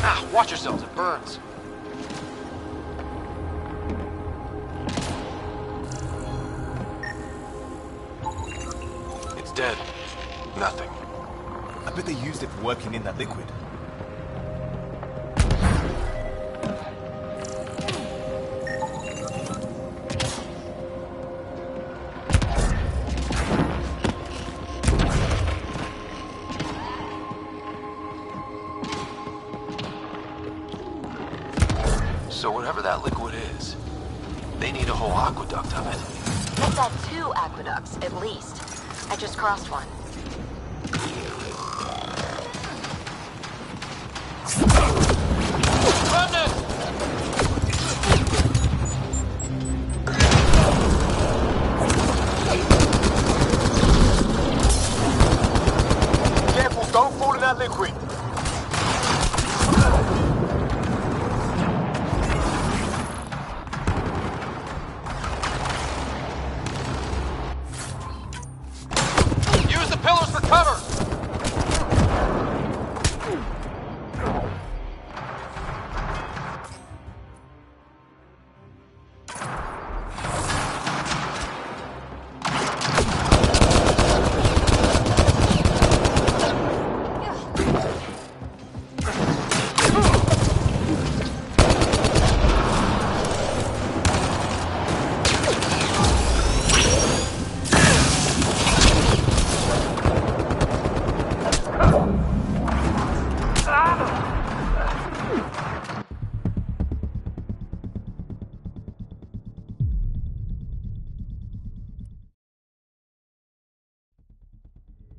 Ah, watch yourselves, it burns. It's dead. Nothing. I bet they used it for working in that liquid. So whatever that liquid is, they need a whole aqueduct of it. Let's add 2 aqueducts, at least. I just crossed one. Careful, don't fall in that liquid. Use the pillars for cover!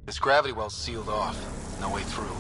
This gravity well's sealed off. No way through.